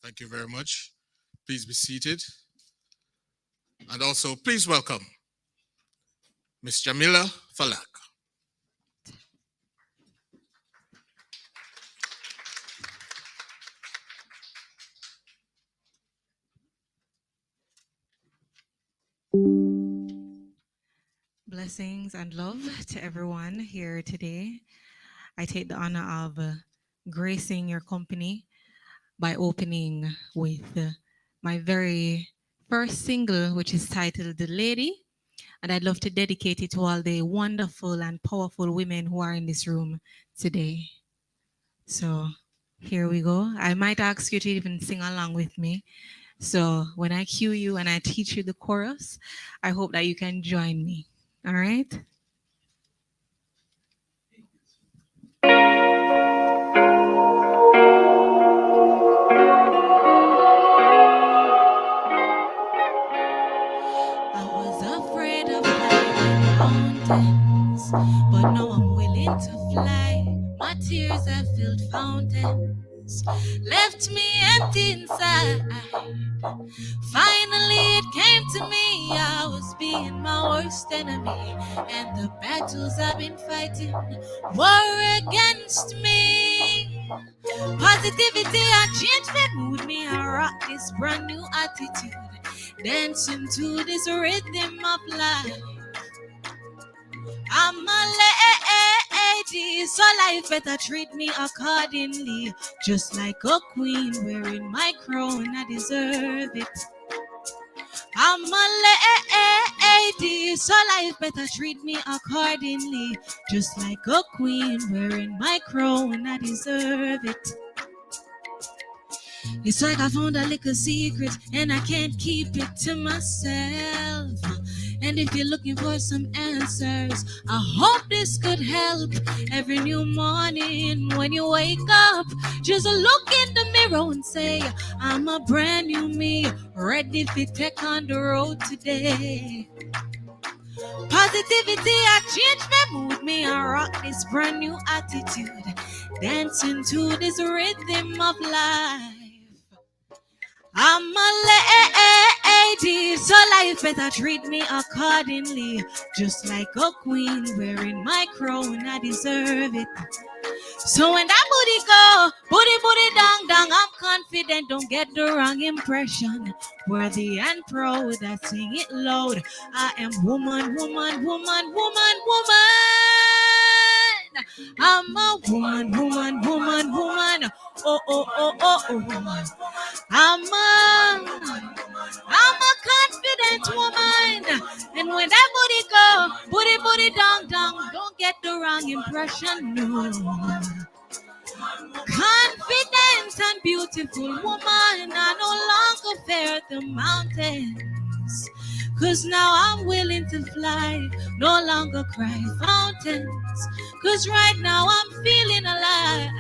Thank you very much. Please be seated. And also, please welcome Ms. Jamila Falak. Blessings and love to everyone here today. I take the honor of gracing your company by opening with my very first single, which is titled The Lady. And I'd love to dedicate it to all the wonderful and powerful women who are in this room today. So here we go. I might ask you to even sing along with me. So when I cue you and I teach you the chorus, I hope that you can join me. All right? I was afraid of climbing mountains, but now I'm willing to fly. My tears have filled fountains, left me empty inside. Finally it came to me, I was being my worst enemy, and the battles I've been fighting were against me. Positivity, I changed that mood, me I rock this brand new attitude, dancing to this rhythm of life. I'm a lady, so life better treat me accordingly, just like a queen wearing my crown, I deserve it. I'm a lady, so life better treat me accordingly, just like a queen wearing my crown, I deserve it. It's like I found a little secret and I can't keep it to myself. And if you're looking for some answers, I hope this could help. Every new morning when you wake up, just look in the mirror and say, I'm a brand new me, ready to take on the road today. Positivity, I change my mood, me I rock this brand new attitude, dancing to this rhythm of life. I'm a lady, so life better treat me accordingly, just like a queen wearing my crown, I deserve it. So when that booty dong dong, I'm confident, don't get the wrong impression. Worthy and proud, I sing it loud. I am woman, woman, woman, woman, woman. I'm a woman, woman, woman, woman. Oh, oh, oh, oh, oh. I'm a confident woman. And when that booty dong dong, don't get the wrong impression, no. Confident and beautiful woman, I no longer fear the mountains, 'cause now I'm willing to fly, no longer cry fountains, 'cause right now I'm feeling alive.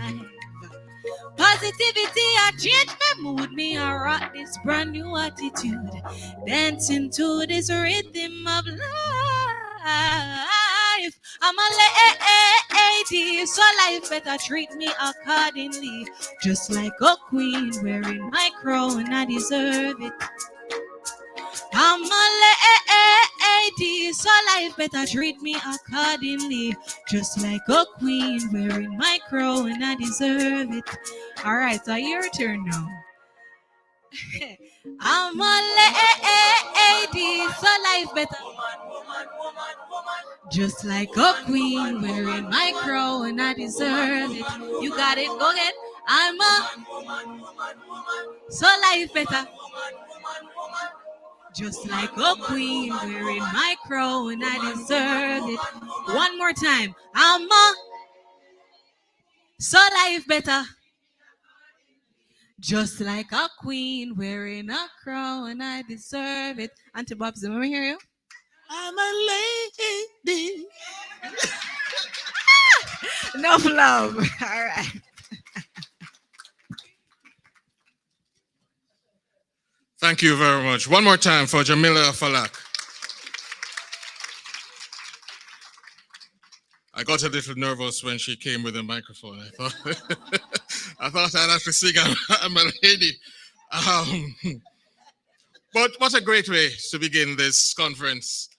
Positivity, I change my mood, me I rock this brand new attitude, dancing to this rhythm of life. I'm a lady, so life better treat me accordingly, just like a queen wearing my crown, I deserve it. I'm a lady, so life better treat me accordingly, just like a queen wearing my crown, I deserve it. All right, so your turn now. I'm a lady, so life better, just like a queen wearing my crown, I deserve it. You got it, go ahead. I'm a, so life better, Just like a queen wearing my crown, I deserve it. One more time. I'm a so life better. Just like a queen wearing a crown, I deserve it. Auntie Bobs, let me hear you. I'm a lady. Enough love. All right. Thank you very much. One more time for Jamila Falak. I got a little nervous when she came with a microphone. I thought I'd have to sing I'm a lady. But what a great way to begin this conference,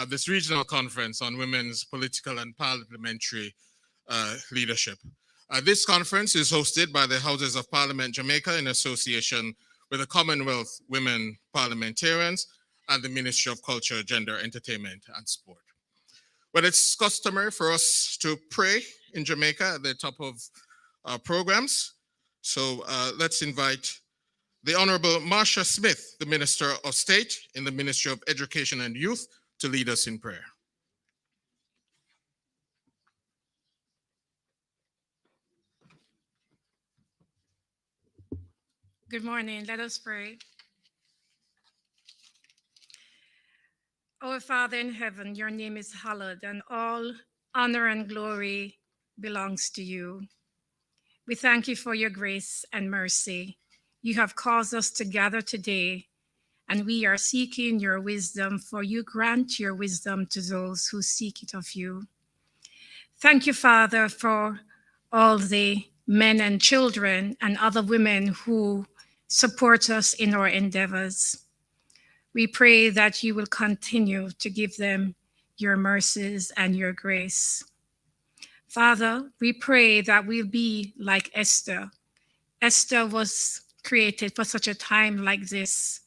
this regional conference on women's political and parliamentary leadership. This conference is hosted by the Houses of Parliament Jamaica in association with the Commonwealth Women Parliamentarians and the Ministry of Culture, Gender, Entertainment and Sport. But it's customary for us to pray in Jamaica at the top of our programs. So let's invite the Honorable Marsha Smith, the Minister of State in the Ministry of Education and Youth, to lead us in prayer. Good morning. Let us pray. Our Father in heaven, your name is hallowed, and all honor and glory belongs to you. We thank you for your grace and mercy. You have caused us to gather today, and we are seeking your wisdom, for you grant your wisdom to those who seek it of you. Thank you, Father, for all the men and children and other women who support us in our endeavors. We pray that you will continue to give them your mercies and your grace. Father, we pray that we'll be like Esther. Esther was created for such a time like this,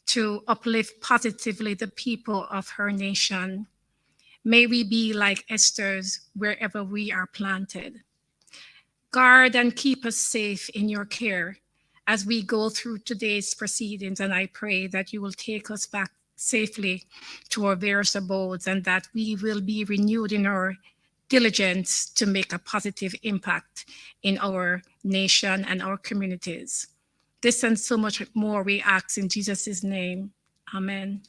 to uplift positively the people of her nation. May we be like Esther's wherever we are planted. Guard and keep us safe in your care as we go through today's proceedings, and I pray that you will take us back safely to our various abodes, and that we will be renewed in our diligence to make a positive impact in our nation and our communities. This and so much more we ask in Jesus' name. Amen.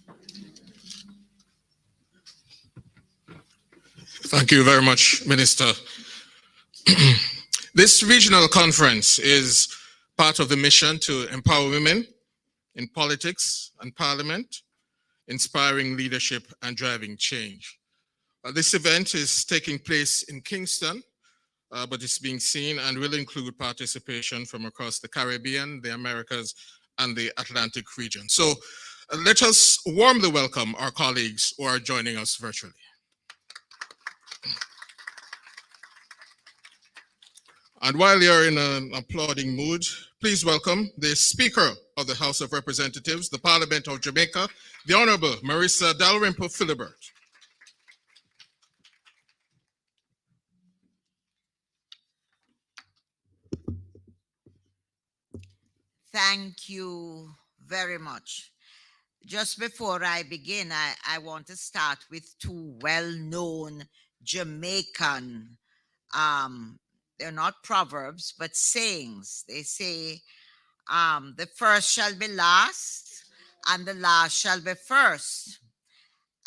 Thank you very much, Minister. This regional conference is part of the mission to empower women in politics and parliament, inspiring leadership and driving change. This event is taking place in Kingston, but it's being seen and will include participation from across the Caribbean, the Americas, and the Atlantic region. So let us warmly welcome our colleagues who are joining us virtually. And while you're in an applauding mood, please welcome the Speaker of the House of Representatives, the Parliament of Jamaica, the Honorable Marissa Dalrymple Philibert. Thank you very much. Just before I begin, I want to start with two well-known Jamaican, they're not proverbs, but sayings. They say, the first shall be last, and the last shall be first.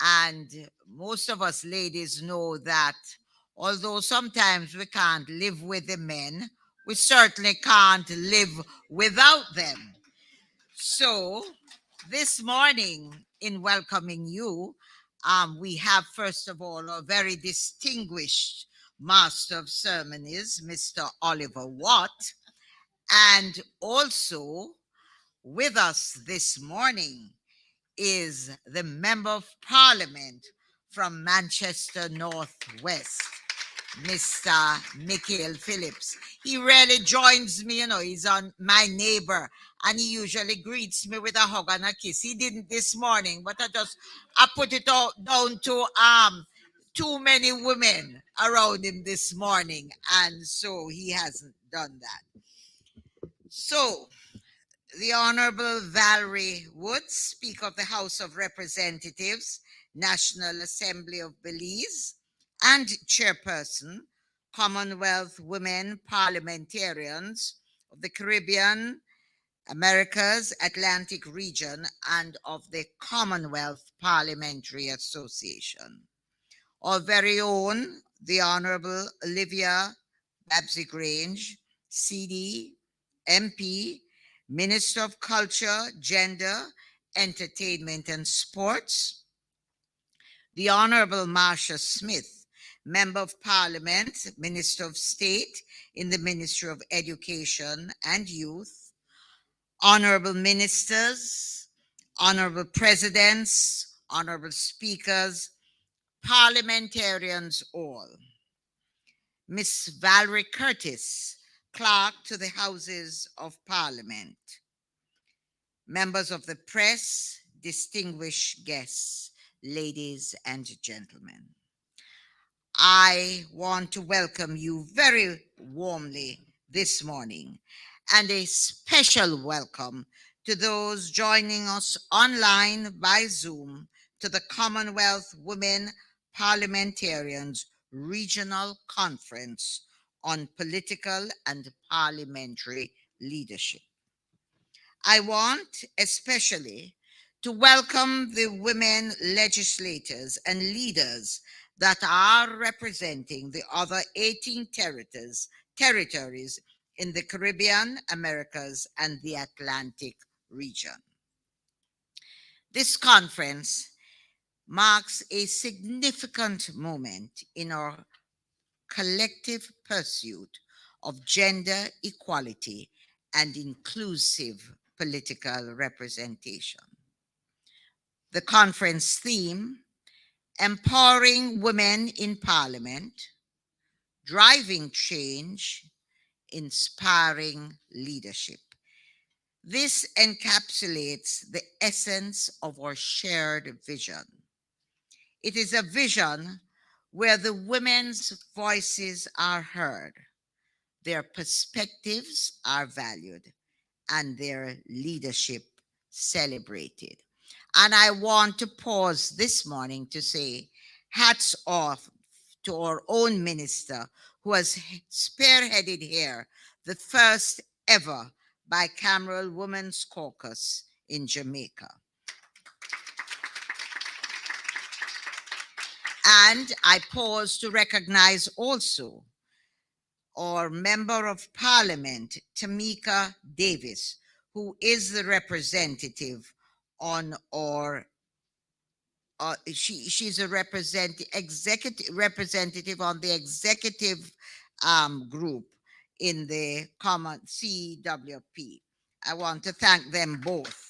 And most of us ladies know that although sometimes we can't live with the men, we certainly can't live without them. So this morning, in welcoming you, we have, first of all, a very distinguished Master of Ceremonies, Mr. Oliver Watt, and also with us this morning is the Member of Parliament from Manchester Northwest, Mr. Michael Phillips. He rarely joins me, he's on my neighbor, and he usually greets me with a hug and a kiss. He didn't this morning, but I put it all down to too many women around him this morning, and so he hasn't done that. So the Honorable Valerie Woods, Speaker of the House of Representatives, National Assembly of Belize, and Chairperson, Commonwealth Women Parliamentarians of the Caribbean, Americas, Atlantic region, and of the Commonwealth Parliamentary Association. Our very own, the Honorable Olivia Babsy Grange, CD, MP, Minister of Culture, Gender, Entertainment and Sports. The Honorable Marcia Smith, Member of Parliament, Minister of State in the Ministry of Education and Youth. Honorable Ministers, Honorable Presidents, Honorable Speakers, Parliamentarians all. Miss Valerie Curtis, Clerk to the Houses of Parliament. Members of the press, distinguished guests, ladies and gentlemen. I want to welcome you very warmly this morning, and a special welcome to those joining us online by Zoom to the Commonwealth Women Parliamentarians Regional Conference on Political and Parliamentary Leadership. I want especially to welcome the women legislators and leaders that are representing the other 18 territories in the Caribbean, Americas, and the Atlantic region. This conference marks a significant moment in our collective pursuit of gender equality and inclusive political representation. The conference theme, Empowering Women in Parliament, Driving Change, Inspiring Leadership. This encapsulates the essence of our shared vision. It is a vision where the women's voices are heard, their perspectives are valued, and their leadership celebrated. And I want to pause this morning to say hats off to our own minister who has spearheaded here the first ever bicameral women's caucus in Jamaica. And I pause to recognize also our Member of Parliament, Tamika Davis, who is the representative on our, she's a representative on the executive group in the common CWP. I want to thank them both.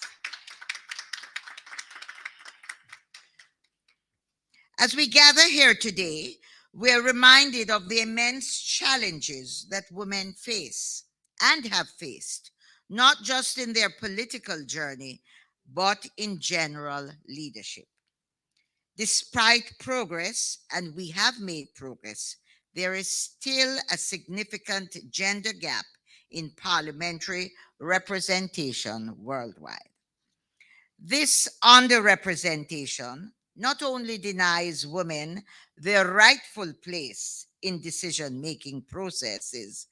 As we gather here today, we are reminded of the immense challenges that women face and have faced, not just in their political journey, but in general leadership. Despite progress, and we have made progress, there is still a significant gender gap in parliamentary representation worldwide. This underrepresentation not only denies women their rightful place in decision-making processes,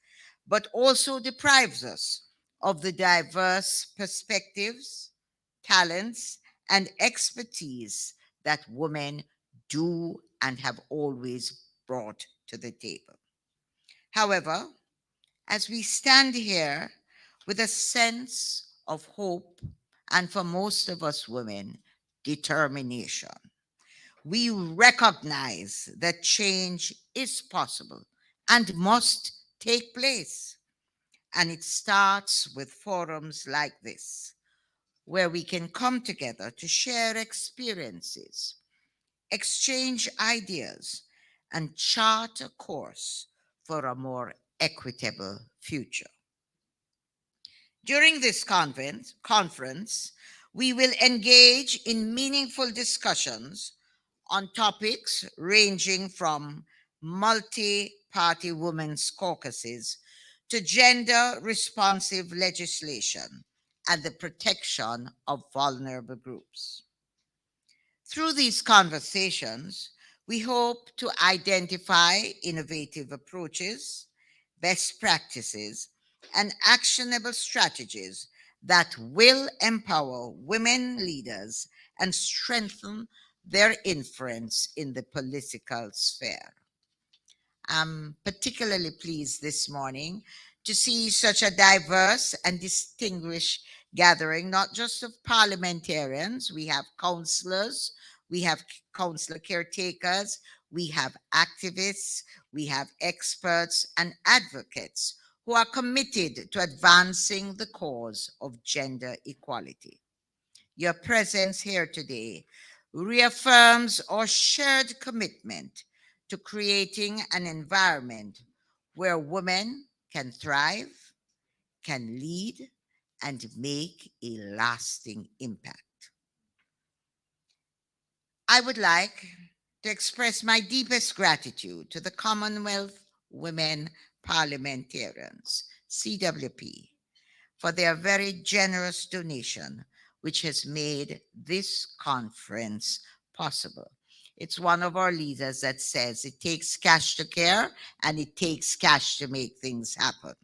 but also deprives us of the diverse perspectives, talents, and expertise that women do and have always brought to the table. However, as we stand here with a sense of hope, and for most of us women, determination, we recognize that change is possible and must take place. And it starts with forums like this, where we can come together to share experiences, exchange ideas, and chart a course for a more equitable future. During this conference, we will engage in meaningful discussions on topics ranging from multi-party women's caucuses to gender-responsive legislation and the protection of vulnerable groups. Through these conversations, we hope to identify innovative approaches, best practices, and actionable strategies that will empower women leaders and strengthen their influence in the political sphere. I'm particularly pleased this morning to see such a diverse and distinguished gathering, not just of parliamentarians. We have councillors, we have councillor caretakers, we have activists, we have experts and advocates who are committed to advancing the cause of gender equality. Your presence here today reaffirms our shared commitment to creating an environment where women can thrive, can lead, and make a lasting impact. I would like to express my deepest gratitude to the Commonwealth Women Parliamentarians, CWP, for their very generous donation, which has made this conference possible. It's one of our leaders that says it takes cash to care and it takes cash to make things happen.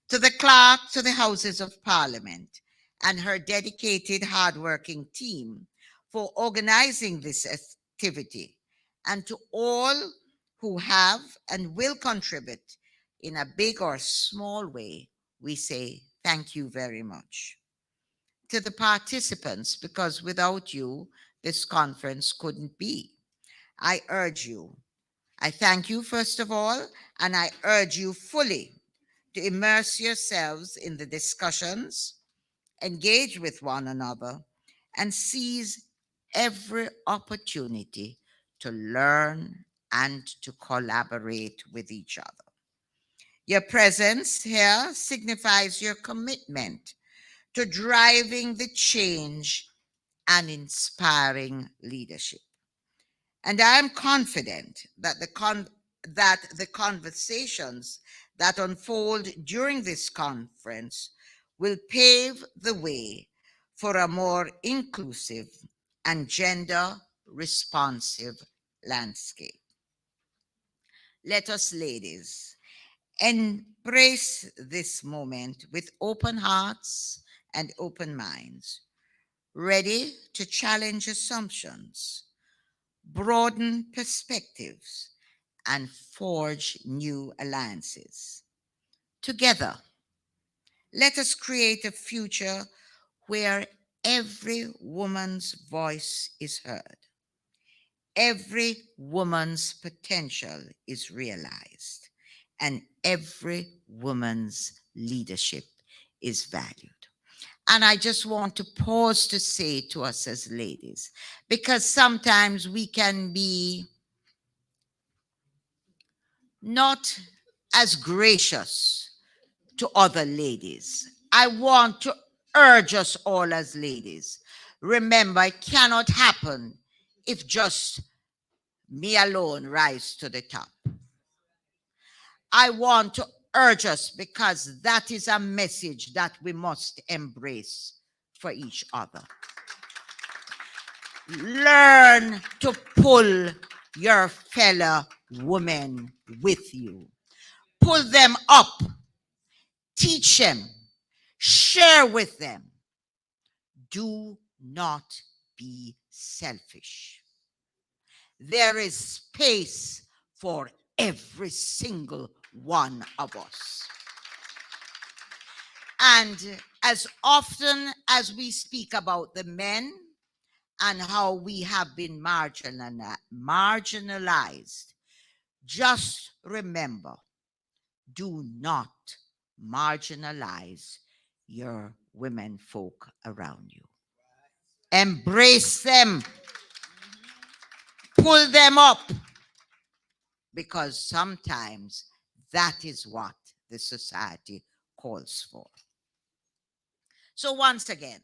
To the clerk, to the Houses of Parliament, and her dedicated, hardworking team for organizing this activity, and to all who have and will contribute in a big or small way, we say thank you very much. To the participants, because without you, this conference couldn't be. I urge you, I thank you first of all, and I urge you fully to immerse yourselves in the discussions, engage with one another, and seize every opportunity to learn and to collaborate with each other. Your presence here signifies your commitment to driving the change and inspiring leadership. And I am confident that the conversations that unfold during this conference will pave the way for a more inclusive and gender responsive landscape. Let us, ladies, embrace this moment with open hearts and open minds, ready to challenge assumptions, broaden perspectives, and forge new alliances. Together, let us create a future where every woman's voice is heard, every woman's potential is realized, and every woman's leadership is valued. And I just want to pause to say to us as ladies, because sometimes we can be not as gracious to other ladies. I want to urge us all as ladies. Remember, it cannot happen if just me alone rise to the top. I want to urge us because that is a message that we must embrace for each other. Learn to pull your fellow women with you. Pull them up. Teach them. Share with them. Do not be selfish. There is space for every single one of us. And as often as we speak about the men and how we have been marginalized, just remember, do not marginalize your women folk around you. Embrace them. Pull them up. Because sometimes that is what the society calls for. So once again,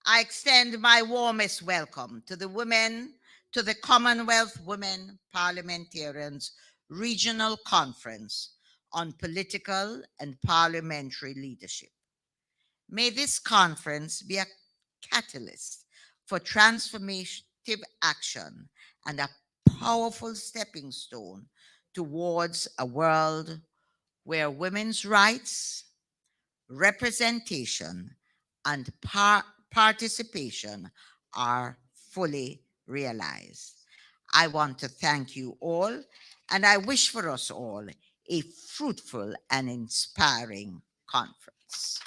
I extend my warmest welcome to the women, to the Commonwealth Women Parliamentarians Regional Conference on Political and Parliamentary Leadership. May this conference be a catalyst for transformative action and a powerful stepping stone towards a world where women's rights, representation, and participation are fully realized. I want to thank you all, and I wish for us all a fruitful and inspiring conference.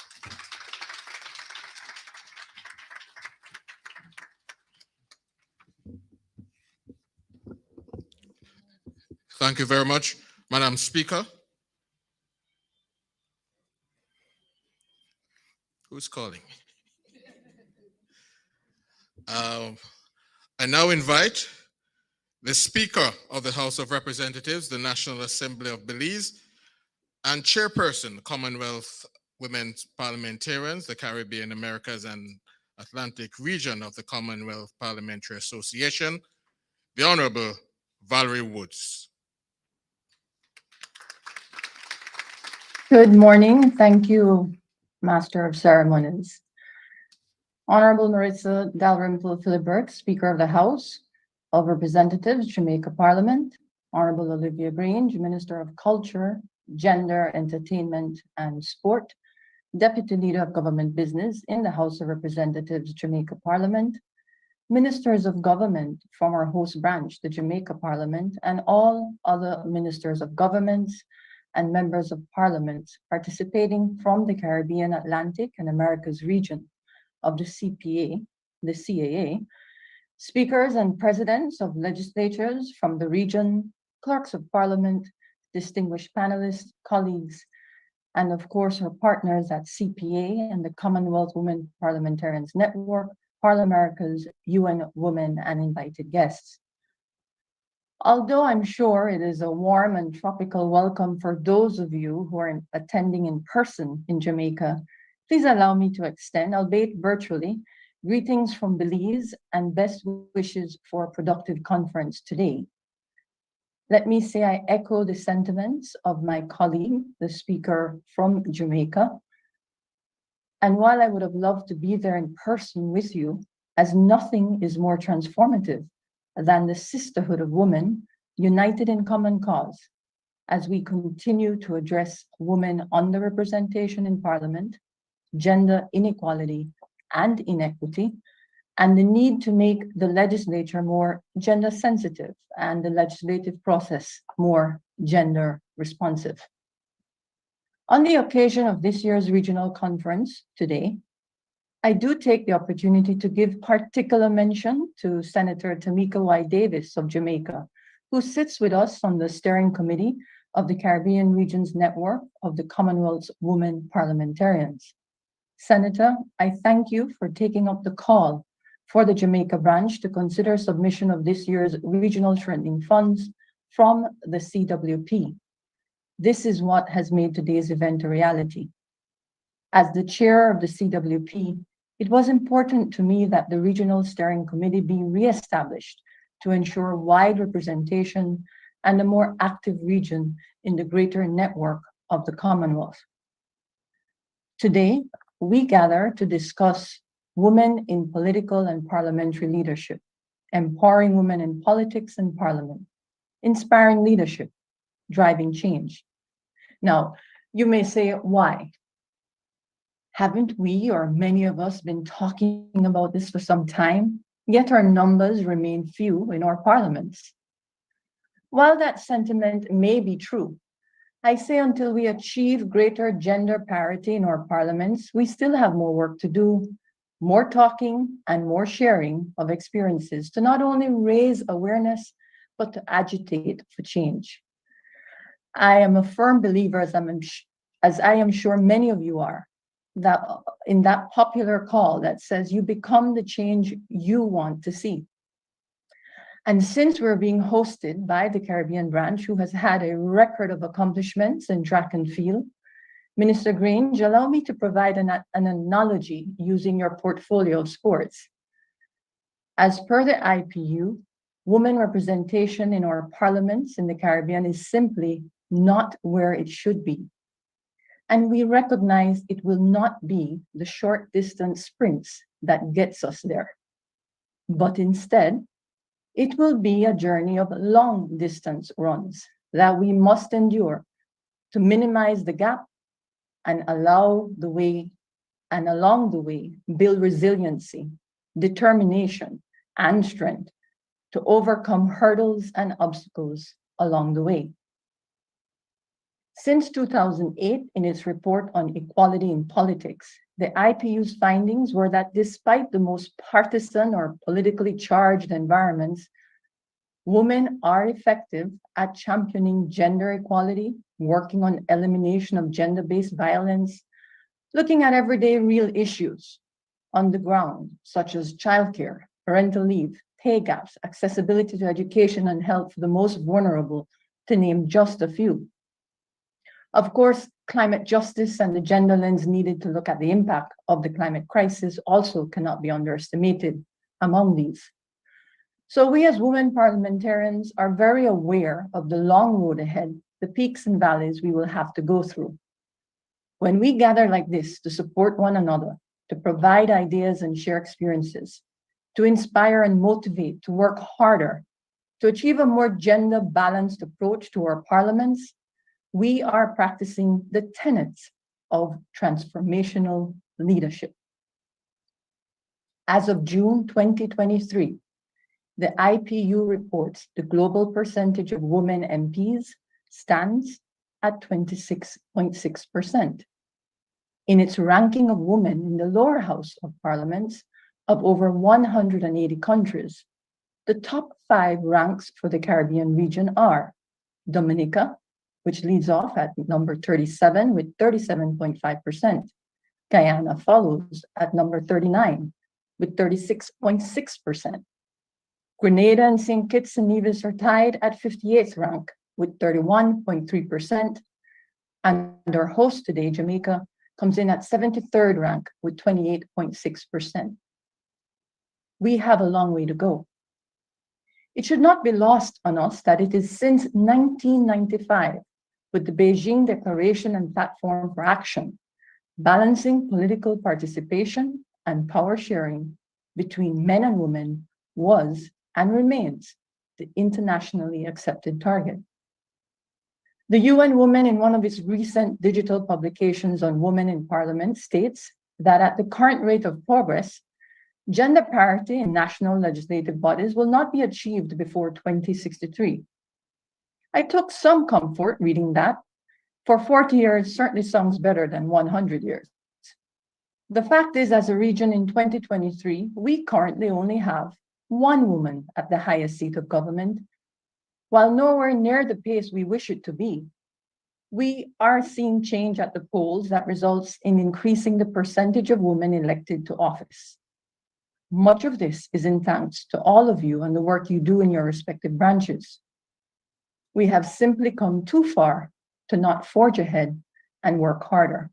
Thank you very much, Madam Speaker. Who's calling? I now invite the Speaker of the House of Representatives, the National Assembly of Belize, and Chairperson, Commonwealth Women Parliamentarians, the Caribbean, Americas, and Atlantic region of the Commonwealth Parliamentary Association, the Honorable Valerie Woods. Good morning. Thank you, Master of Ceremonies. Honorable Maritza Dalrymple Philibert, Speaker of the House of Representatives, Jamaica Parliament. Honorable Olivia Grange, Minister of Culture, Gender, Entertainment, and Sport. Deputy Leader of Government Business in the House of Representatives, Jamaica Parliament. Ministers of Government from our host branch, the Jamaica Parliament, and all other ministers of governments and members of parliament participating from the Caribbean, Atlantic, and Americas region of the CAA, speakers and presidents of legislatures from the region, clerks of parliament, distinguished panelists, colleagues, and of course our partners at CPA and the Commonwealth Women Parliamentarians Network, Parliamericas, UN Women, and invited guests. Although I'm sure it is a warm and tropical welcome for those of you who are attending in person in Jamaica, please allow me to extend, albeit virtually, greetings from Belize and best wishes for a productive conference today. Let me say I echo the sentiments of my colleague, the speaker from Jamaica. And while I would have loved to be there in person with you, as nothing is more transformative than the sisterhood of women united in common cause as we continue to address women underrepresentation in Parliament, gender inequality and inequity, and the need to make the legislature more gender sensitive and the legislative process more gender responsive. On the occasion of this year's regional conference today, I do take the opportunity to give particular mention to Senator Tamika Y. Davis of Jamaica, who sits with us on the steering committee of the Caribbean Regions Network of the Commonwealth Women Parliamentarians. Senator, I thank you for taking up the call for the Jamaica branch to consider submission of this year's regional strengthening funds from the CWP. This is what has made today's event a reality. As the chair of the CWP, it was important to me that the Regional Steering Committee be reestablished to ensure wide representation and a more active region in the greater network of the Commonwealth. Today, we gather to discuss women in political and parliamentary leadership, empowering women in politics and parliament, inspiring leadership, driving change. Now, you may say, why? Haven't we, or many of us, been talking about this for some time, yet our numbers remain few in our parliaments? While that sentiment may be true, I say until we achieve greater gender parity in our parliaments, we still have more work to do, more talking and more sharing of experiences to not only raise awareness, but to agitate for change. I am a firm believer, as I am sure many of you are, that in that popular call that says you become the change you want to see. And since we're being hosted by the Caribbean branch, who has had a record of accomplishments in track and field, Minister Grange, allow me to provide an analogy using your portfolio of sports. As per the IPU, women representation in our parliaments in the Caribbean is simply not where it should be. And we recognize it will not be the short distance sprints that gets us there, but instead, it will be a journey of long distance runs that we must endure to minimize the gap and along the way, build resiliency, determination, and strength to overcome hurdles and obstacles along the way. Since 2008, in its report on equality in politics, the IPU's findings were that despite the most partisan or politically charged environments, women are effective at championing gender equality, working on elimination of gender-based violence, looking at everyday real issues on the ground, such as childcare, parental leave, pay gaps, accessibility to education and health for the most vulnerable, to name just a few. Of course, climate justice and the gender lens needed to look at the impact of the climate crisis also cannot be underestimated among these. So we as women parliamentarians are very aware of the long road ahead, the peaks and valleys we will have to go through. When we gather like this to support one another, to provide ideas and share experiences, to inspire and motivate, to work harder, to achieve a more gender balanced approach to our parliaments, we are practicing the tenets of transformational leadership. As of June 2023, the IPU reports the global percentage of women MPs stands at 26.6%. In its ranking of women in the lower house of parliaments of over 180 countries, the top 5 ranks for the Caribbean region are Dominica, which leads off at number 37 with 37.5%. Guyana follows at number 39 with 36.6%. Grenada and St. Kitts and Nevis are tied at 58th rank with 31.3%. And our host today, Jamaica, comes in at 73rd rank with 28.6%. We have a long way to go. It should not be lost on us that it is since 1995, with the Beijing Declaration and Platform for Action, balancing political participation and power sharing between men and women was and remains the internationally accepted target. The UN Women, in one of its recent digital publications on women in parliament, states that at the current rate of progress, gender parity in national legislative bodies will not be achieved before 2063. I took some comfort reading that. For 40 years certainly sounds better than 100 years. The fact is, as a region in 2023, we currently only have 1 woman at the highest seat of government. While nowhere near the pace we wish it to be, we are seeing change at the polls that results in increasing the percentage of women elected to office. Much of this is in thanks to all of you and the work you do in your respective branches. We have simply come too far to not forge ahead and work harder.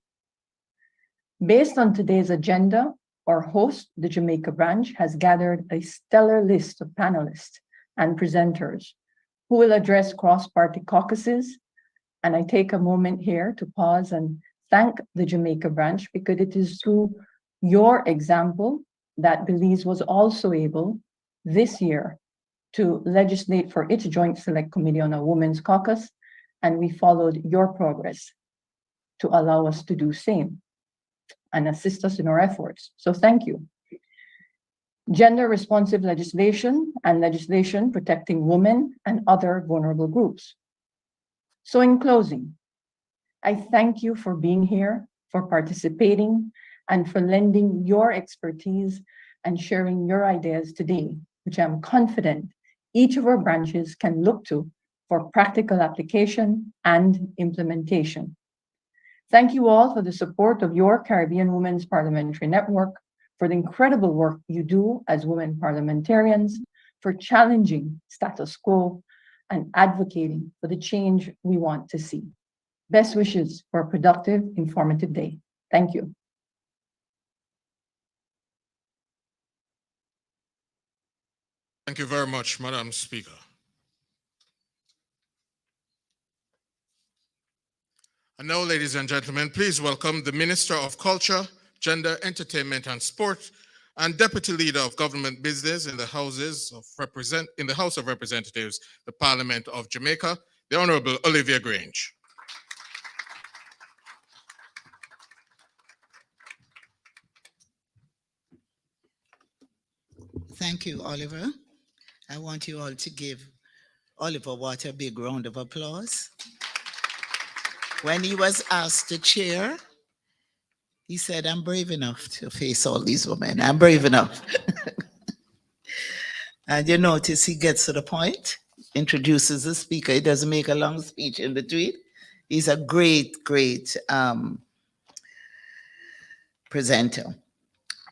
Based on today's agenda, our host, the Jamaica branch, has gathered a stellar list of panelists and presenters who will address cross-party caucuses. And I take a moment here to pause and thank the Jamaica branch, because it is through your example that Belize was also able this year to legislate for its Joint Select Committee on a Women's Caucus, and we followed your progress to allow us to do same and assist us in our efforts. So thank you. Gender responsive legislation and legislation protecting women and other vulnerable groups. So in closing, I thank you for being here, for participating, and for lending your expertise and sharing your ideas today, which I'm confident each of our branches can look to for practical application and implementation. Thank you all for the support of your Caribbean Women's Parliamentary Network, for the incredible work you do as women parliamentarians, for challenging status quo and advocating for the change we want to see. Best wishes for a productive, informative day. Thank you. Thank you very much, Madam Speaker. And now, ladies and gentlemen, please welcome the Minister of Culture, Gender, Entertainment and Sport, and Deputy Leader of Government Business in the House of Representatives, the Parliament of Jamaica, the Honorable Olivia Grange. Thank you, Oliver. I want you all to give Oliver Watt a big round of applause. When he was asked to chair, he said, I'm brave enough to face all these women. I'm brave enough. And you notice he gets to the point, introduces the speaker. He doesn't make a long speech in between. He's a great presenter.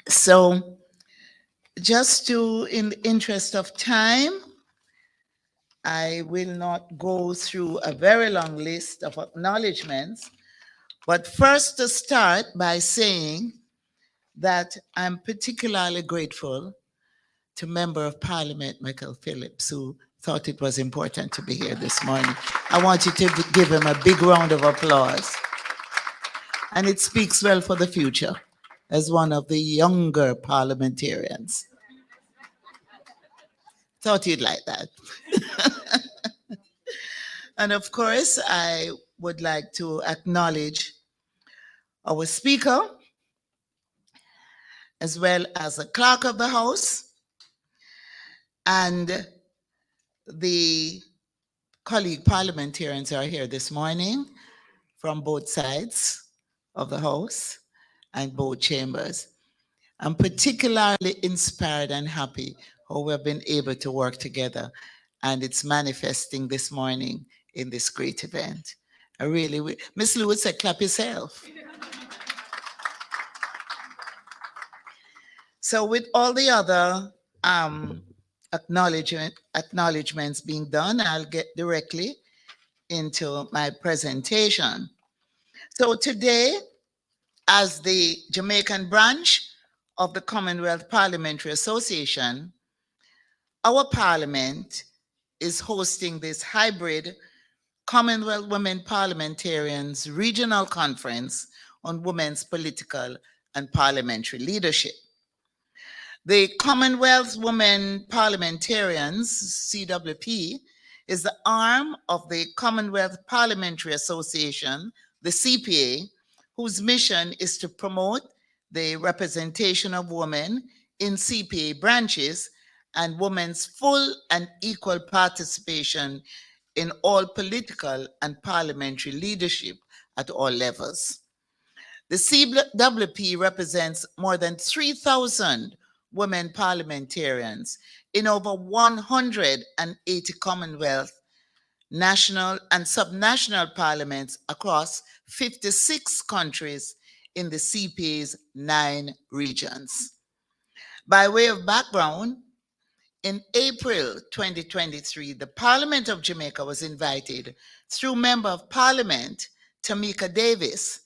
So just in the interest of time, I will not go through a very long list of acknowledgements, but first to start by saying that I'm particularly grateful to Member of Parliament Michael Phillips, who thought it was important to be here this morning. I want you to give him a big round of applause. And it speaks well for the future as one of the younger parliamentarians. Thought you'd like that. And of course, I would like to acknowledge our Speaker, as well as the Clerk of the House, and the colleague parliamentarians are here this morning from both sides of the House and both chambers. I'm particularly inspired and happy how we've been able to work together, and it's manifesting this morning in this great event. I really, Miss Lewis said, clap yourself. So with all the other acknowledgements being done, I'll get directly into my presentation. So today, as the Jamaican branch of the Commonwealth Parliamentary Association, our Parliament is hosting this hybrid Commonwealth Women Parliamentarians Regional Conference on Women's Political and Parliamentary Leadership. The Commonwealth Women Parliamentarians, CWP, is the arm of the Commonwealth Parliamentary Association, the CPA, whose mission is to promote the representation of women in CPA branches and women's full and equal participation in all political and parliamentary leadership at all levels. The CWP represents more than 3,000 women parliamentarians in over 180 Commonwealth, national and subnational parliaments across 56 countries in the CPA's 9 regions. By way of background, in April 2023, the Parliament of Jamaica was invited through Member of Parliament Tamika Davis,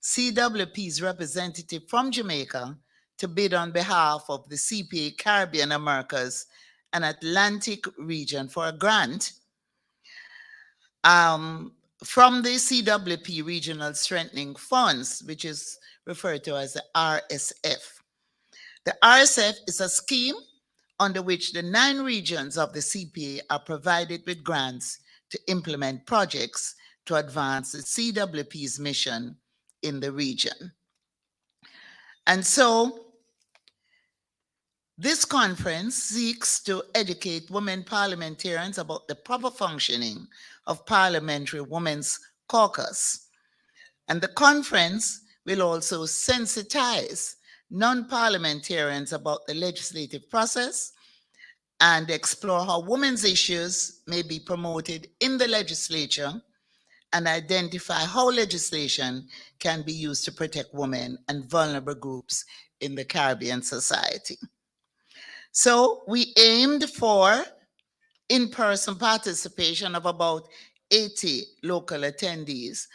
CWP's representative from Jamaica, to bid on behalf of the CPA Caribbean Americas and Atlantic region for a grant from the CWP Regional Strengthening Funds, which is referred to as the RSF. The RSF is a scheme under which the 9 regions of the CPA are provided with grants to implement projects to advance the CWP's mission in the region. And so this conference seeks to educate women parliamentarians about the proper functioning of Parliamentary Women's Caucus. And the conference will also sensitize non-parliamentarians about the legislative process and explore how women's issues may be promoted in the legislature and identify how legislation can be used to protect women and vulnerable groups in the Caribbean society. So we aimed for in-person participation of about 80 local attendees,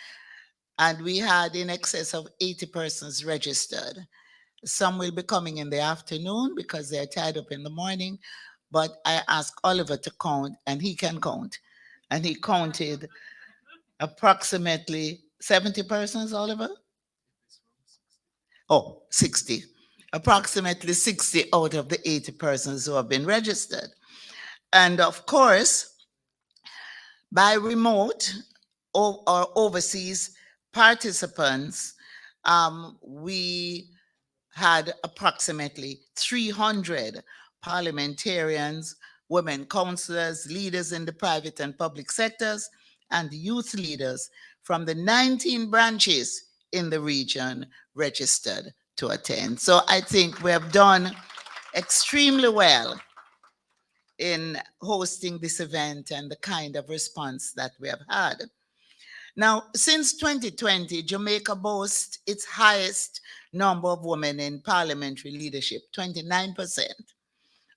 and we had in excess of 80 persons registered. Some will be coming in the afternoon because they're tied up in the morning, but I asked Oliver to count, and he can count. And he counted approximately 70 persons, Oliver? Oh, 60. Approximately 60 out of the 80 persons who have been registered. And of course, by remote or overseas participants, we had approximately 300 parliamentarians, women councillors, leaders in the private and public sectors, and youth leaders from the 19 branches in the region registered to attend. So I think we have done extremely well in hosting this event and the kind of response that we have had. Now, since 2020, Jamaica boasts its highest number of women in parliamentary leadership, 29%,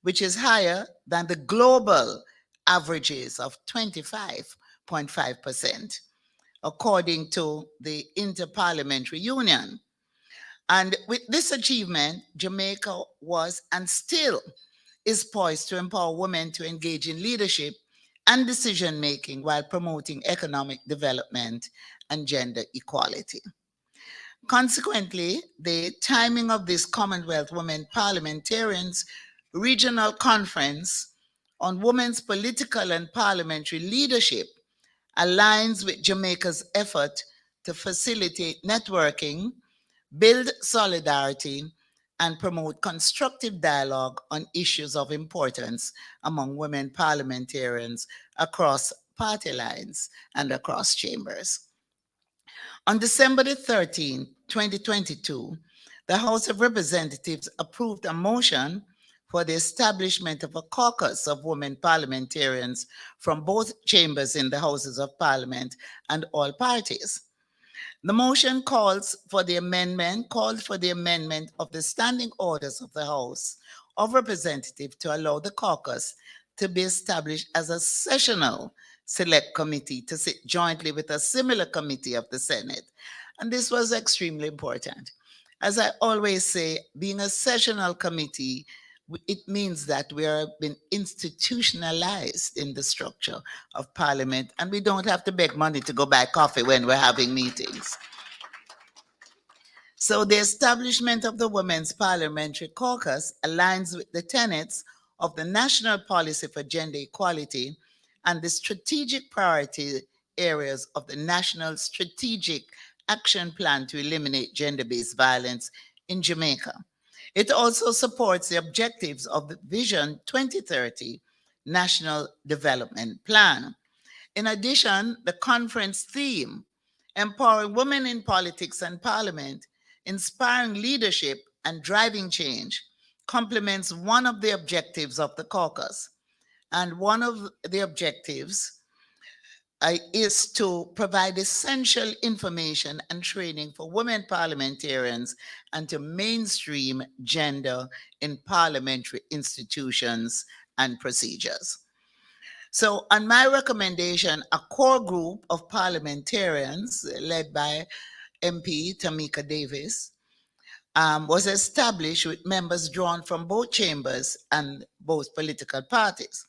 which is higher than the global averages of 25.5%, according to the Interparliamentary Union. And with this achievement, Jamaica was and still is poised to empower women to engage in leadership and decision-making while promoting economic development and gender equality. Consequently, the timing of this Commonwealth Women Parliamentarians Regional Conference on Women's Political and Parliamentary Leadership aligns with Jamaica's effort to facilitate networking, build solidarity, and promote constructive dialogue on issues of importance among women parliamentarians across party lines and across chambers. On December the 13th, 2022, the House of Representatives approved a motion for the establishment of a caucus of women parliamentarians from both chambers in the Houses of Parliament and all parties. The motion called for the amendment of the standing orders of the House of Representatives to allow the caucus to be established as a sessional select committee to sit jointly with a similar committee of the Senate. And this was extremely important. As I always say, being a sessional committee, it means that we are been institutionalized in the structure of Parliament, and we don't have to beg money to go buy coffee when we're having meetings. So the establishment of the Women's Parliamentary Caucus aligns with the tenets of the National Policy for Gender Equality and the strategic priority areas of the National Strategic Action Plan to eliminate gender-based violence in Jamaica. It also supports the objectives of the Vision 2030 National Development Plan. In addition, the conference theme, Empowering Women in Politics and Parliament, Inspiring Leadership and Driving Change, complements one of the objectives of the caucus. And one of the objectives is to provide essential information and training for women parliamentarians and to mainstream gender in parliamentary institutions and procedures. So on my recommendation, a core group of parliamentarians led by MP Tamika Davis was established with members drawn from both chambers and both political parties.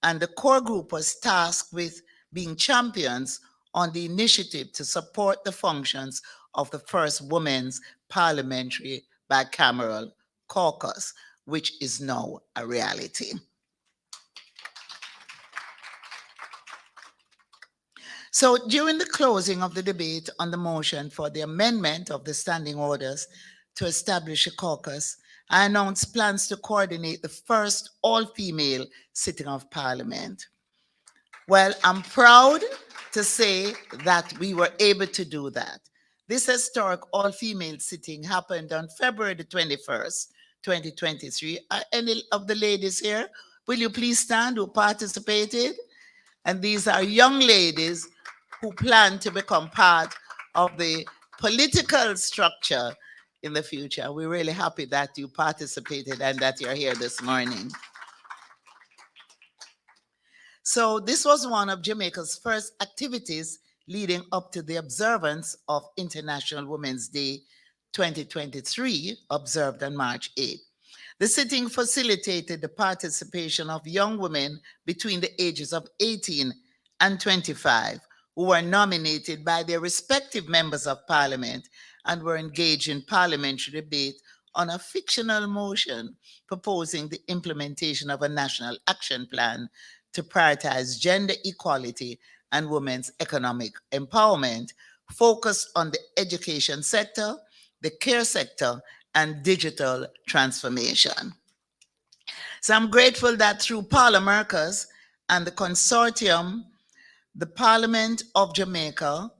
And the core group was tasked with being champions on the initiative to support the functions of the first Women's Parliamentary Bicameral Caucus, which is now a reality. So during the closing of the debate on the motion for the amendment of the standing orders to establish a caucus, I announced plans to coordinate the first all-female sitting of Parliament. Well, I'm proud to say that we were able to do that. This historic all-female sitting happened on February the 21st, 2023. Are any of the ladies here? Will you please stand who participated? And these are young ladies who plan to become part of the political structure in the future. We're really happy that you participated and that you're here this morning. So this was one of Jamaica's first activities leading up to the observance of International Women's Day 2023, observed on March 8. The sitting facilitated the participation of young women between the ages of 18 and 25 who were nominated by their respective members of parliament and were engaged in parliamentary debate on a fictional motion proposing the implementation of a national action plan to prioritize gender equality and women's economic empowerment, focused on the education sector, the care sector, and digital transformation. So I'm grateful that through Parliamentary and the consortium, the Parliament of Jamaica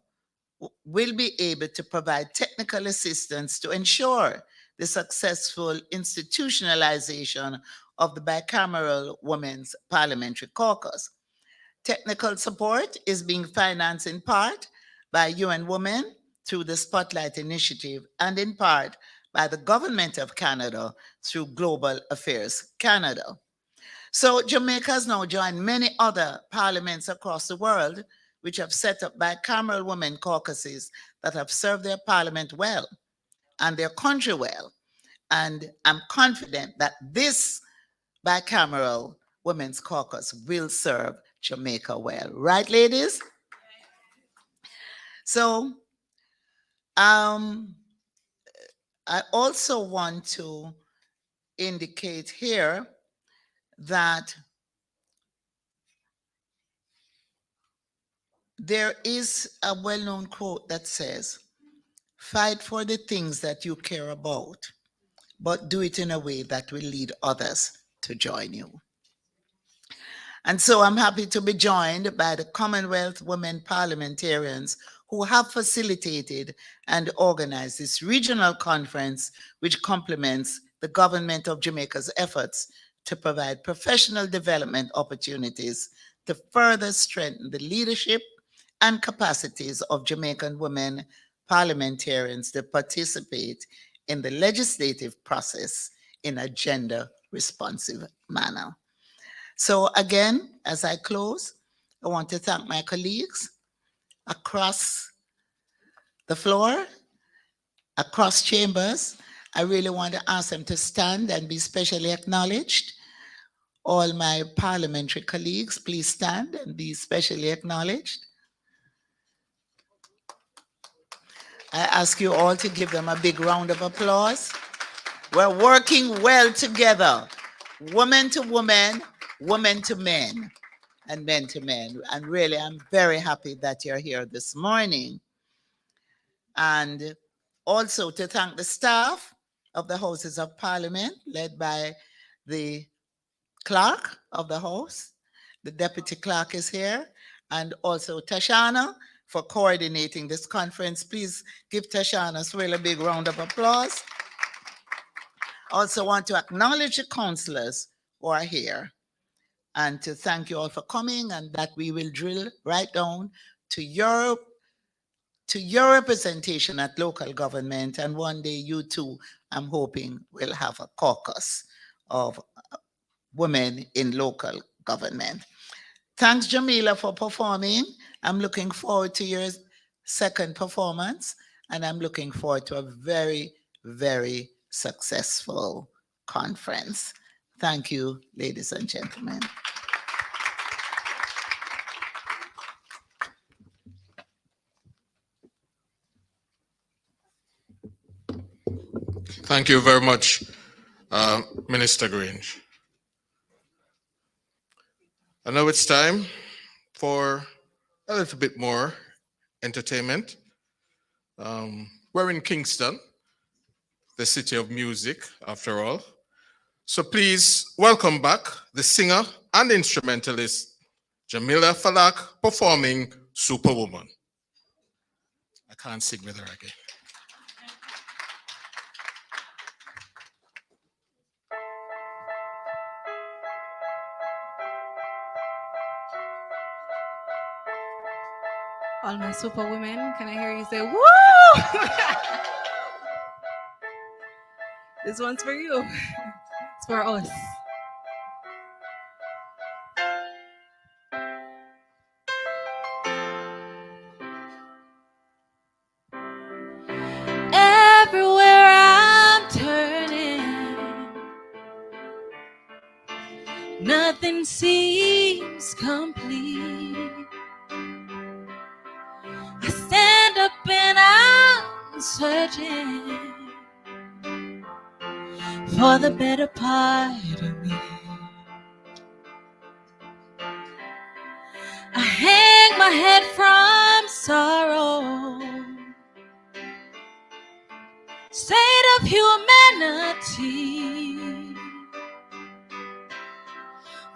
will be able to provide technical assistance to ensure the successful institutionalization of the bicameral Women's Parliamentary Caucus. Technical support is being financed in part by UN Women through the Spotlight Initiative and in part by the Government of Canada through Global Affairs Canada. So Jamaica has now joined many other parliaments across the world which have set up bicameral women caucuses that have served their parliament well and their country well. And I'm confident that this bicameral women's caucus will serve Jamaica well. Right, ladies? So I also want to indicate here that there is a well-known quote that says, "Fight for the things that you care about, but do it in a way that will lead others to join you." And so I'm happy to be joined by the Commonwealth Women Parliamentarians who have facilitated and organized this regional conference, which complements the government of Jamaica's efforts to provide professional development opportunities to further strengthen the leadership and capacities of Jamaican women parliamentarians to participate in the legislative process in a gender-responsive manner. So again, as I close, I want to thank my colleagues across the floor, across chambers. I really want to ask them to stand and be specially acknowledged. All my parliamentary colleagues, please stand and be specially acknowledged. I ask you all to give them a big round of applause. We're working well together, woman to woman, women to men, and men to men. And really, I'm very happy that you're here this morning. And also to thank the staff of the Houses of Parliament, led by the clerk of the House. The deputy clerk is here. And also Tashana for coordinating this conference. Please give Tashana as well a big round of applause. Also want to acknowledge the councillors who are here and to thank you all for coming, and that we will drill right down to your representation at local government. And one day you too, I'm hoping, will have a caucus of women in local government. Thanks, Jamila, for performing. I'm looking forward to your second performance, and I'm looking forward to a very, very successful conference. Thank you, ladies and gentlemen. Thank you very much, Minister Grange. And now it's time for a little bit more entertainment. We're in Kingston, the city of music, after all. So please welcome back the singer and instrumentalist, Jamila Falak, performing Superwoman. I can't sing with her again. All my superwomen, can I hear you say, woo? This one's for you. It's for us. Everywhere I'm turning, nothing seems complete. searching for the better part of me. I hang my head from sorrow, state of humanity.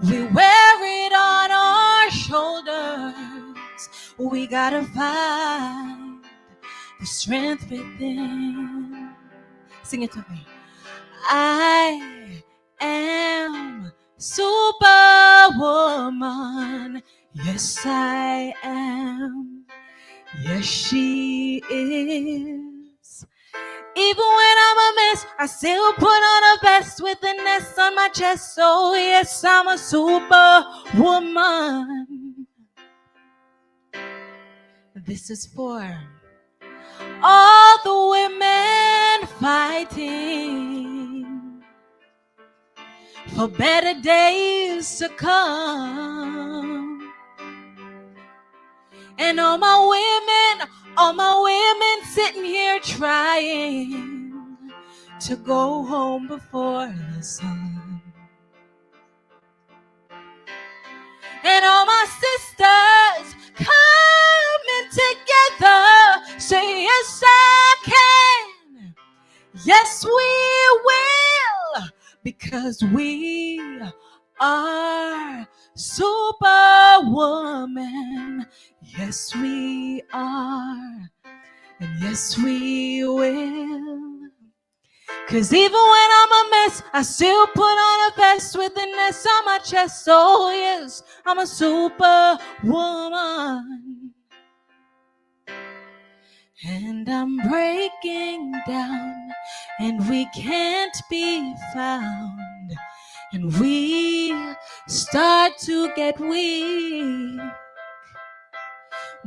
We wear it on our shoulders. We gotta find the strength within. Sing it to me. I am Superwoman. Yes, I am. Yes, she is. Even when I'm a mess, I still put on a vest with an S on my chest. So yes, I'm a superwoman. This is for all the women fighting for better days to come. And all my women sitting here trying to go home before the sun. And all my sisters coming together, say yes I can, yes we will, because we are Superwoman. Yes we are, and yes we will. Cause even when I'm a mess, I still put on a vest with an S on my chest. Oh yes, I'm a superwoman. And I'm breaking down, and we can't be found. And we start to get weak,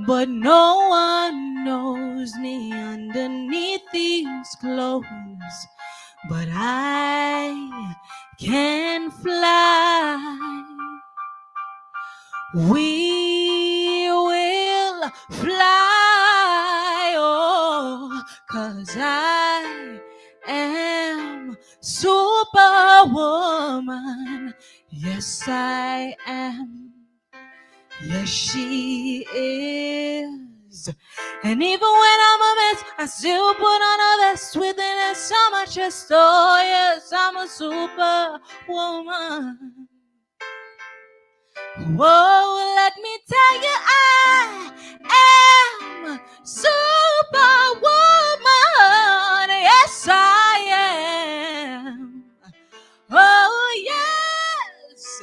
but no one knows me underneath these clothes. But I can fly. We will fly, oh, 'cause I am Superwoman. Yes, I am. Yes, she is. And even when I'm a mess, I still put on a vest with an S on my chest. Oh yes, I'm a superwoman. Whoa, let me tell you, I am Superwoman. Yes, I am. Oh yes.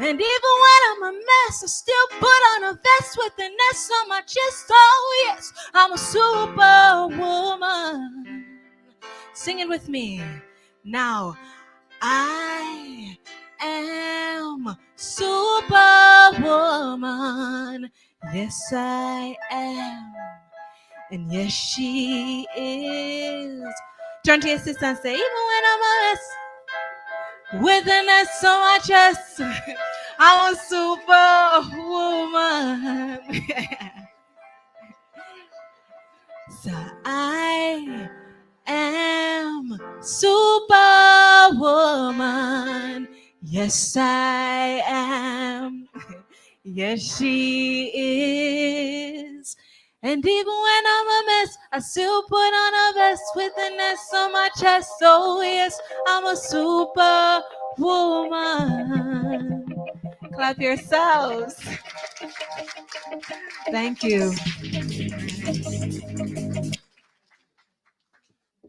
And even when I'm a mess, I still put on a vest with an S on my chest. Oh yes, I'm a Superwoman. Sing it with me. Now, I am Superwoman. Yes, I am. And yes, she is. Turn to your sister and say, even when I'm a mess, with an S on my chest, I'm a Superwoman. So I am Superwoman. Yes, I am. Yes, she is. And even when I'm a mess, I still put on a vest with an S on my chest. Oh yes, I'm a Superwoman. Clap yourselves. Thank you.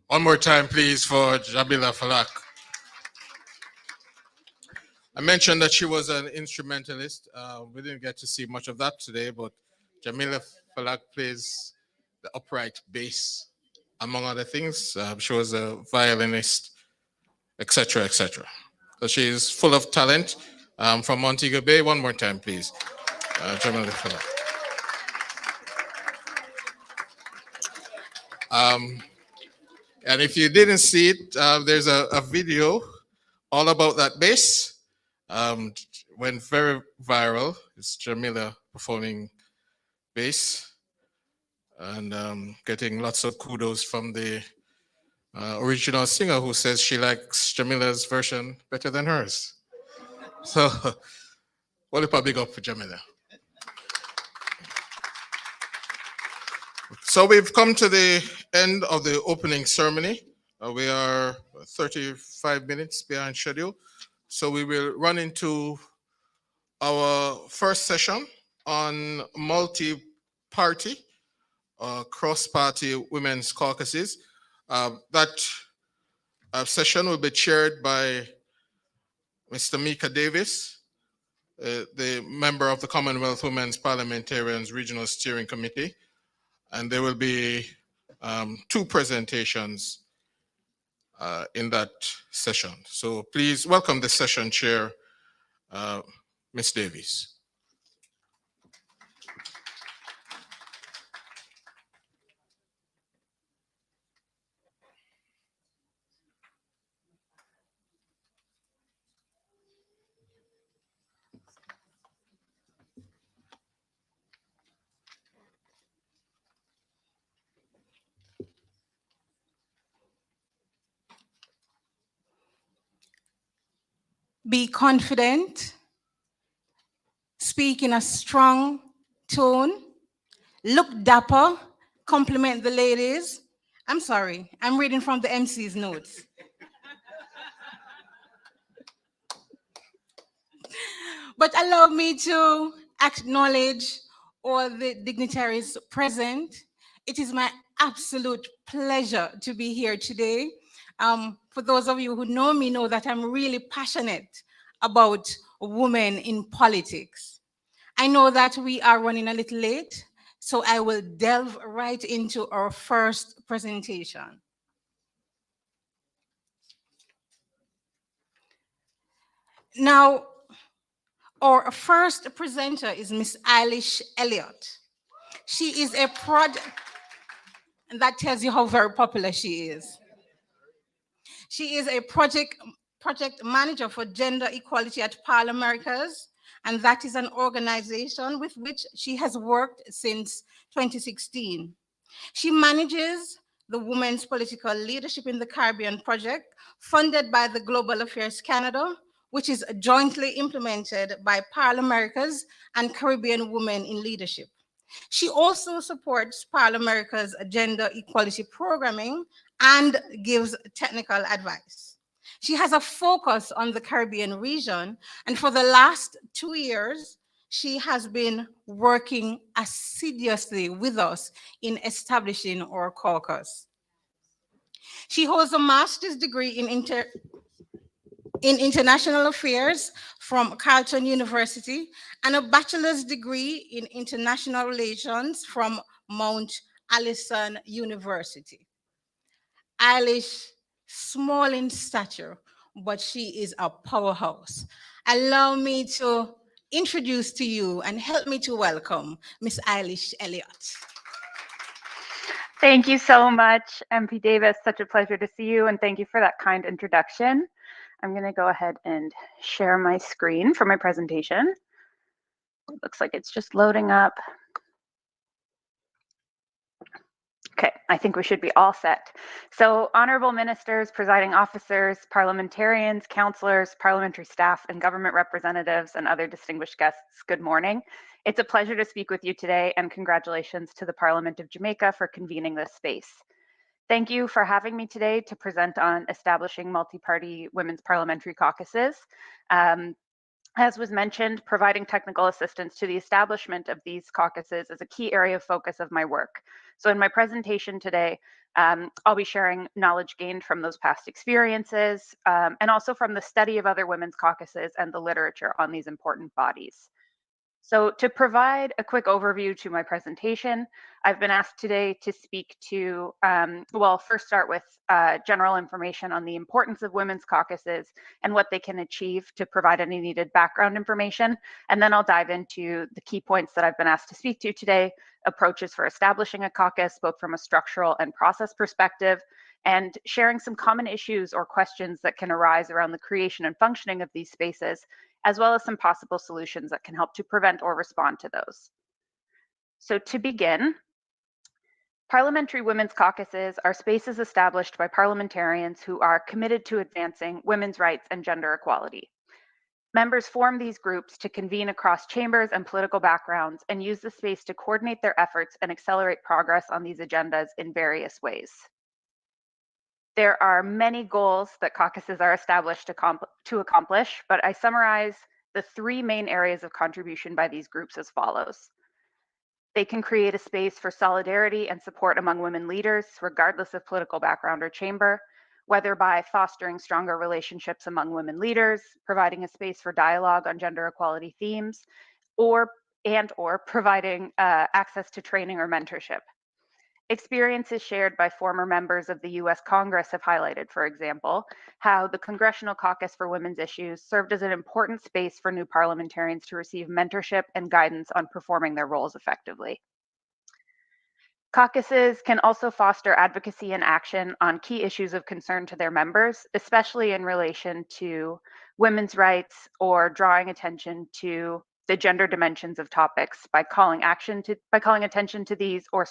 One more time, please, for Jamila Falak. I mentioned that she was an instrumentalist. We didn't get to see much of that today, but Jamila Falak plays the upright bass, among other things. She was a violinist, etc., etc. So she's full of talent. From Montego Bay. One more time, please. Jamila Falak. And if you didn't see it, there's a video all about that bass. Went very viral. It's Jamila performing bass. and getting lots of kudos from the original singer who says she likes Jamila's version better than hers. So, well, a big up for Jamila. So we've come to the end of the opening ceremony. We are 35 minutes behind schedule. So we will run into our first session on multi-party, cross-party women's caucuses. That session will be chaired by Mr. Mika Davis, the member of the Commonwealth Women Parliamentarians Regional Steering Committee. And there will be 2 presentations in that session. So please welcome the session chair, Ms. Davies. Be confident, speak in a strong tone, look dapper, compliment the ladies. I'm sorry, I'm reading from the MC's notes. But allow me to acknowledge all the dignitaries present. It is my absolute pleasure to be here today. For those of you who know me know that I'm really passionate about women in politics. I know that we are running a little late, so I will delve right into our first presentation. Now, our first presenter is Miss Eilish Eliot. She is a project, and that tells you how very popular she is. She is a project manager for gender equality at Parliamentary, and that is an organization with which she has worked since 2016. She manages the Women's Political Leadership in the Caribbean project, funded by the Global Affairs Canada, which is jointly implemented by Parliamentary and Caribbean Women in Leadership. She also supports Parliamentari's gender equality programming and gives technical advice. She has a focus on the Caribbean region, and for the last 2 years, she has been working assiduously with us in establishing our caucus. She holds a master's degree in International Affairs from Carleton University and a bachelor's degree in International Relations from Mount Allison University. Eilish, small in stature, but she is a powerhouse. Allow me to introduce to you and help me to welcome Miss Eilish Eliot. Thank you so much, MP Davis. Such a pleasure to see you, and thank you for that kind introduction. I'm going to go ahead and share my screen for my presentation. It looks like it's just loading up. Okay, I think we should be all set. So, honorable ministers, presiding officers, parliamentarians, councillors, parliamentary staff, and government representatives, and other distinguished guests, good morning. It's a pleasure to speak with you today, and congratulations to the Parliament of Jamaica for convening this space. Thank you for having me today to present on establishing multi-party women's parliamentary caucuses. As was mentioned, providing technical assistance to the establishment of these caucuses is a key area of focus of my work. So in my presentation today, I'll be sharing knowledge gained from those past experiences and also from the study of other women's caucuses and the literature on these important bodies. So to provide a quick overview to my presentation, I've been asked today to speak to, first start with general information on the importance of women's caucuses and what they can achieve to provide any needed background information. And then I'll dive into the key points that I've been asked to speak to today, approaches for establishing a caucus, both from a structural and process perspective, and sharing some common issues or questions that can arise around the creation and functioning of these spaces, as well as some possible solutions that can help to prevent or respond to those. So to begin, Parliamentary women's caucuses are spaces established by parliamentarians who are committed to advancing women's rights and gender equality. Members form these groups to convene across chambers and political backgrounds and use the space to coordinate their efforts and accelerate progress on these agendas in various ways. There are many goals that caucuses are established to accomplish, but I summarize the three main areas of contribution by these groups as follows. They can create a space for solidarity and support among women leaders, regardless of political background or chamber, whether by fostering stronger relationships among women leaders, providing a space for dialogue on gender equality themes, or providing access to training or mentorship. Experiences shared by former members of the US Congress have highlighted, for example, how the Congressional Caucus for Women's Issues served as an important space for new parliamentarians to receive mentorship and guidance on performing their roles effectively. Caucuses can also foster advocacy and action on key issues of concern to their members, especially in relation to women's rights or drawing attention to the gender dimensions of topics by calling attention to these or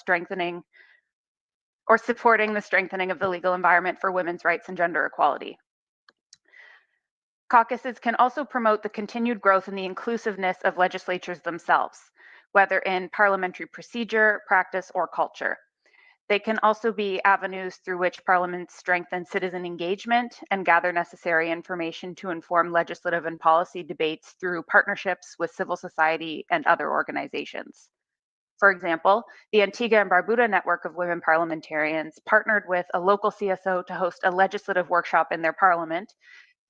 supporting the strengthening of the legal environment for women's rights and gender equality. Caucuses can also promote the continued growth and the inclusiveness of legislatures themselves, whether in parliamentary procedure, practice, or culture. They can also be avenues through which parliaments strengthen citizen engagement and gather necessary information to inform legislative and policy debates through partnerships with civil society and other organizations. For example, the Antigua and Barbuda network of women parliamentarians partnered with a local CSO to host a legislative workshop in their parliament,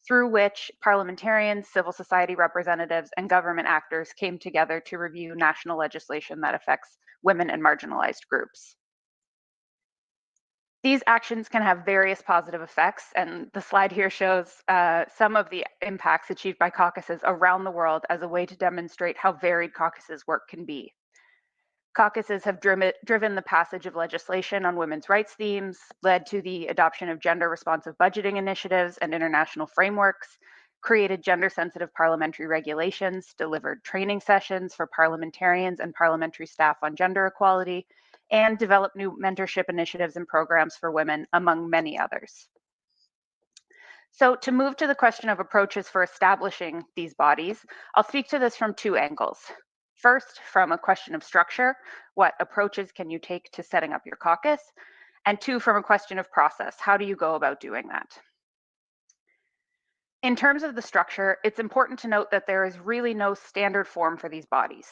through which parliamentarians, civil society representatives, and government actors came together to review national legislation that affects women and marginalized groups. These actions can have various positive effects, and the slide here shows some of the impacts achieved by caucuses around the world as a way to demonstrate how varied caucuses work can be. Caucuses have driven the passage of legislation on women's rights themes, led to the adoption of gender-responsive budgeting initiatives and international frameworks, created gender-sensitive parliamentary regulations, delivered training sessions for parliamentarians and parliamentary staff on gender equality, and developed new mentorship initiatives and programs for women, among many others. So to move to the question of approaches for establishing these bodies, I'll speak to this from two angles. First, from a question of structure, what approaches can you take to setting up your caucus? And two, from a question of process, how do you go about doing that? In terms of the structure, it's important to note that there is really no standard form for these bodies.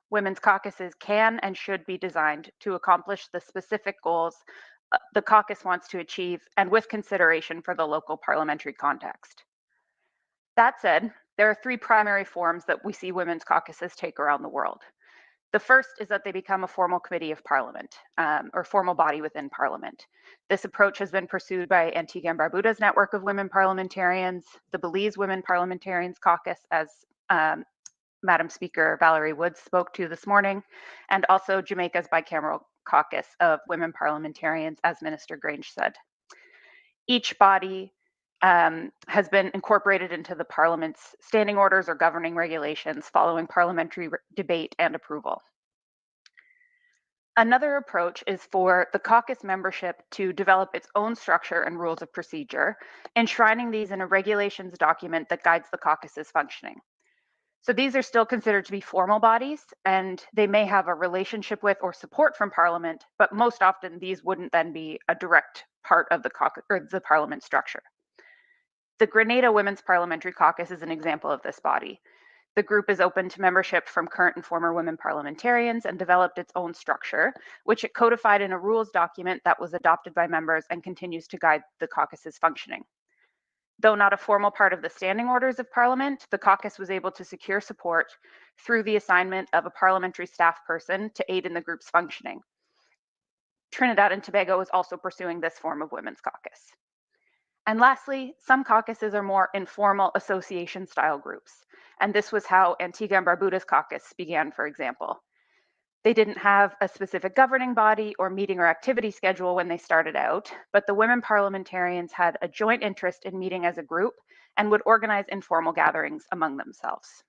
Women's caucuses can and should be designed to accomplish the specific goals the caucus wants to achieve, and with consideration for the local parliamentary context. That said, there are three primary forms that we see women's caucuses take around the world. The first is that they become a formal committee of parliament, or formal body within parliament. This approach has been pursued by Antigua and Barbuda's network of women parliamentarians, the Belize Women Parliamentarians Caucus, as Madam Speaker Valerie Woods spoke to this morning, and also Jamaica's bicameral caucus of women parliamentarians, as Minister Grange said. Each body has been incorporated into the Parliament's standing orders or governing regulations following parliamentary debate and approval. Another approach is for the caucus membership to develop its own structure and rules of procedure, enshrining these in a regulations document that guides the caucus's functioning. So these are still considered to be formal bodies, and they may have a relationship with or support from Parliament, but most often these wouldn't then be a direct part of the caucus or the Parliament structure. The Grenada Women's Parliamentary Caucus is an example of this body. The group is open to membership from current and former women parliamentarians and developed its own structure, which it codified in a rules document that was adopted by members and continues to guide the caucus's functioning. Though not a formal part of the standing orders of Parliament, the caucus was able to secure support through the assignment of a parliamentary staff person to aid in the group's functioning. Trinidad and Tobago is also pursuing this form of women's caucus. And lastly, some caucuses are more informal association-style groups, and this was how Antigua and Barbuda's caucus began, for example. They didn't have a specific governing body or meeting or activity schedule when they started out, but the women parliamentarians had a joint interest in meeting as a group and would organize informal gatherings among themselves.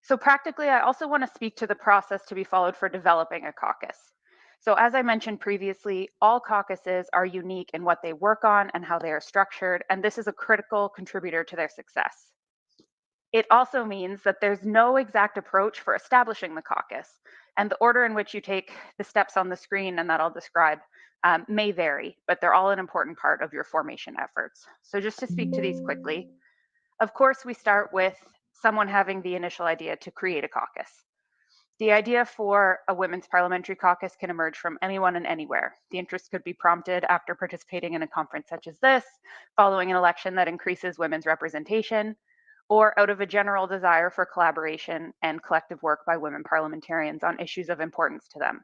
So practically, I also want to speak to the process to be followed for developing a caucus. So as I mentioned previously, all caucuses are unique in what they work on and how they are structured, and this is a critical contributor to their success. It also means that there's no exact approach for establishing the caucus, and the order in which you take the steps on the screen and that I'll describe may vary, but they're all an important part of your formation efforts. So just to speak to these quickly, of course, we start with someone having the initial idea to create a caucus. The idea for a women's parliamentary caucus can emerge from anyone and anywhere. The interest could be prompted after participating in a conference such as this, following an election that increases women's representation, or out of a general desire for collaboration and collective work by women parliamentarians on issues of importance to them.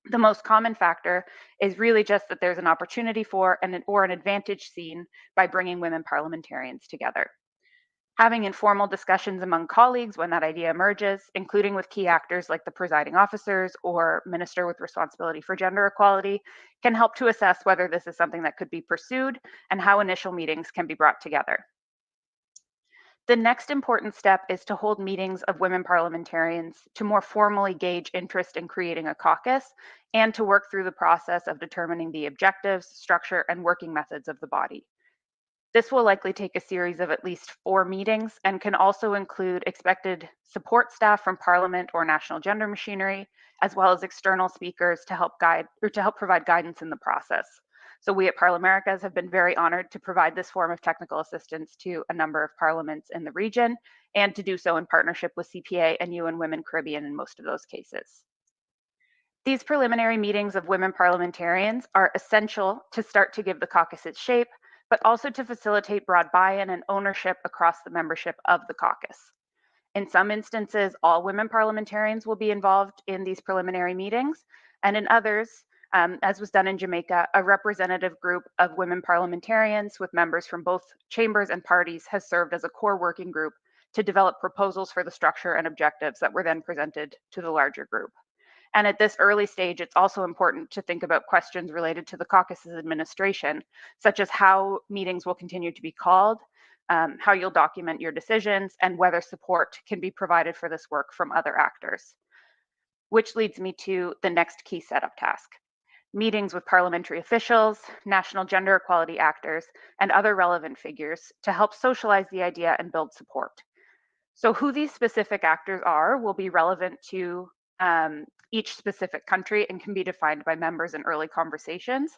The most common factor is really just that there's an opportunity for or an advantage seen by bringing women parliamentarians together. Having informal discussions among colleagues when that idea emerges, including with key actors like the presiding officers or minister with responsibility for gender equality, can help to assess whether this is something that could be pursued and how initial meetings can be brought together. The next important step is to hold meetings of women parliamentarians to more formally gauge interest in creating a caucus and to work through the process of determining the objectives, structure, and working methods of the body. This will likely take a series of at least 4 meetings and can also include expected support staff from Parliament or National Gender Machinery, as well as external speakers to help guide or to help provide guidance in the process. So we at Parliamericas have been very honored to provide this form of technical assistance to a number of parliaments in the region and to do so in partnership with CPA and UN Women Caribbean in most of those cases. These preliminary meetings of women parliamentarians are essential to start to give the caucus its shape, but also to facilitate broad buy-in and ownership across the membership of the caucus. In some instances, all women parliamentarians will be involved in these preliminary meetings, and in others, as was done in Jamaica, a representative group of women parliamentarians with members from both chambers and parties has served as a core working group to develop proposals for the structure and objectives that were then presented to the larger group. And at this early stage, it's also important to think about questions related to the caucus's administration, such as how meetings will continue to be called, how you'll document your decisions, and whether support can be provided for this work from other actors. Which leads me to the next key setup task: meetings with parliamentary officials, national gender equality actors, and other relevant figures to help socialize the idea and build support. So who these specific actors are will be relevant to each specific country and can be defined by members in early conversations.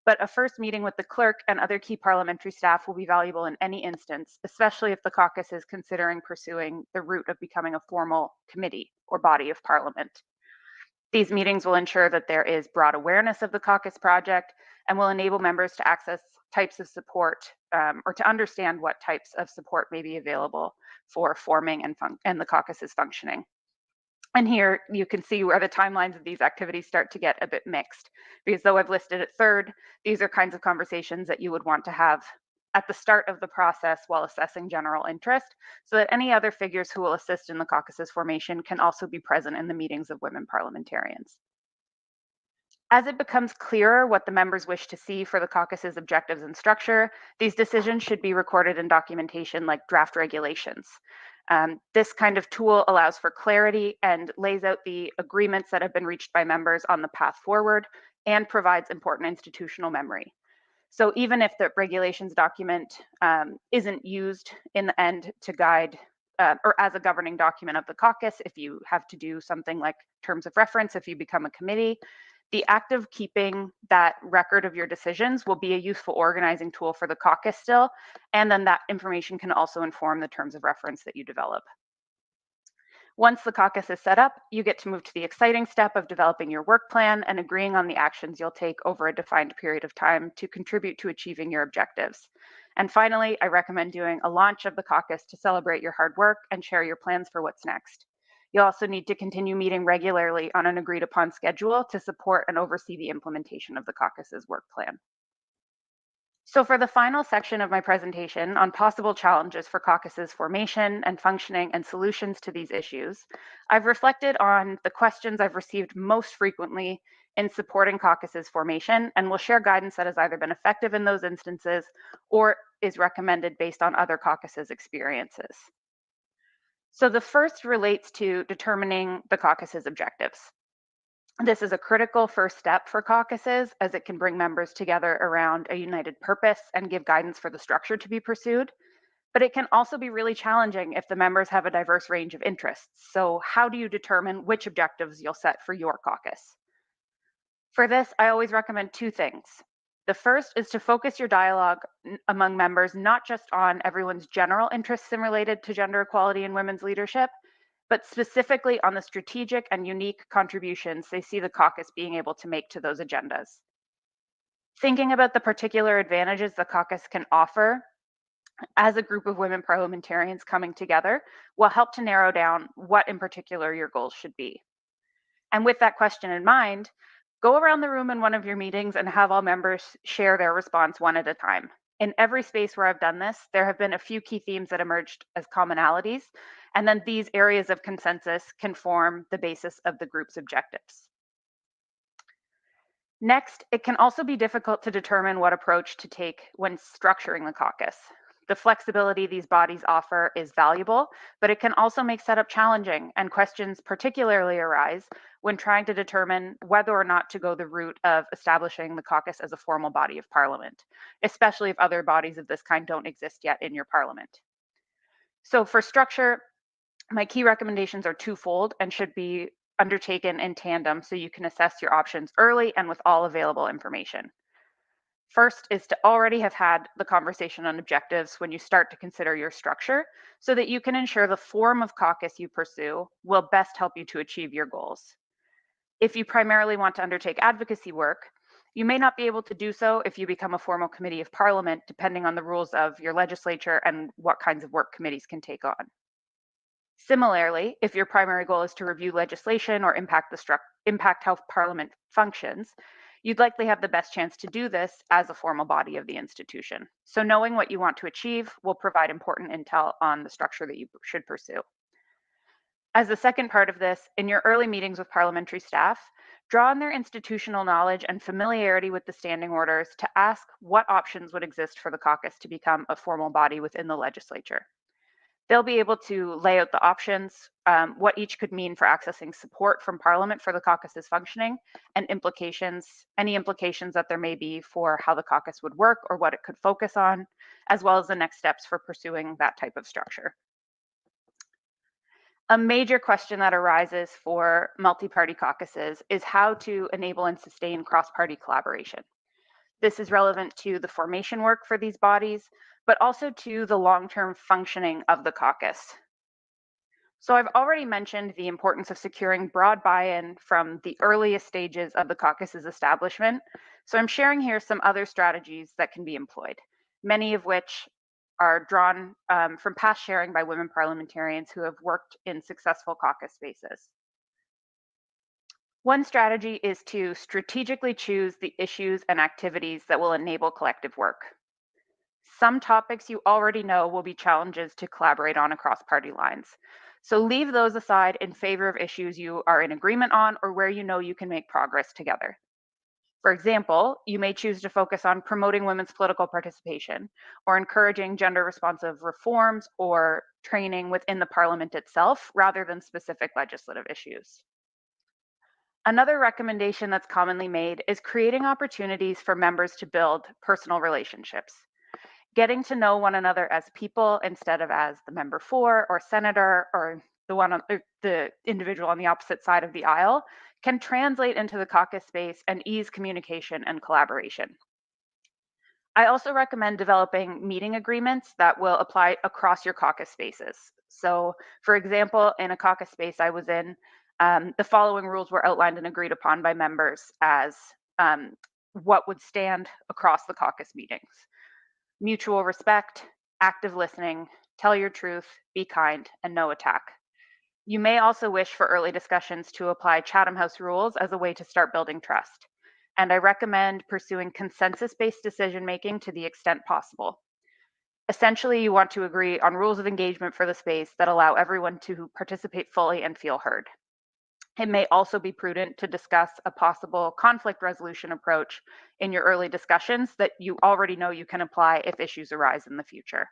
But a first meeting with the clerk and other key parliamentary staff will be valuable in any instance, especially if the caucus is considering pursuing the route of becoming a formal committee or body of parliament. These meetings will ensure that there is broad awareness of the caucus project and will enable members to access types of support or to understand what types of support may be available for forming and the caucus's functioning. And here you can see where the timelines of these activities start to get a bit mixed, because though I've listed it third, these are kinds of conversations that you would want to have at the start of the process while assessing general interest, so that any other figures who will assist in the caucus's formation can also be present in the meetings of women parliamentarians. As it becomes clearer what the members wish to see for the caucus's objectives and structure, these decisions should be recorded in documentation like draft regulations. This kind of tool allows for clarity and lays out the agreements that have been reached by members on the path forward and provides important institutional memory. So even if the regulations document isn't used in the end to guide or as a governing document of the caucus, if you have to do something like terms of reference, if you become a committee, the act of keeping that record of your decisions will be a useful organizing tool for the caucus still, and then that information can also inform the terms of reference that you develop. Once the caucus is set up, you get to move to the exciting step of developing your work plan and agreeing on the actions you'll take over a defined period of time to contribute to achieving your objectives. And finally, I recommend doing a launch of the caucus to celebrate your hard work and share your plans for what's next. You'll also need to continue meeting regularly on an agreed upon schedule to support and oversee the implementation of the caucus's work plan. So for the final section of my presentation on possible challenges for caucus's formation and functioning and solutions to these issues, I've reflected on the questions I've received most frequently in supporting caucus's formation, and will share guidance that has either been effective in those instances or is recommended based on other caucus's experiences. So the first relates to determining the caucus's objectives. This is a critical first step for caucuses, as it can bring members together around a united purpose and give guidance for the structure to be pursued. But it can also be really challenging if the members have a diverse range of interests. So how do you determine which objectives you'll set for your caucus? For this, I always recommend two things. The first is to focus your dialogue among members not just on everyone's general interests in related to gender equality and women's leadership, but specifically on the strategic and unique contributions they see the caucus being able to make to those agendas. Thinking about the particular advantages the caucus can offer as a group of women parliamentarians coming together will help to narrow down what in particular your goals should be. And with that question in mind, go around the room in one of your meetings and have all members share their response one at a time. In every space where I've done this, there have been a few key themes that emerged as commonalities, and then these areas of consensus can form the basis of the group's objectives. Next, it can also be difficult to determine what approach to take when structuring the caucus. The flexibility these bodies offer is valuable, but it can also make setup challenging, and questions particularly arise when trying to determine whether or not to go the route of establishing the caucus as a formal body of parliament, especially if other bodies of this kind don't exist yet in your parliament. So for structure, my key recommendations are twofold and should be undertaken in tandem so you can assess your options early and with all available information. First is to already have had the conversation on objectives when you start to consider your structure so that you can ensure the form of caucus you pursue will best help you to achieve your goals. If you primarily want to undertake advocacy work, you may not be able to do so if you become a formal committee of parliament, depending on the rules of your legislature and what kinds of work committees can take on. Similarly, if your primary goal is to review legislation or impact how Parliament functions, you'd likely have the best chance to do this as a formal body of the institution. So knowing what you want to achieve will provide important intel on the structure that you should pursue. As the second part of this, in your early meetings with parliamentary staff, draw on their institutional knowledge and familiarity with the standing orders to ask what options would exist for the caucus to become a formal body within the legislature. They'll be able to lay out the options, what each could mean for accessing support from Parliament for the caucus's functioning, and any implications that there may be for how the caucus would work or what it could focus on, as well as the next steps for pursuing that type of structure. A major question that arises for multi-party caucuses is how to enable and sustain cross-party collaboration. This is relevant to the formation work for these bodies, but also to the long-term functioning of the caucus. So I've already mentioned the importance of securing broad buy-in from the earliest stages of the caucus's establishment. So I'm sharing here some other strategies that can be employed, many of which are drawn from past sharing by women parliamentarians who have worked in successful caucus spaces. One strategy is to strategically choose the issues and activities that will enable collective work. Some topics you already know will be challenges to collaborate on across party lines. So leave those aside in favor of issues you are in agreement on or where you know you can make progress together. For example, you may choose to focus on promoting women's political participation or encouraging gender-responsive reforms or training within the parliament itself rather than specific legislative issues. Another recommendation that's commonly made is creating opportunities for members to build personal relationships. Getting to know one another as people instead of as the member for or senator or the individual on the opposite side of the aisle can translate into the caucus space and ease communication and collaboration. I also recommend developing meeting agreements that will apply across your caucus spaces. So for example, in a caucus space I was in, the following rules were outlined and agreed upon by members as what would stand across the caucus meetings. Mutual respect, active listening, tell your truth, be kind, and no attack. You may also wish for early discussions to apply Chatham House rules as a way to start building trust. And I recommend pursuing consensus-based decision-making to the extent possible. Essentially, you want to agree on rules of engagement for the space that allow everyone to participate fully and feel heard. It may also be prudent to discuss a possible conflict resolution approach in your early discussions that you already know you can apply if issues arise in the future.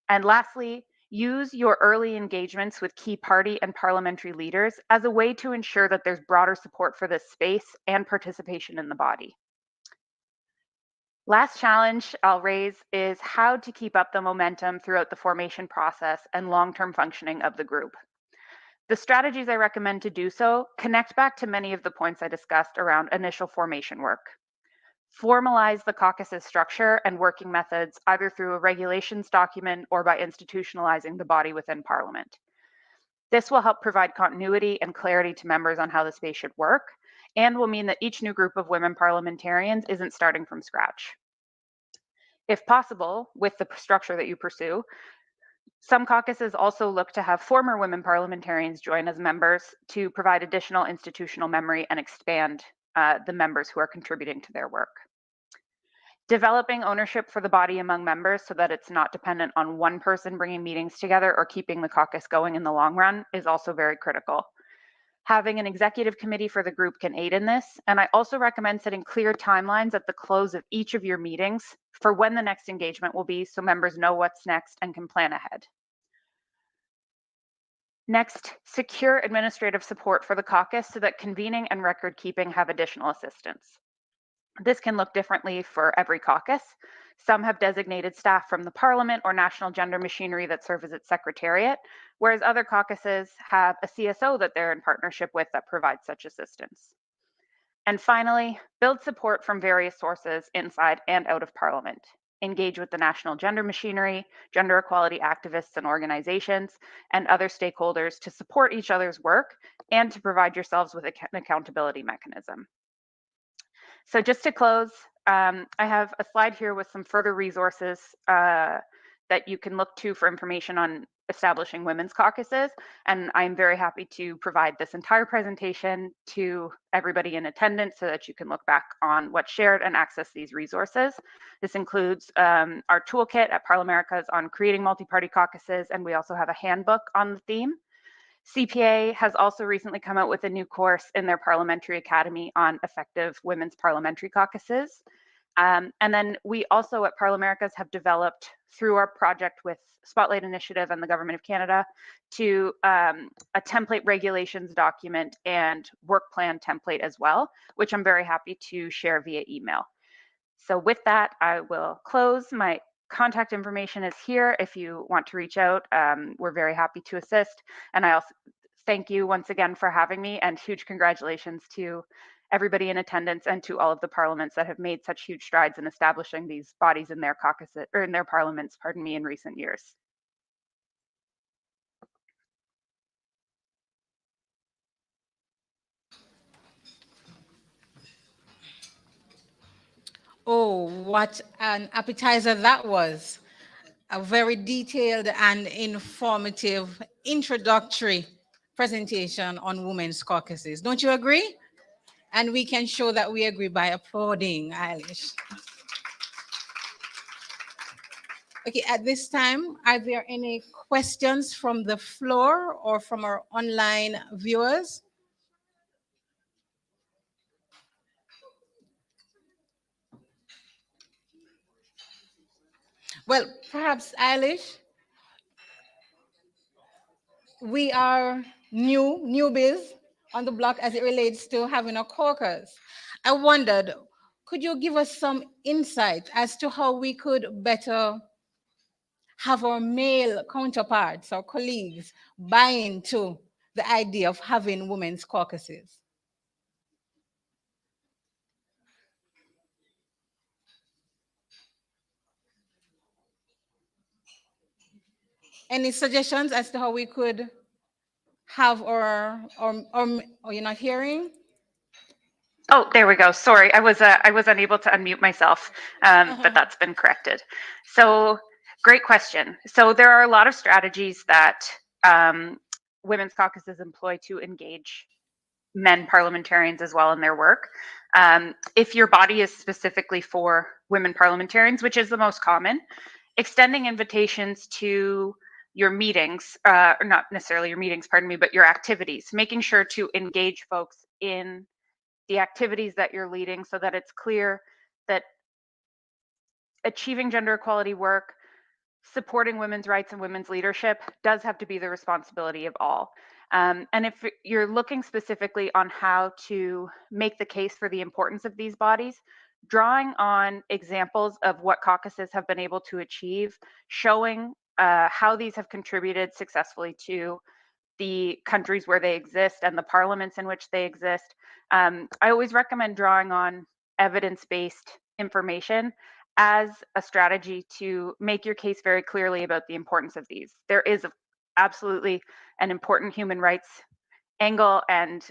And lastly, Use your early engagements with key party and parliamentary leaders as a way to ensure that there's broader support for this space and participation in the body. Last challenge I'll raise is how to keep up the momentum throughout the formation process and long-term functioning of the group. The strategies I recommend to do so connect back to many of the points I discussed around initial formation work. Formalize the caucus's structure and working methods either through a regulations document or by institutionalizing the body within Parliament. This will help provide continuity and clarity to members on how the space should work, and will mean that each new group of women parliamentarians isn't starting from scratch. If possible, with the structure that you pursue, some caucuses also look to have former women parliamentarians join as members to provide additional institutional memory and expand the members who are contributing to their work. Developing ownership for the body among members so that it's not dependent on one person bringing meetings together or keeping the caucus going in the long run is also very critical. Having an executive committee for the group can aid in this, and I also recommend setting clear timelines at the close of each of your meetings for when the next engagement will be so members know what's next and can plan ahead. Next, secure administrative support for the caucus so that convening and record keeping have additional assistance. This can look differently for every caucus. Some have designated staff from the Parliament or National Gender Machinery that serve as its secretariat, whereas other caucuses have a CSO that they're in partnership with that provides such assistance. And finally, build support from various sources inside and out of Parliament. Engage with the National Gender Machinery, gender equality activists and organizations, and other stakeholders to support each other's work and to provide yourselves with an accountability mechanism. So just to close, I have a slide here with some further resources that you can look to for information on establishing women's caucuses. And I'm very happy to provide this entire presentation to everybody in attendance so that you can look back on what's shared and access these resources. This includes our toolkit at Parliamentary on creating multi-party caucuses, and we also have a handbook on the theme. CPA has also recently come out with a new course in their Parliamentary Academy on effective women's parliamentary caucuses. And then we also at Parliamentary have developed through our project with Spotlight Initiative and the Government of Canada to a template regulations document and work plan template as well, which I'm very happy to share via email. So with that, I will close. My contact information is here if you want to reach out. We're very happy to assist. And I also thank you once again for having me, and huge congratulations to everybody in attendance and to all of the parliaments that have made such huge strides in establishing these bodies in their caucuses or in their parliaments, pardon me, in recent years. Oh, what an appetizer that was. A very detailed and informative introductory presentation on women's caucuses. Don't you agree? And we can show that we agree by applauding, Eilish. Okay, at this time, are there any questions from the floor or from our online viewers? Well, perhaps, Eilish, we are newbies on the block as it relates to having a caucus. I wondered, could you give us some insight as to how we could better have our male counterparts or colleagues buy into the idea of having women's caucuses? Any suggestions as to how we could have or you're not hearing? Oh, there we go. Sorry, I was unable to unmute myself, but that's been corrected. So great question. So there are a lot of strategies that women's caucuses employ to engage men parliamentarians as well in their work. If your body is specifically for women parliamentarians, which is the most common, extending invitations to your meetings, or not necessarily your meetings, pardon me, but your activities, making sure to engage folks in the activities that you're leading so that it's clear that achieving gender equality work, supporting women's rights and women's leadership does have to be the responsibility of all. And if you're looking specifically on how to make the case for the importance of these bodies, drawing on examples of what caucuses have been able to achieve, showing how these have contributed successfully to the countries where they exist and the parliaments in which they exist. I always recommend drawing on evidence-based information as a strategy to make your case very clearly about the importance of these. There is absolutely an important human rights angle and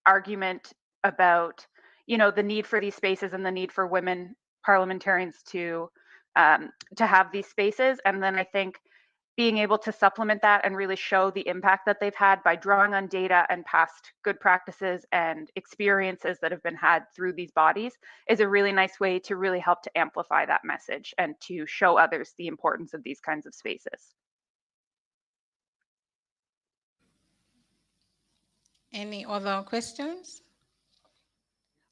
argument about, you know, the need for these spaces and the need for women parliamentarians to have these spaces. And then I think being able to supplement that and really show the impact that they've had by drawing on data and past good practices and experiences that have been had through these bodies is a really nice way to really help to amplify that message and to show others the importance of these kinds of spaces. Any other questions?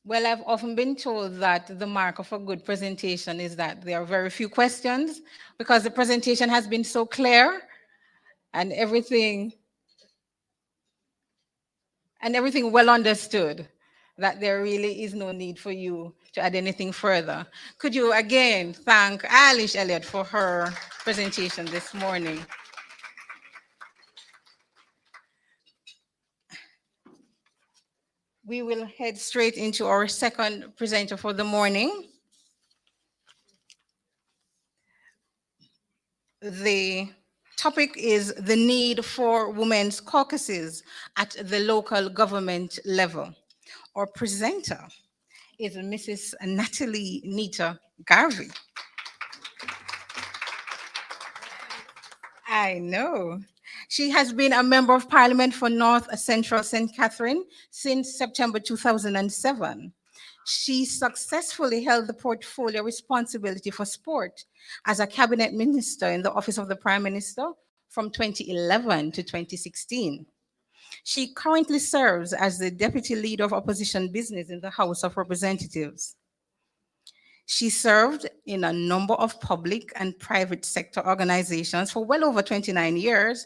Well, I've often been told that the mark of a good presentation is that there are very few questions because the presentation has been so clear and everything well understood that there really is no need for you to add anything further. Could you again thank Eilish Eliot for her presentation this morning? We will head straight into our second presenter for the morning. The topic is the need for women's caucuses at the local government level. Our presenter is Mrs. Natalie Nita Garvey. I know. She has been a member of Parliament for North Central St. Catherine since September 2007. She successfully held the portfolio responsibility for sport as a cabinet minister in the office of the Prime Minister from 2011 to 2016. She currently serves as the deputy leader of opposition business in the House of Representatives. She served in a number of public and private sector organizations for well over 29 years,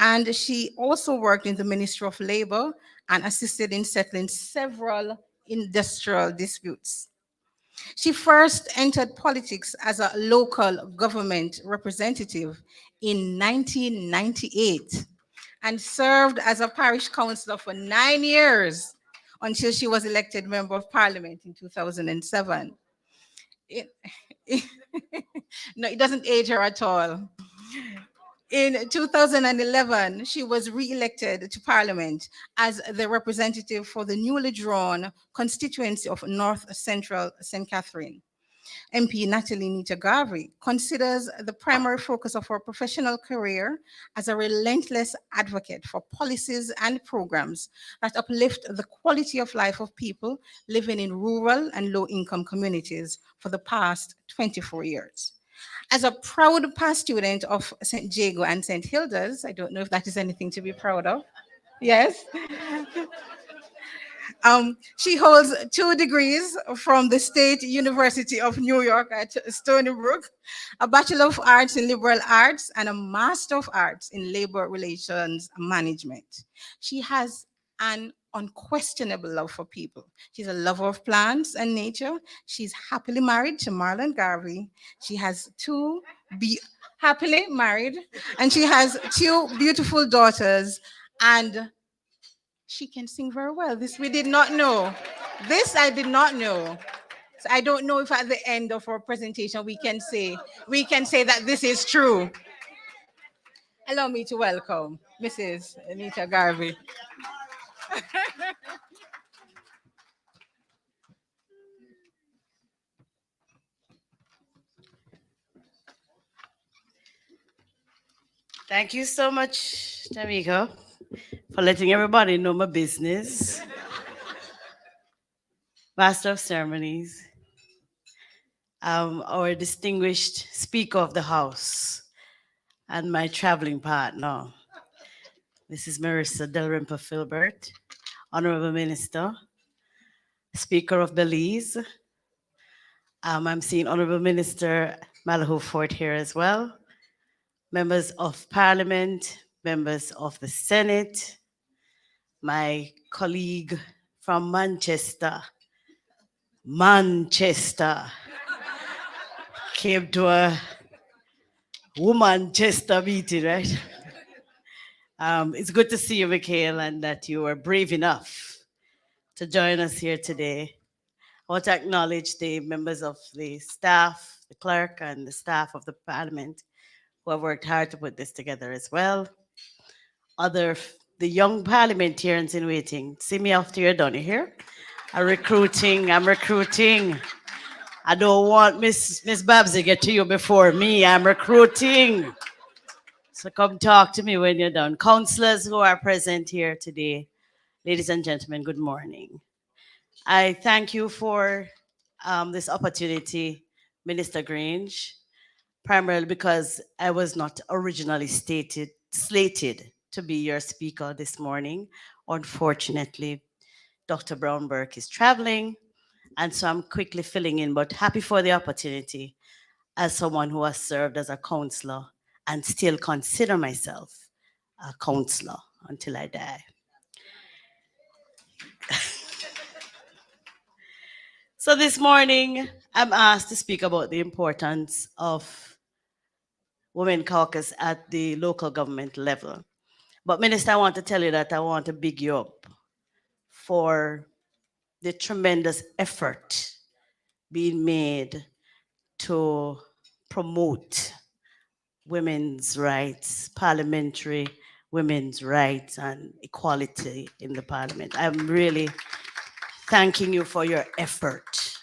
and she also worked in the Ministry of Labor and assisted in settling several industrial disputes. She first entered politics as a local government representative in 1998 and served as a parish councillor for 9 years until she was elected Member of Parliament in 2007. No, it doesn't age her at all. In 2011, she was re-elected to Parliament as the representative for the newly drawn constituency of North Central St. Catherine. MP Natalie Nita Garvey considers the primary focus of her professional career as a relentless advocate for policies and programs that uplift the quality of life of people living in rural and low-income communities for the past 24 years. As a proud past student of St. Jago and St. Hilda's, I don't know if that is anything to be proud of. Yes. She holds 2 degrees from the State University of New York at Stony Brook, a Bachelor of Arts in Liberal Arts, and a Master of Arts in Labor Relations Management. She has an unquestionable love for people. She's a lover of plants and nature. She's happily married to Marlon Garvey. She has happily married, and she has 2 beautiful daughters, and she can sing very well. This we did not know. This I did not know. So I don't know if at the end of our presentation we can say that this is true. Allow me to welcome Mrs. Anita Garvey. Thank you so much, Jamaica, for letting everybody know my business. Master of Ceremonies, our distinguished Speaker of the House, and my traveling partner, Mrs. Marissa Dalrymple Filbert, Honorable Minister, Speaker of Belize, I'm seeing Honorable Minister Malahoo Ford here as well. Members of Parliament, members of the Senate, my colleague from Manchester, came to a Womanchester meeting, right? It's good to see you, Mikhail, and that you were brave enough to join us here today. I want to acknowledge the members of the staff, the clerk, and the staff of the Parliament who have worked hard to put this together as well. The young parliamentarians in waiting. See me after you're done, you hear? I'm recruiting. I don't want Miss Babs to get to you before me. I'm recruiting. So come talk to me when you're done. Councillors who are present here today, ladies and gentlemen, good morning. I thank you for this opportunity, Minister Grange, primarily because I was not originally slated to be your speaker this morning. Unfortunately, Dr. Brown-Burke is traveling, and so I'm quickly filling in, but happy for the opportunity as someone who has served as a councillor and still consider myself a councillor until I die. So this morning, I'm asked to speak about the importance of Women Caucus at the local government level. But Minister, I want to tell you that I want to big you up for the tremendous effort being made to promote women's rights, parliamentary women's rights and equality in the parliament. I'm really thanking you for your effort.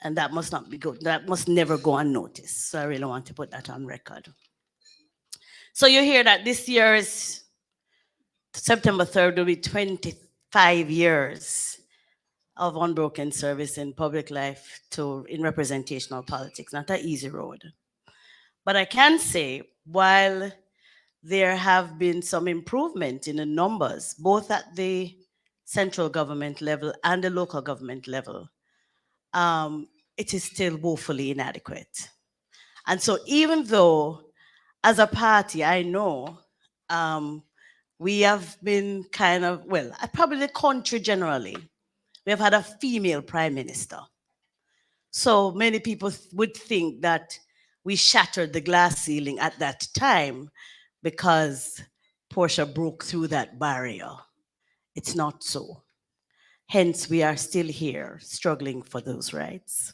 And that must not be good. That must never go unnoticed. So I really want to put that on record. So you hear that this year's September 3rd will be 25 years of unbroken service in public life in representational politics. Not an easy road. But I can say, while there have been some improvement in the numbers, both at the central government level and the local government level, it is still woefully inadequate. And so even though, as a party, I know we have been probably the country generally, we have had a female prime minister. So many people would think that we shattered the glass ceiling at that time because Portia broke through that barrier. It's not so. Hence, we are still here struggling for those rights.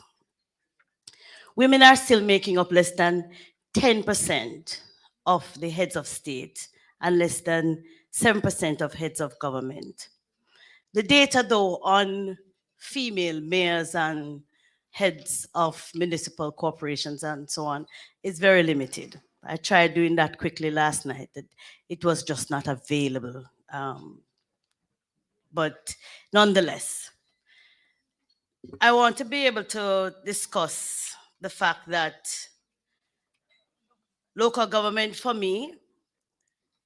Women are still making up less than 10% of the heads of state and less than 7% of heads of government. The data, though, on female mayors and heads of municipal corporations and so on is very limited. I tried doing that quickly last night. It was just not available. But nonetheless, I want to be able to discuss the fact that local government for me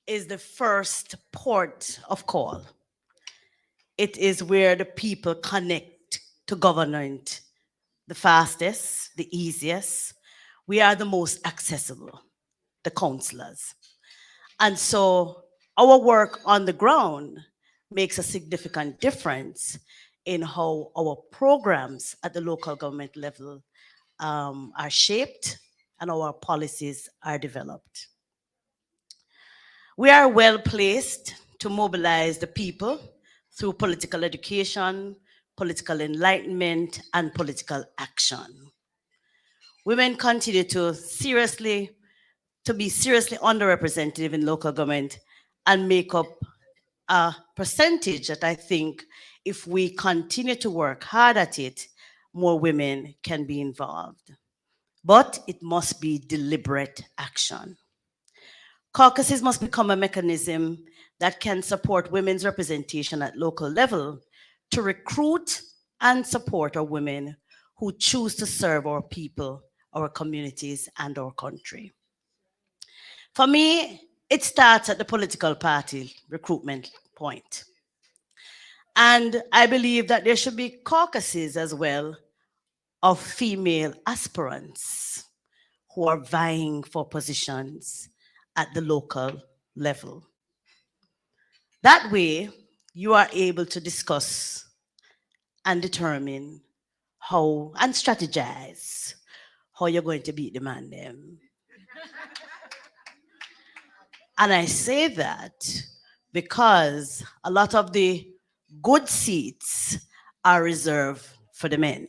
is the first port of call. It is where the people connect to government the fastest, the easiest. We are the most accessible, the councillors. And so our work on the ground makes a significant difference in how our programs at the local government level are shaped and our policies are developed. We are well placed to mobilize the people through political education, political enlightenment, and political action. Women continue to be seriously underrepresented in local government and make up a percentage that I think if we continue to work hard at it, more women can be involved. But it must be deliberate action. Caucuses must become a mechanism that can support women's representation at local level to recruit and support our women who choose to serve our people, our communities, and our country. For me, it starts at the political party recruitment point. And I believe that there should be caucuses as well of female aspirants who are vying for positions at the local level. That way, you are able to discuss and determine how and strategize how you're going to beat the man them. And I say that because a lot of the good seats are reserved for the men.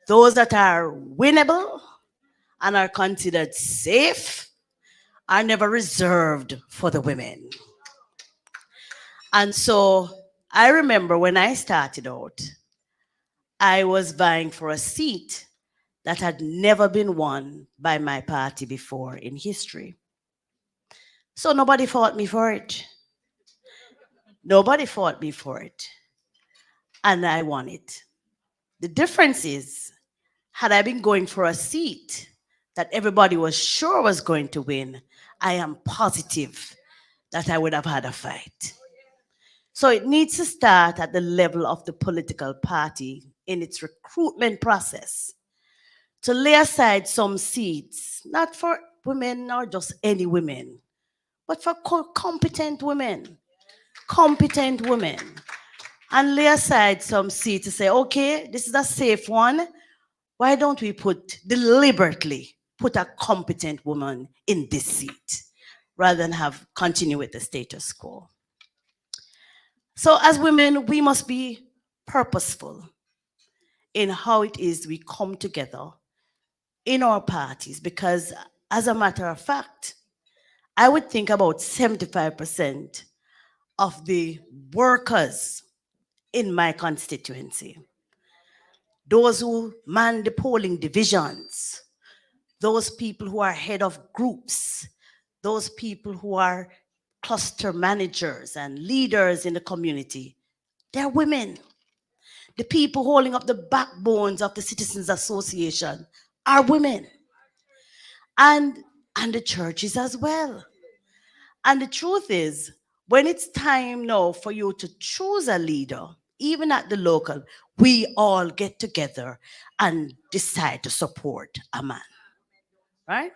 Those that are winnable and are considered safe are never reserved for the women. And so I remember when I started out, I was vying for a seat that had never been won by my party before in history. So nobody fought me for it. Nobody fought me for it. And I won it. The difference is, had I been going for a seat that everybody was sure was going to win, I am positive that I would have had a fight. So it needs to start at the level of the political party in its recruitment process to lay aside some seats, not for women or just any women, but for competent women, and lay aside some seats to say, okay, this is a safe one. Why don't we deliberately put a competent woman in this seat rather than continue with the status quo? So as women, we must be purposeful in how it is we come together in our parties, because as a matter of fact, I would think about 75% of the workers in my constituency, those who man the polling divisions, those people who are head of groups, those people who are cluster managers and leaders in the community, they're women. The people holding up the backbones of the Citizens Association are women. And the churches as well. And the truth is, when it's time now for you to choose a leader, even at the local, we all get together and decide to support a man, right?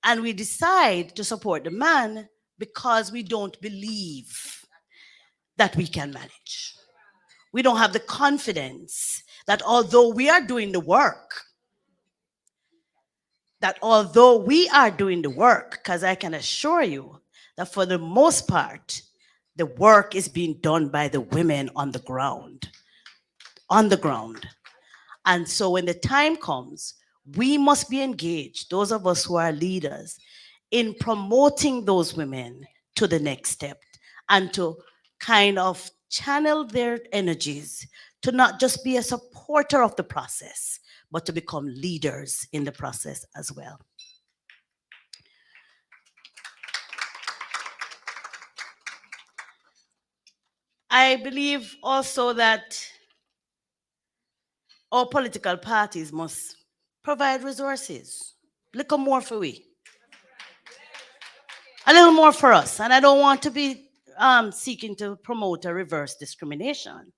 And we decide to support the man because we don't believe that we can manage. We don't have the confidence that although we are doing the work, because I can assure you that for the most part, the work is being done by the women on the ground. And so when the time comes, we must be engaged, those of us who are leaders, in promoting those women to the next step and to kind of channel their energies to not just be a supporter of the process, but to become leaders in the process as well. I believe also that our political parties must provide resources. Little more for we. A little more for us. And I don't want to be seeking to promote a reverse discrimination.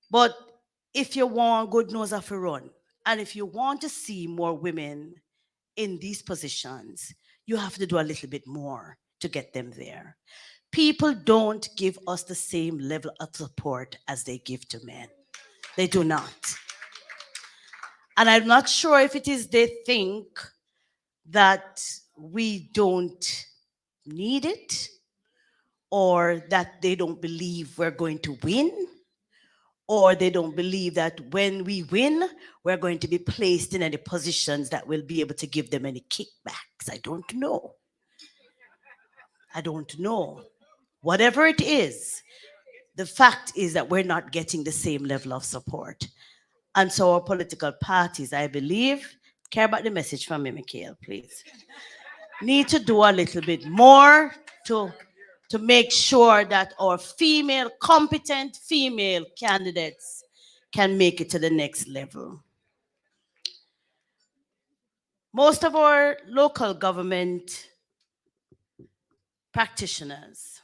But if you want good nose off a run, and if you want to see more women in these positions, you have to do a little bit more to get them there. People don't give us the same level of support as they give to men. They do not. And I'm not sure if it is they think that we don't need it, or that they don't believe we're going to win, or they don't believe that when we win, we're going to be placed in any positions that will be able to give them any kickbacks. I don't know. Whatever it is, the fact is that we're not getting the same level of support. And so our political parties, I believe, care about the message from me, Mikhail, please, need to do a little bit more to make sure that our competent female candidates can make it to the next level. Most of our local government practitioners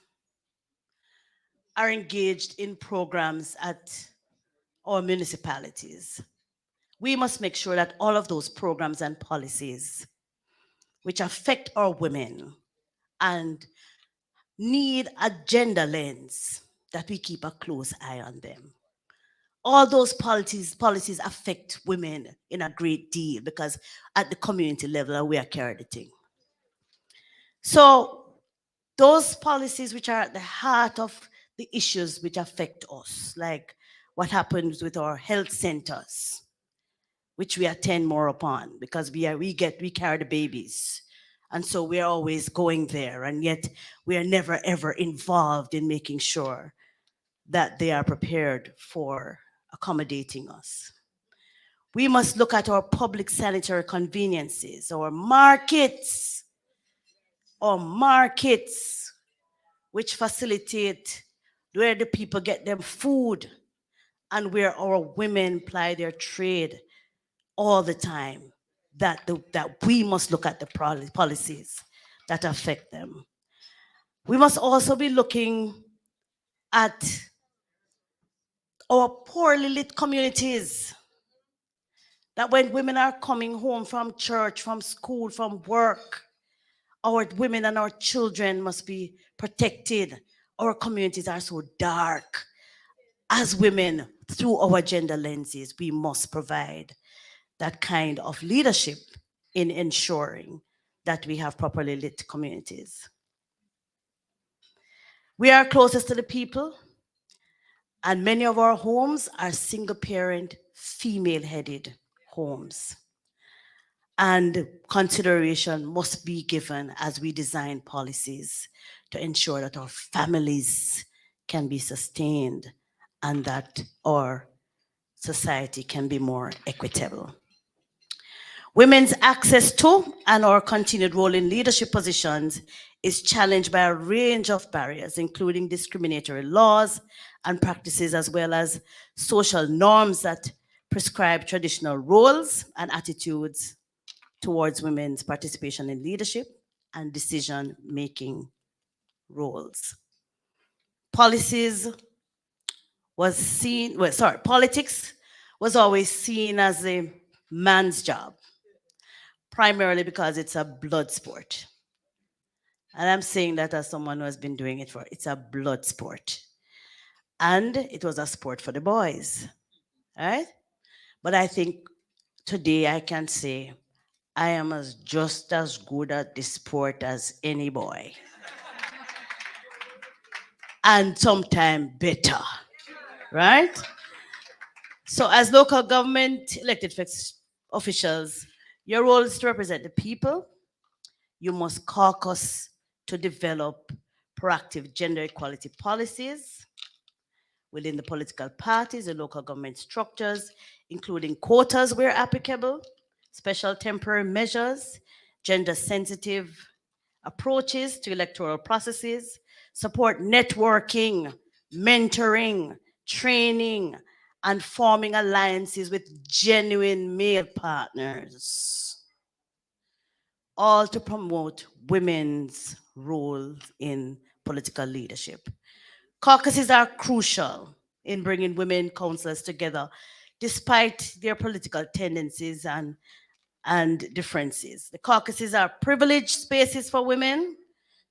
are engaged in programs at our municipalities. We must make sure that all of those programs and policies which affect our women and need a gender lens, that we keep a close eye on them. All those policies affect women in a great deal because at the community level, we are carrying the thing. So those policies which are at the heart of the issues which affect us, like what happens with our health centers, which we attend more upon because we carry the babies. And so we are always going there, and yet we are never ever involved in making sure that they are prepared for accommodating us. We must look at our public sanitary conveniences, our markets, which facilitate where the people get them food and where our women ply their trade all the time, that we must look at the policies that affect them. We must also be looking at our poorly lit communities, that when women are coming home from church, from school, from work, our women and our children must be protected. Our communities are so dark. As women, through our gender lenses, we must provide that kind of leadership in ensuring that we have properly lit communities. We are closest to the people, and many of our homes are single-parent, female-headed homes. And consideration must be given as we design policies to ensure that our families can be sustained and that our society can be more equitable. Women's access to and our continued role in leadership positions is challenged by a range of barriers, including discriminatory laws and practices, as well as social norms that prescribe traditional roles and attitudes towards women's participation in leadership and decision-making roles. Politics was always seen as a man's job, primarily because it's a blood sport. And I'm saying that as someone who has been doing it it's a blood sport. And it was a sport for the boys, right? But I think today I can say I am just as good at this sport as any boy. And sometimes better, right? So as local government elected officials, your role is to represent the people. You must caucus to develop proactive gender equality policies within the political parties and local government structures, including quotas where applicable, special temporary measures, gender-sensitive approaches to electoral processes, support networking, mentoring, training, and forming alliances with genuine male partners, all to promote women's roles in political leadership. Caucuses are crucial in bringing women councillors together, despite their political tendencies and differences. The caucuses are privileged spaces for women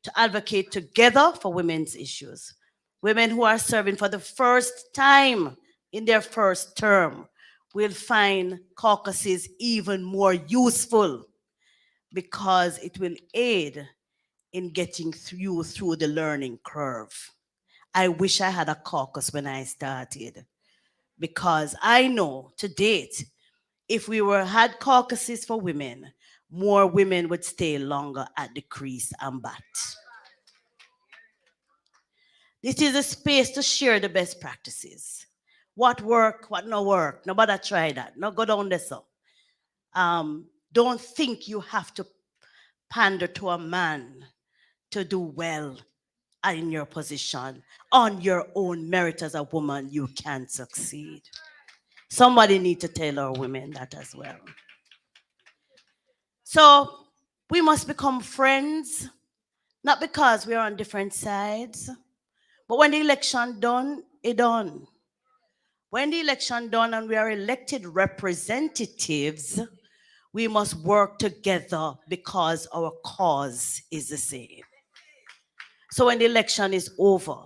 to advocate together for women's issues. Women who are serving for the first time in their first term will find caucuses even more useful because it will aid in getting you through the learning curve. I wish I had a caucus when I started, because I know to date, if we had caucuses for women, more women would stay longer at the crease and bat. This is a space to share the best practices. What work, what no work. Nobody try that. No go down there so. Don't think you have to pander to a man to do well in your position. On your own merit as a woman, you can succeed. Somebody need to tell our women that as well. So we must become friends, not because we're on different sides, But when the election done, it done. When the election done and we are elected representatives, we must work together because our cause is the same. So when the election is over,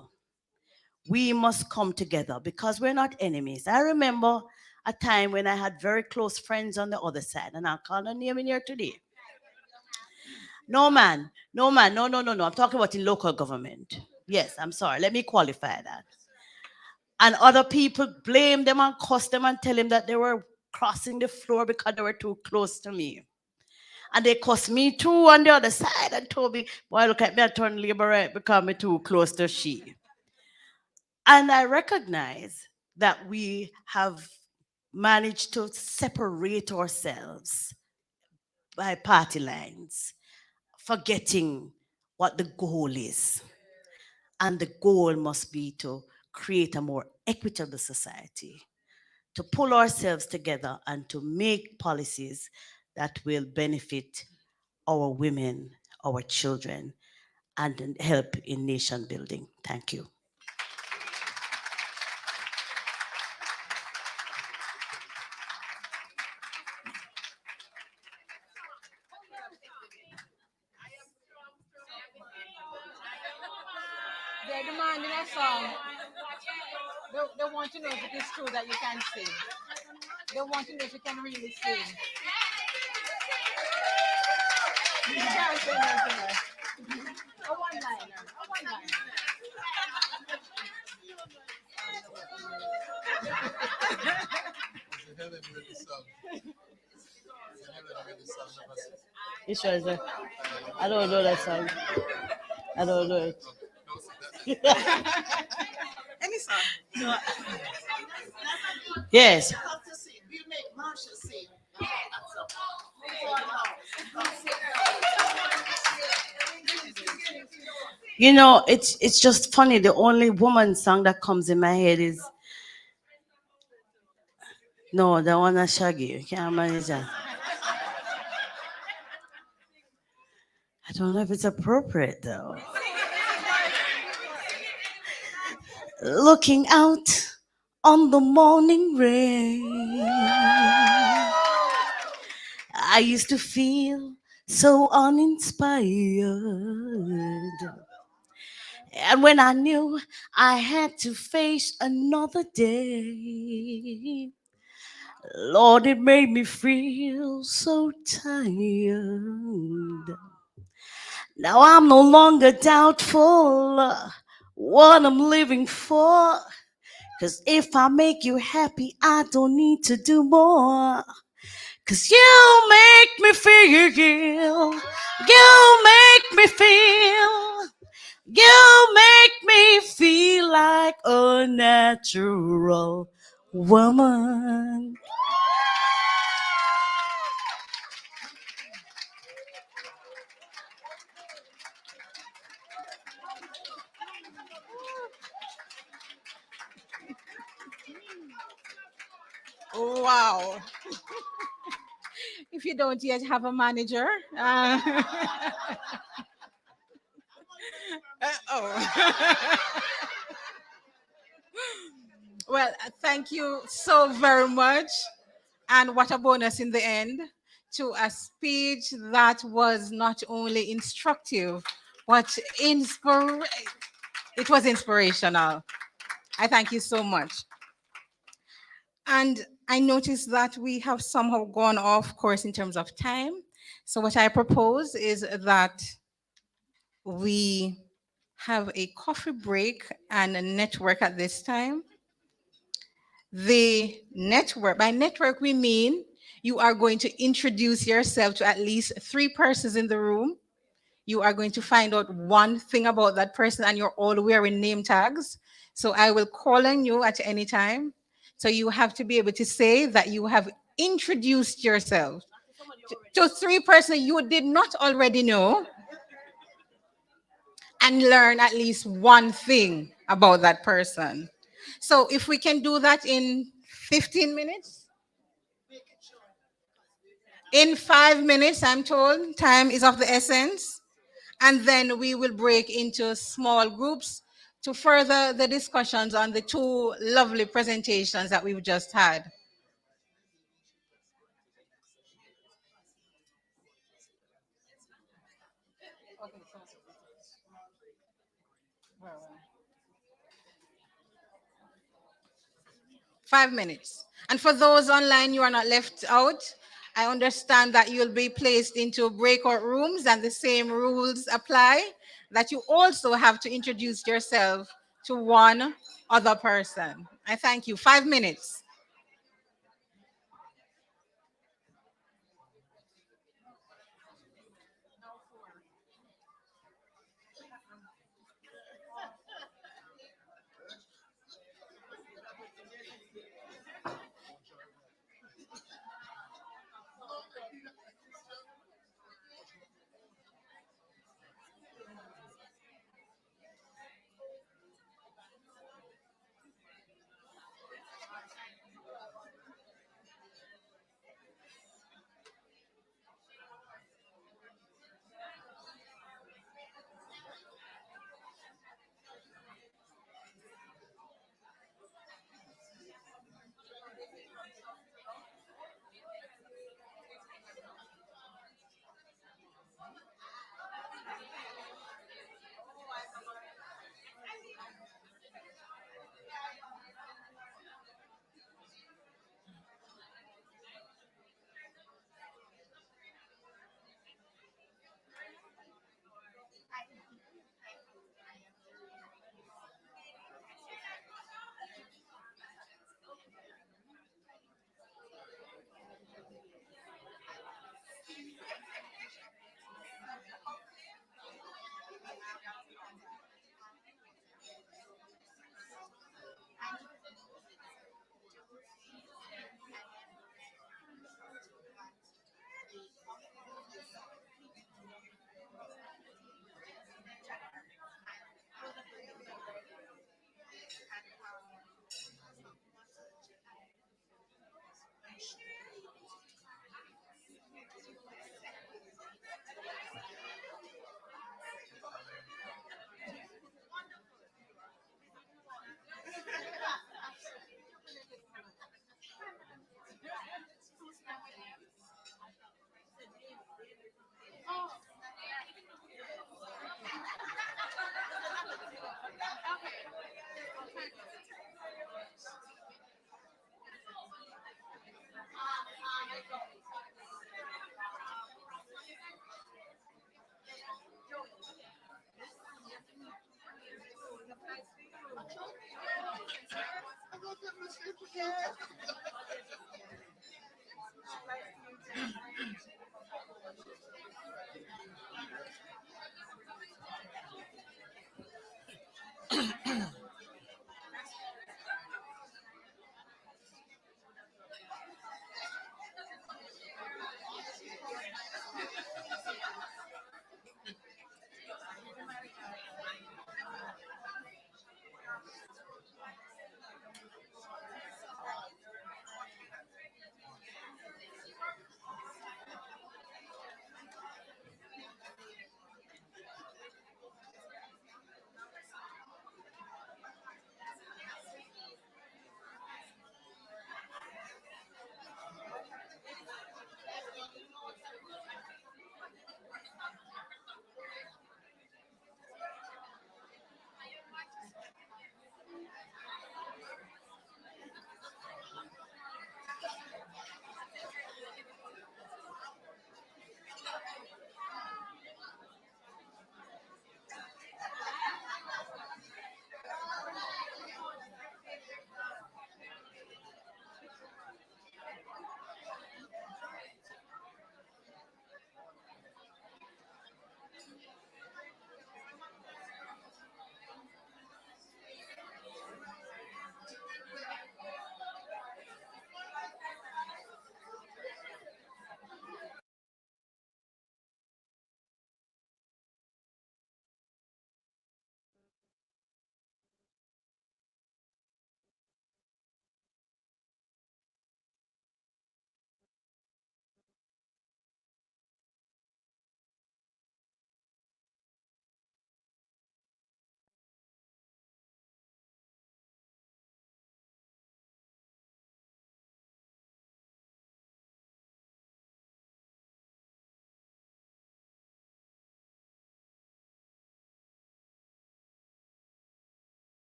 we must come together because we're not enemies. I remember a time when I had very close friends on the other side, and I'll call a name in here today. No, man. No. I'm talking about in local government. Yes, I'm sorry. Let me qualify that. And other people blame them and cuss them and tell them that they were crossing the floor because they were too close to me. And they cussed me too on the other side and told me, boy, look at me, I turn labor right because I'm too close to she. And I recognize that we have managed to separate ourselves by party lines, forgetting what the goal is. And the goal must be to create a more equitable society, to pull ourselves together and to make policies that will benefit our women, our children, and help in nation building. Thank you. They're demanding a song. They want to know if it is true that you can sing. They want to know if you can really sing. You can't say nothing else. A one-liner. A one-liner. You sure, sir? I don't know that song. I don't know it. Any song? Yes. You know, it's just funny. The only woman song that comes in my head is no, the one that's Shaggy. You can't manage that. I don't know if it's appropriate though. Looking out on the morning rain, I used to feel so uninspired. And when I knew I had to face another day, Lord, it made me feel so tired. Now I'm no longer doubtful what I'm living for. 'Cause if I make you happy, I don't need to do more. 'Cause you make me feel, you make me feel, you make me feel like a natural woman. Wow. If you don't yet have a manager. Oh. Well, thank you so very much. And what a bonus in the end to a speech that was not only instructive, but it was inspirational. I thank you so much. And I noticed that we have somehow gone off course in terms of time. So what I propose is that we have a coffee break and a network at this time. The network, by network we mean you are going to introduce yourself to at least 3 persons in the room. You are going to find out one thing about that person, and you're all wearing name tags. So I will call on you at any time. So you have to be able to say that you have introduced yourself to 3 persons you did not already know, and learn at least one thing about that person. So if we can do that in 15 minutes, in 5 minutes, I'm told time is of the essence. And then we will break into small groups to further the discussions on the two lovely presentations that we've just had. Five minutes. And for those online, you are not left out. I understand that you'll be placed into breakout rooms and the same rules apply, that you also have to introduce yourself to one other person. I thank you. 5 minutes.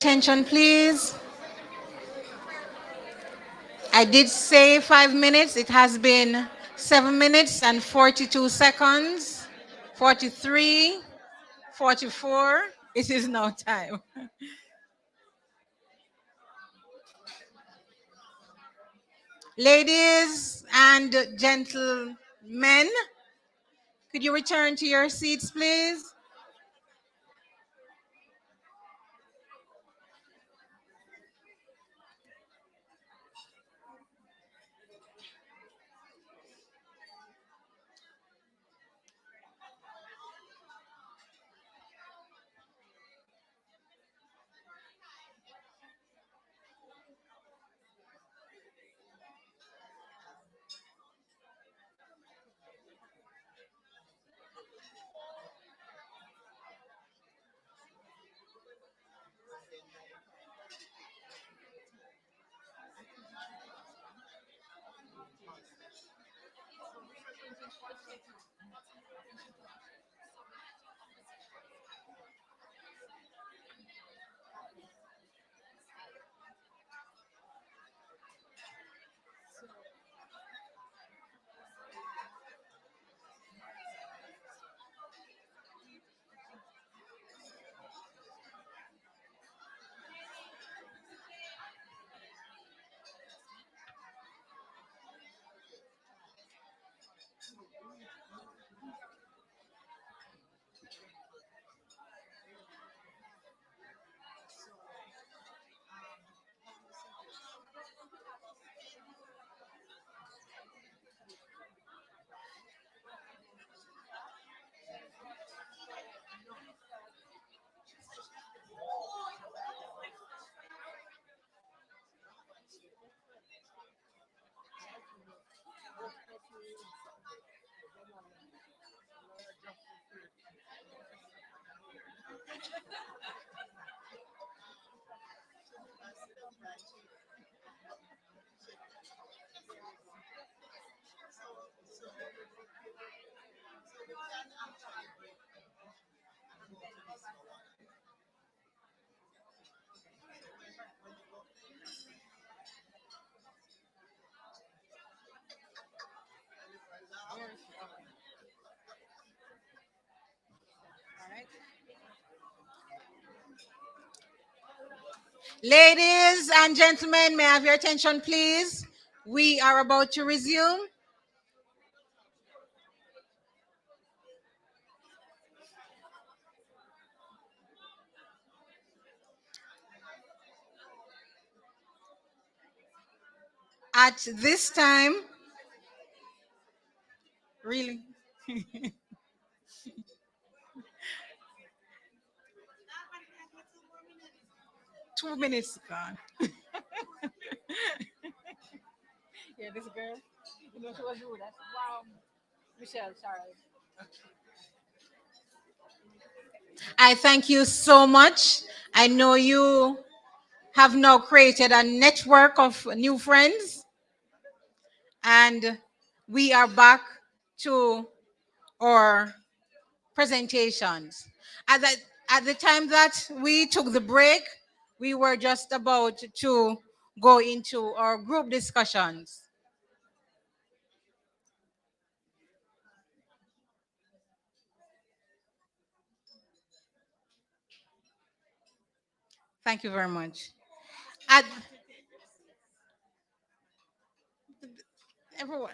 Attention, please. I did say 5 minutes. It has been 7 minutes and 42 seconds. 43, 44. It is now time. Ladies and gentlemen, could you return to your seats, please? Ladies and gentlemen, may I have your attention, please? We are about to resume. At this time, really? 2 minutes gone. Yeah, this girl. You know she was rude. Wow. Michelle, sorry. I thank you so much. I know you have now created a network of new friends, and we are back to our presentations. At the time that we took the break, we were just about to go into our group discussions. Thank you very much. At everyone,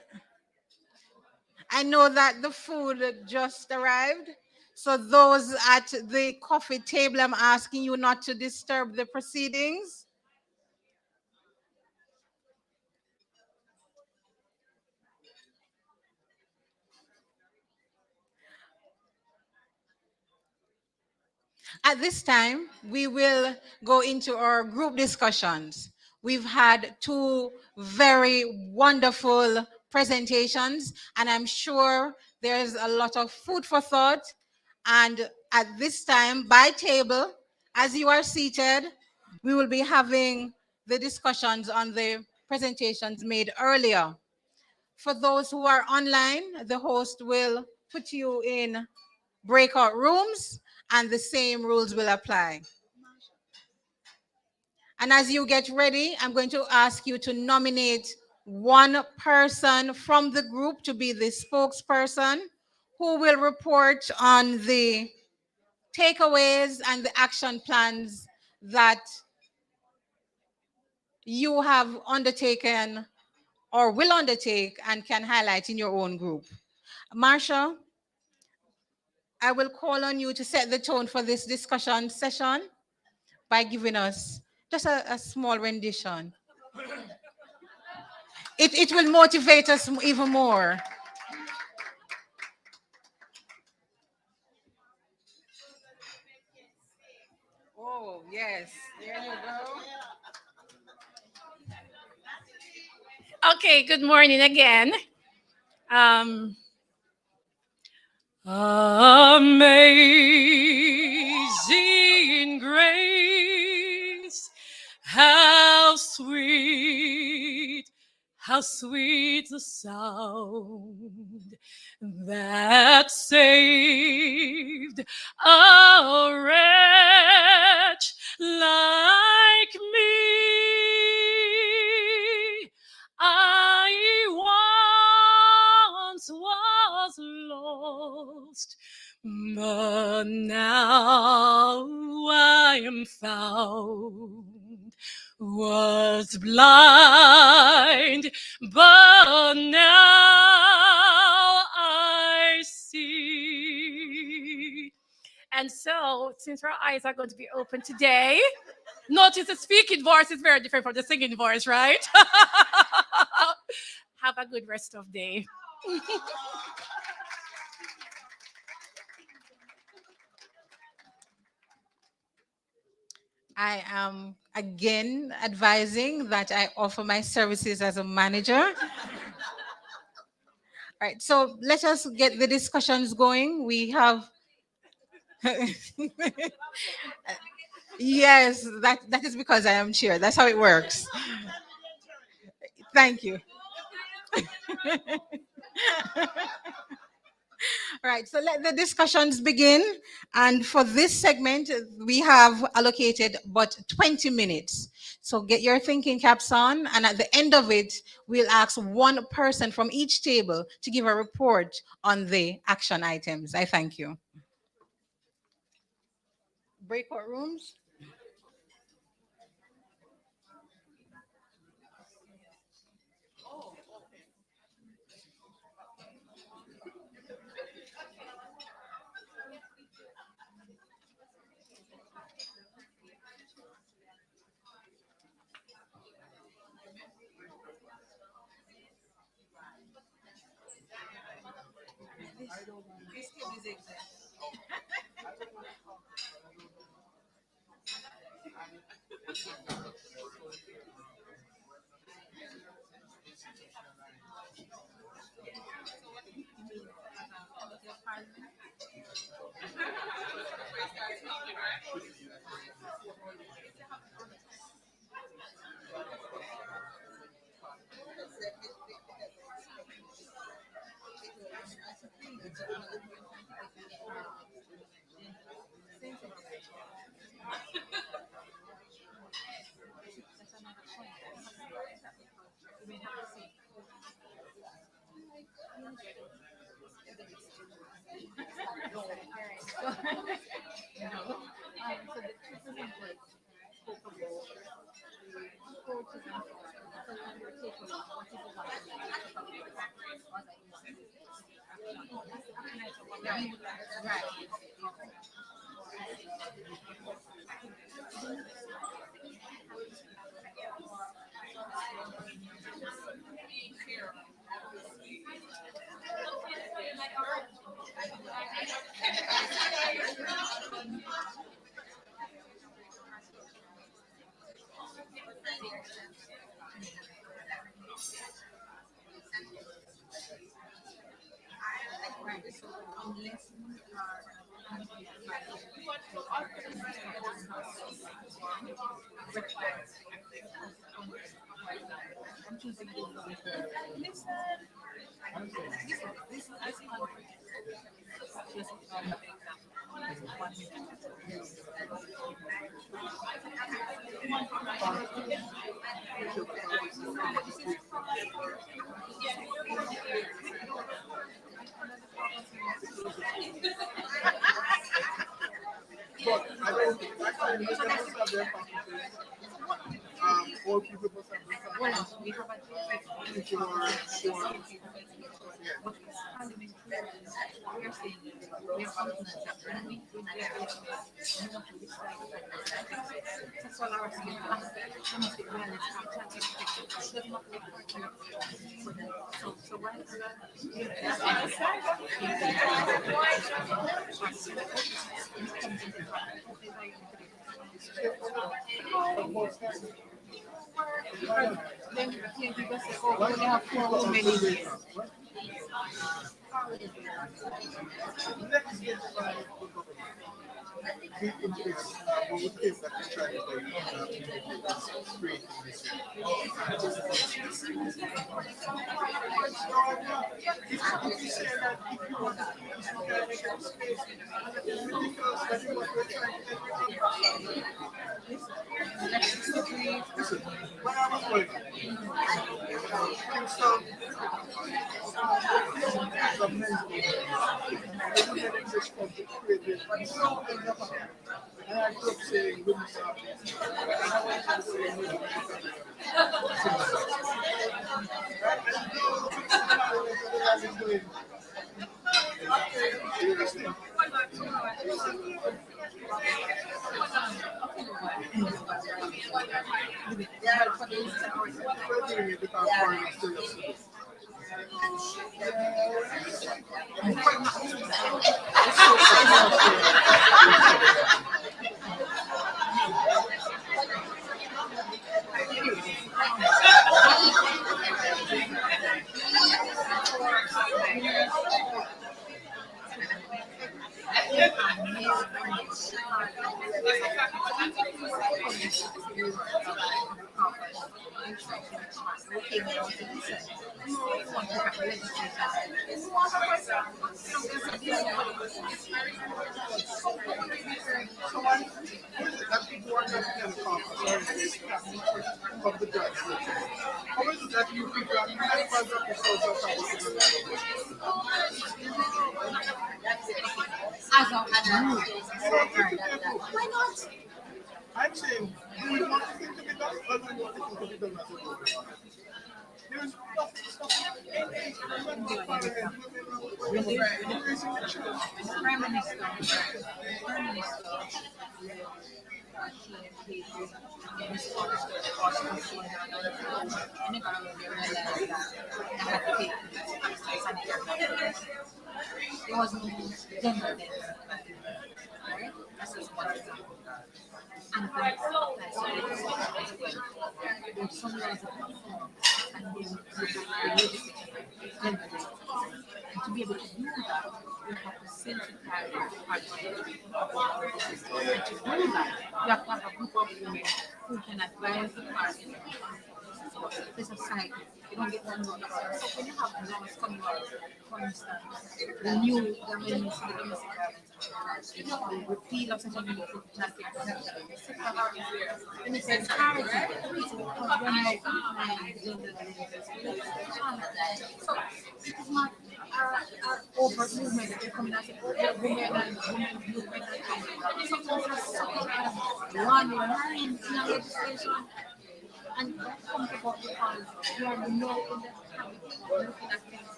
I know that the food just arrived. So those at the coffee table, I'm asking you not to disturb the proceedings. At this time, we will go into our group discussions. We've had two very wonderful presentations, and I'm sure there's a lot of food for thought. And at this time, by table, as you are seated, we will be having the discussions on the presentations made earlier. For those who are online, the host will put you in breakout rooms and the same rules will apply. And as you get ready, I'm going to ask you to nominate one person from the group to be the spokesperson who will report on the takeaways and the action plans that you have undertaken or will undertake and can highlight in your own group. Marsha, I will call on you to set the tone for this discussion session by giving us just a small rendition. It will motivate us even more. Oh, yes. There you go. Okay, good morning again. Amazing grace, how sweet the sound that saved a wretch like me. I once was lost, but now I am found. Was blind, but now I see. And so, since our eyes are going to be open today, notice the speaking voice is very different from the singing voice, right? Have a good rest of day. I am again advising that I offer my services as a manager. All right, so let us get the discussions going. We have yes, that is because I am chair. That's how it works. Thank you. All right, so let the discussions begin. And for this segment, we have allocated but 20 minutes. So get your thinking caps on. And at the end of it, we'll ask one person from each table to give a report on the action items. I thank you. Breakout rooms.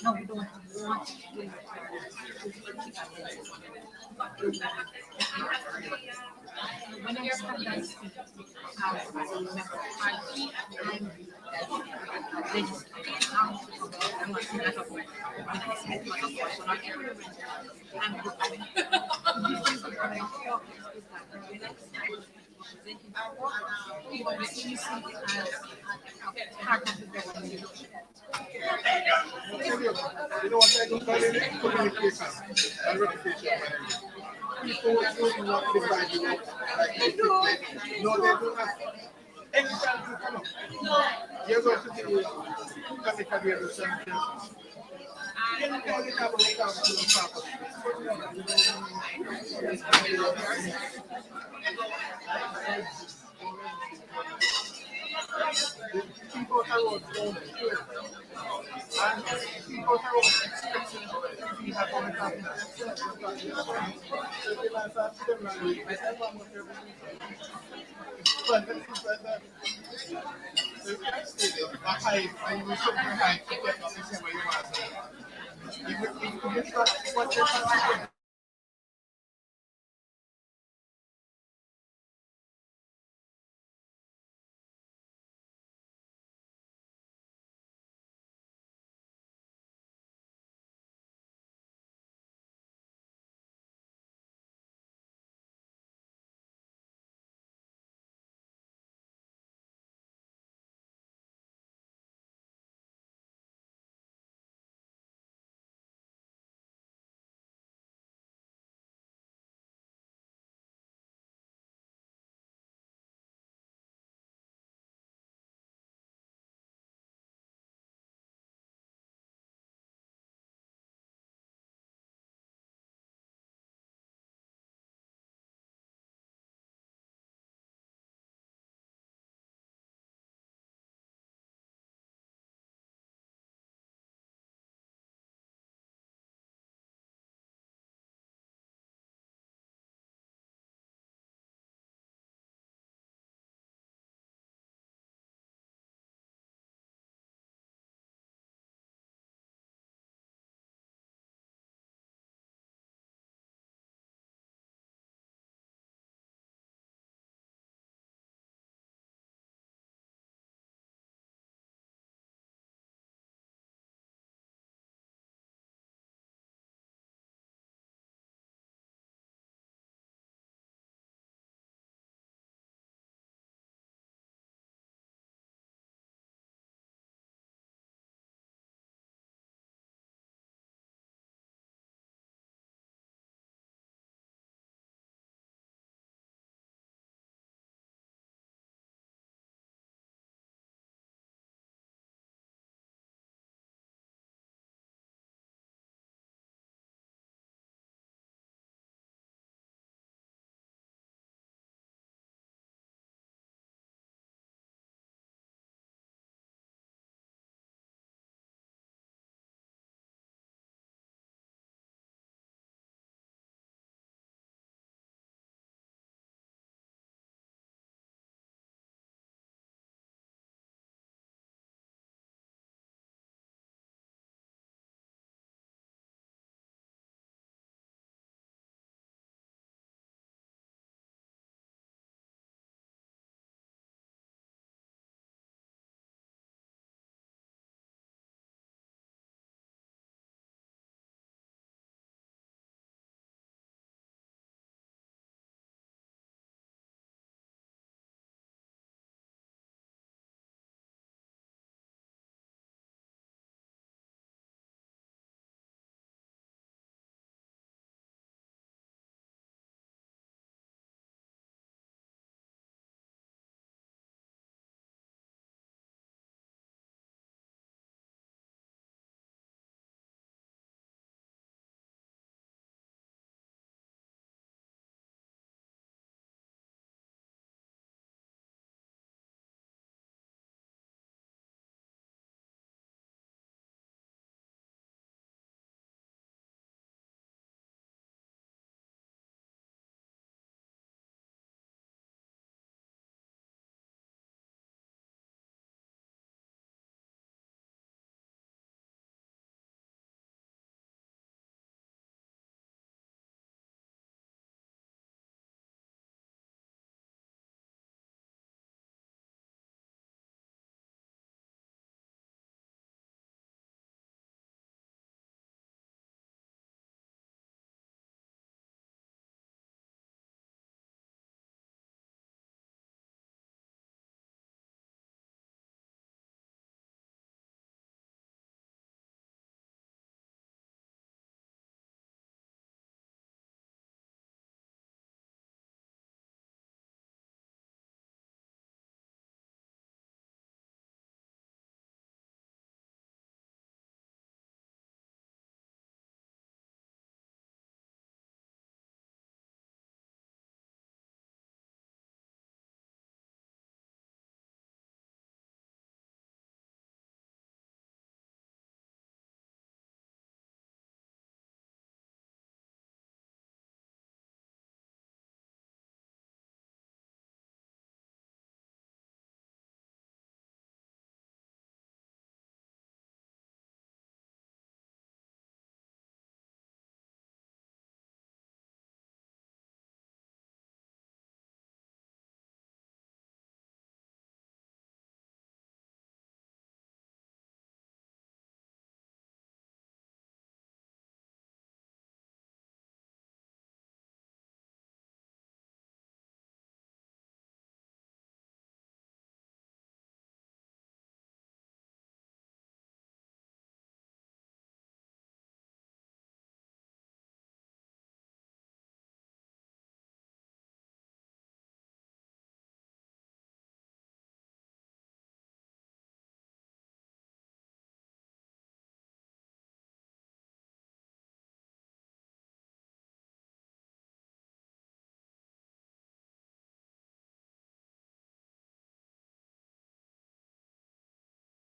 Communication and reputation management. People who not divide you up like they do. No, they do not. Anytime you come up, you're going to be coming to the same place. Anytime you come up, people around don't care. And people around expecting you have to have so they might start to them like, but the things like that. So you can see a hype and you should be hype to get on the same way you want. If you start what you're trying to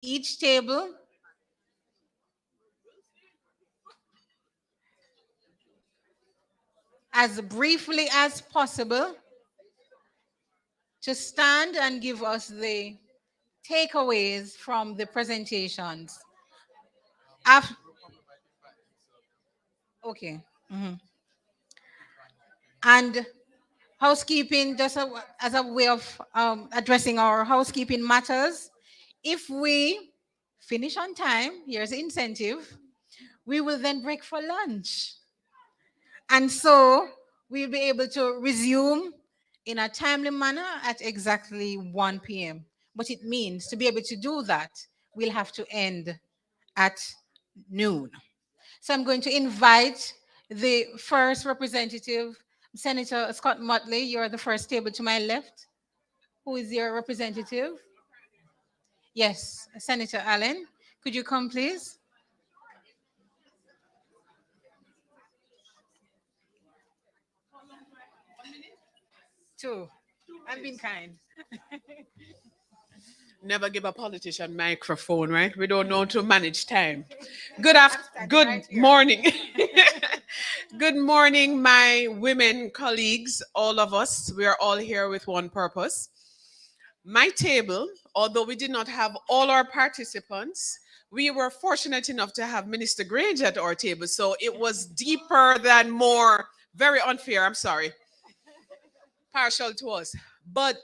each table as briefly as possible to stand and give us the takeaways from the presentations. Okay. And housekeeping, just as a way of addressing our housekeeping matters, if we finish on time, here's the incentive, we will then break for lunch. And so we'll be able to resume in a timely manner at exactly 1 p.m. But it means to be able to do that, we'll have to end at noon. So I'm going to invite the first representative, Senator Scott Motley. You're the first table to my left. Who is your representative? Yes, Senator Allen. Could you come, please? Two. I'm being kind. Never give a politician microphone, right? We don't know to manage time. Good morning. Good morning, my women colleagues, all of us. We are all here with one purpose. My table, although we did not have all our participants, we were fortunate enough to have Minister Grange at our table. So it was deeper than more, very unfair, I'm sorry. Partial to us. But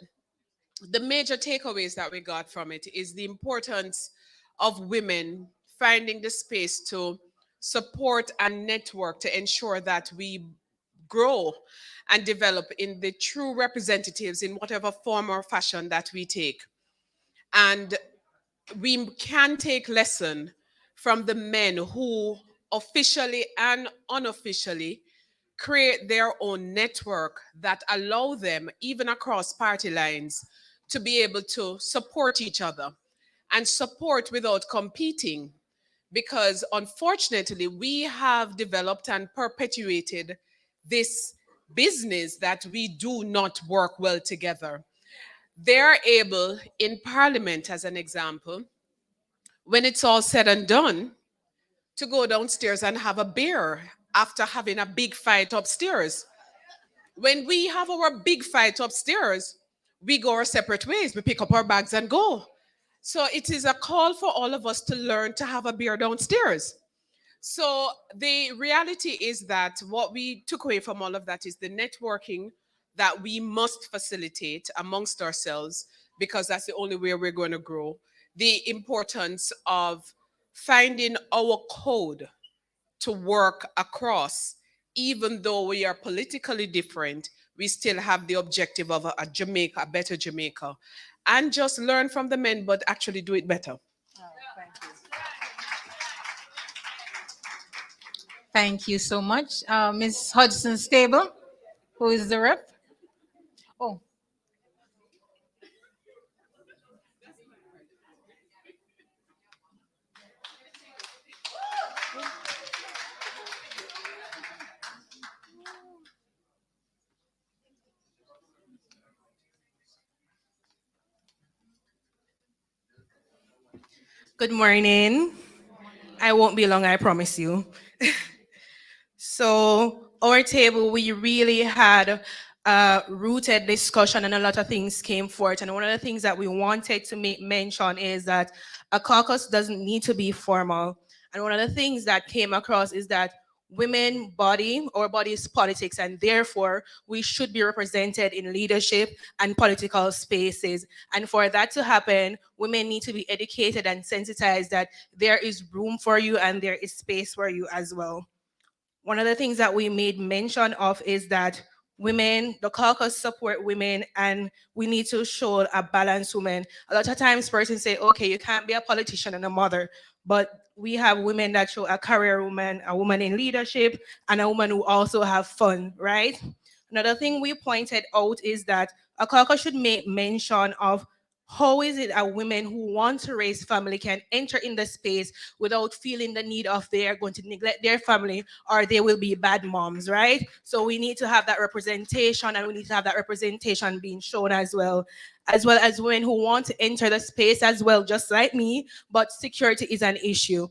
the major takeaways that we got from it is the importance of women finding the space to support and network to ensure that we grow and develop in the true representatives in whatever form or fashion that we take. And we can take lesson from the men who officially and unofficially create their own network that allow them, even across party lines, to be able to support each other and support without competing. Because unfortunately, we have developed and perpetuated this business that we do not work well together. They're able, in Parliament as an example, when it's all said and done, to go downstairs and have a beer after having a big fight upstairs. When we have our big fight upstairs, we go our separate ways. We pick up our bags and go. So it is a call for all of us to learn to have a beer downstairs. So the reality is that what we took away from all of that is the networking that we must facilitate amongst ourselves, because that's the only way we're going to grow. The importance of finding our code to work across, even though we are politically different, we still have the objective of a Jamaica, a better Jamaica, and just learn from the men, but actually do it better. Thank you so much. Ms. Hudson Stable, who is the rep? Oh. Good morning. I won't be long, I promise you. So our table, we really had a rooted discussion and a lot of things came forth. And one of the things that we wanted to make mention is that a caucus doesn't need to be formal. And one of the things that came across is that women body, our body is politics, and therefore we should be represented in leadership and political spaces. And for that to happen, women need to be educated and sensitized that there is room for you and there is space for you as well. One of the things that we made mention of is that women, the caucus support women, and we need to show a balanced woman. A lot of times persons say, okay, you can't be a politician and a mother, but we have women that show a career woman, a woman in leadership, and a woman who also have fun, right? Another thing we pointed out is that a caucus should make mention of how is it that women who want to raise family can enter in the space without feeling the need of they are going to neglect their family or they will be bad moms, right? So we need to have that representation, and we need to have that representation being shown as well as women who want to enter the space as well, just like me, but security is an issue.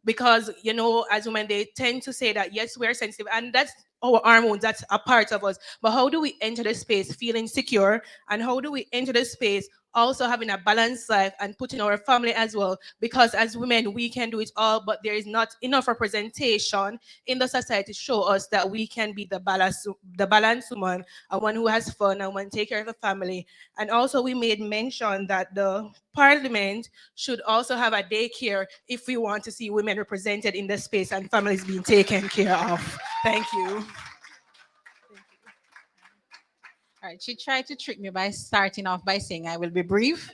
Because, you know, as women, they tend to say that, yes, we're sensitive, and that's our hormones, that's a part of us. But how do we enter the space feeling secure? And how do we enter the space also having a balanced life and putting our family as well? Because as women, we can do it all, but there is not enough representation in the society to show us that we can be the balanced woman, a one who has fun, and one take care of the family. And also we made mention that the Parliament should also have a daycare if we want to see women represented in the space and families being taken care of. Thank you. All right, she tried to trick me by starting off by saying I will be brief.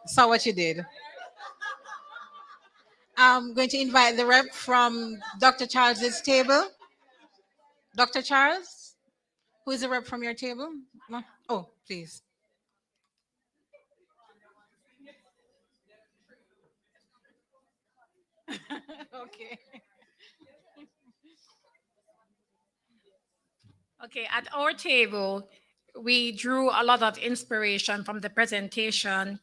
Saw what you did. I'm going to invite the rep from Dr. Charles's table. Dr. Charles, who is the rep from your table? No? Oh, please. Okay. Okay, at our table, we drew a lot of inspiration from the presentation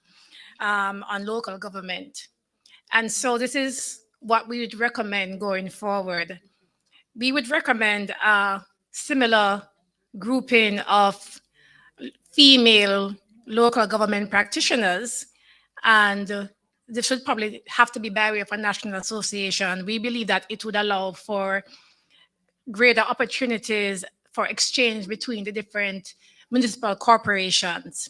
on local government. And so this is what we would recommend going forward. We would recommend a similar grouping of female local government practitioners, and this should probably have to be by way of a national association. We believe that it would allow for greater opportunities for exchange between the different municipal corporations.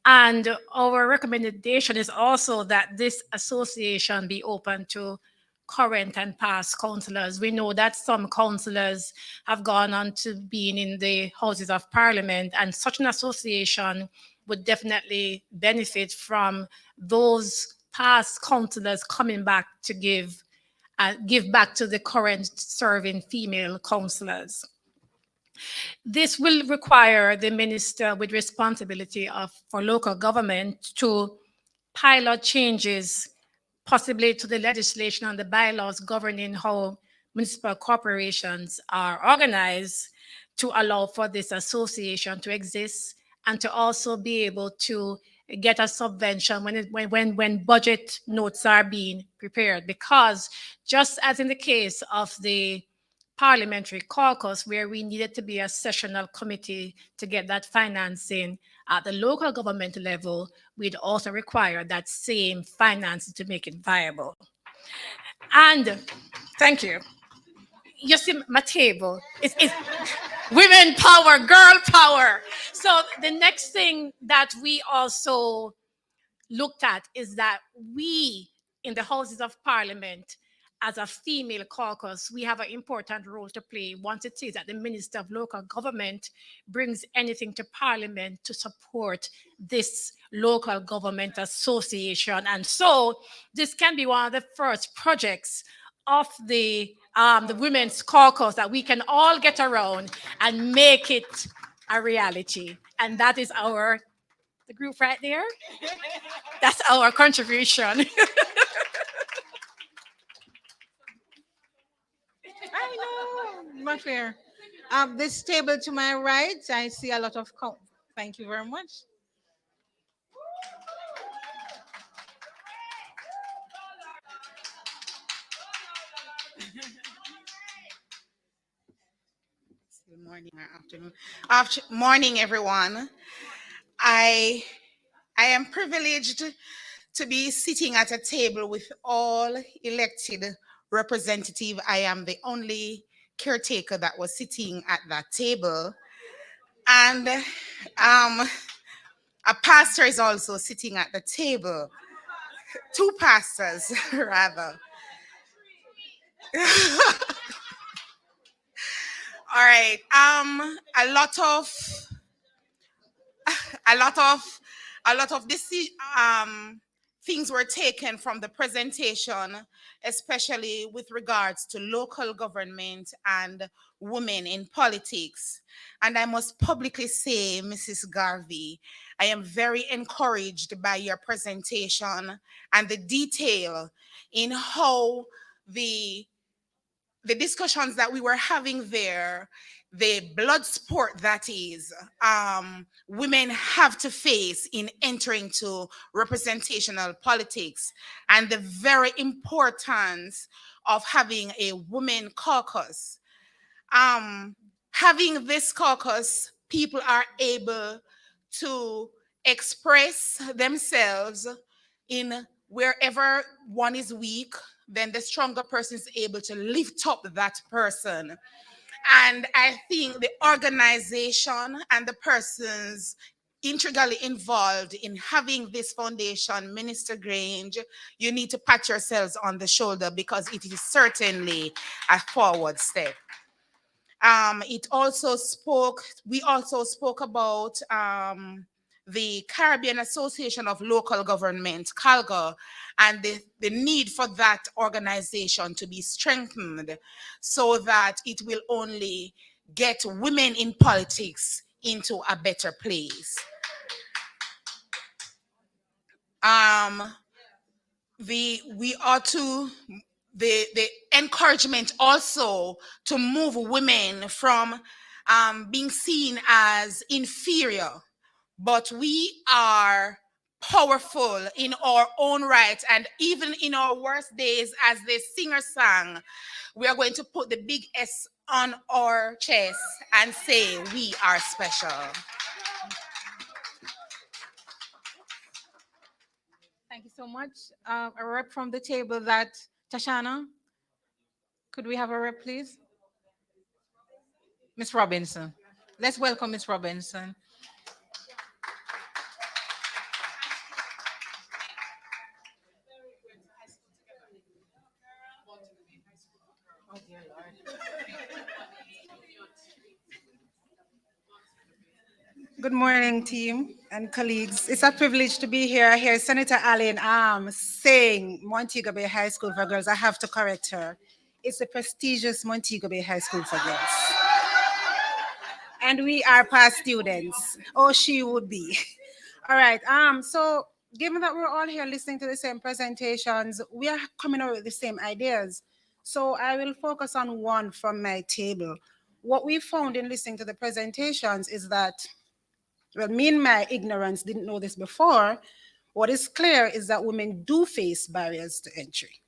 And our recommendation is also that this association be open to current and past councillors. We know that some councillors have gone on to being in the Houses of Parliament, and such an association would definitely benefit from those past councillors coming back to give back to the current serving female councillors. This will require the minister with responsibility for local government to pilot changes, possibly to the legislation and the bylaws governing how municipal corporations are organized, to allow for this association to exist and to also be able to get a subvention when budget notes are being prepared. Because just as in the case of the parliamentary caucus, where we needed to be a sessional committee to get that financing at the local government level, we'd also require that same financing to make it viable. And thank you. You see my table. It's women power, girl power. So the next thing that we also looked at is that we in the Houses of Parliament, as a female caucus, we have an important role to play once it is that the Minister of Local Government brings anything to Parliament to support this local government association. And so this can be one of the first projects of the Women's Caucus that we can all get around and make it a reality. And that is the group right there. That's our contribution. I know, not fair. This table to my right, I see a lot of. Thank you very much. Good morning or afternoon. Morning, everyone. I am privileged to be sitting at a table with all elected representative. I am the only caretaker that was sitting at that table. And a pastor is also sitting at the table. Two pastors, rather. All right. A lot of things were taken from the presentation, especially with regards to local government and women in politics. And I must publicly say, Mrs. Garvey, I am very encouraged by your presentation and the detail in how the discussions that we were having there, the blood sport that is, women have to face in entering to representational politics, and the very importance of having a women caucus. Having this caucus, people are able to express themselves in wherever one is weak, then the stronger person is able to lift up that person. And I think the organization and the persons integrally involved in having this foundation, Minister Grange, you need to pat yourselves on the shoulder because it is certainly a forward step. We also spoke about the Caribbean Association of Local Government, CALGA, and the need for that organization to be strengthened so that it will only get women in politics into a better place. The encouragement also to move women from being seen as inferior, but we are powerful in our own right, and even in our worst days, as the singer sang, we are going to put the big S on our chest and say we are special. Thank you so much. A rep from the table, that Tashana. Could we have a rep, please? Miss Robinson. Let's welcome Miss Robinson. Oh, dear Lord. Good morning, team and colleagues. It's a privilege to be here. I hear Senator Allen saying Montego Bay High School for Girls. I have to correct her. It's the prestigious Montego Bay High School for Girls. And we are past students. Oh, she would be. All right. So given that we're all here listening to the same presentations, we are coming up with the same ideas. So I will focus on one from my table. What we found in listening to the presentations is that, well, me in my ignorance didn't know this before. What is clear is that women do face barriers to entry.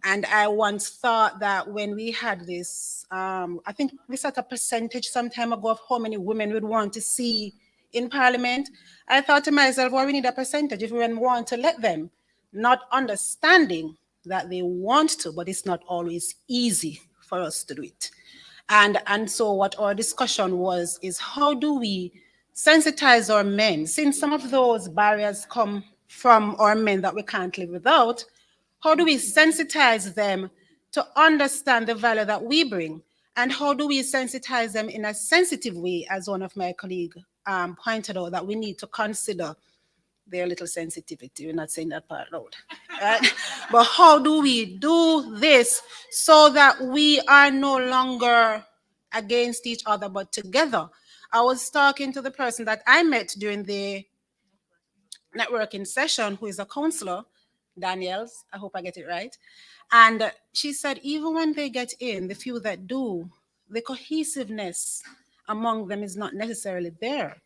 And I once thought that when we had this, I think we set a percentage some time ago of how many women would want to see in Parliament. I thought to myself, well, we need a percentage if we want to let them, not understanding that they want to, but it's not always easy for us to do it. And so what our discussion was is how do we sensitize our men, since some of those barriers come from our men that we can't live without, how do we sensitize them to understand the value that we bring? And how do we sensitize them in a sensitive way, as one of my colleagues pointed out, that we need to consider their little sensitivity. We're not saying that part loud. Right? But how do we do this so that we are no longer against each other, but together? I was talking to the person that I met during the networking session, who is a counselor, Daniels, I hope I get it right. And she said, even when they get in, the few that do, the cohesiveness among them is not necessarily there.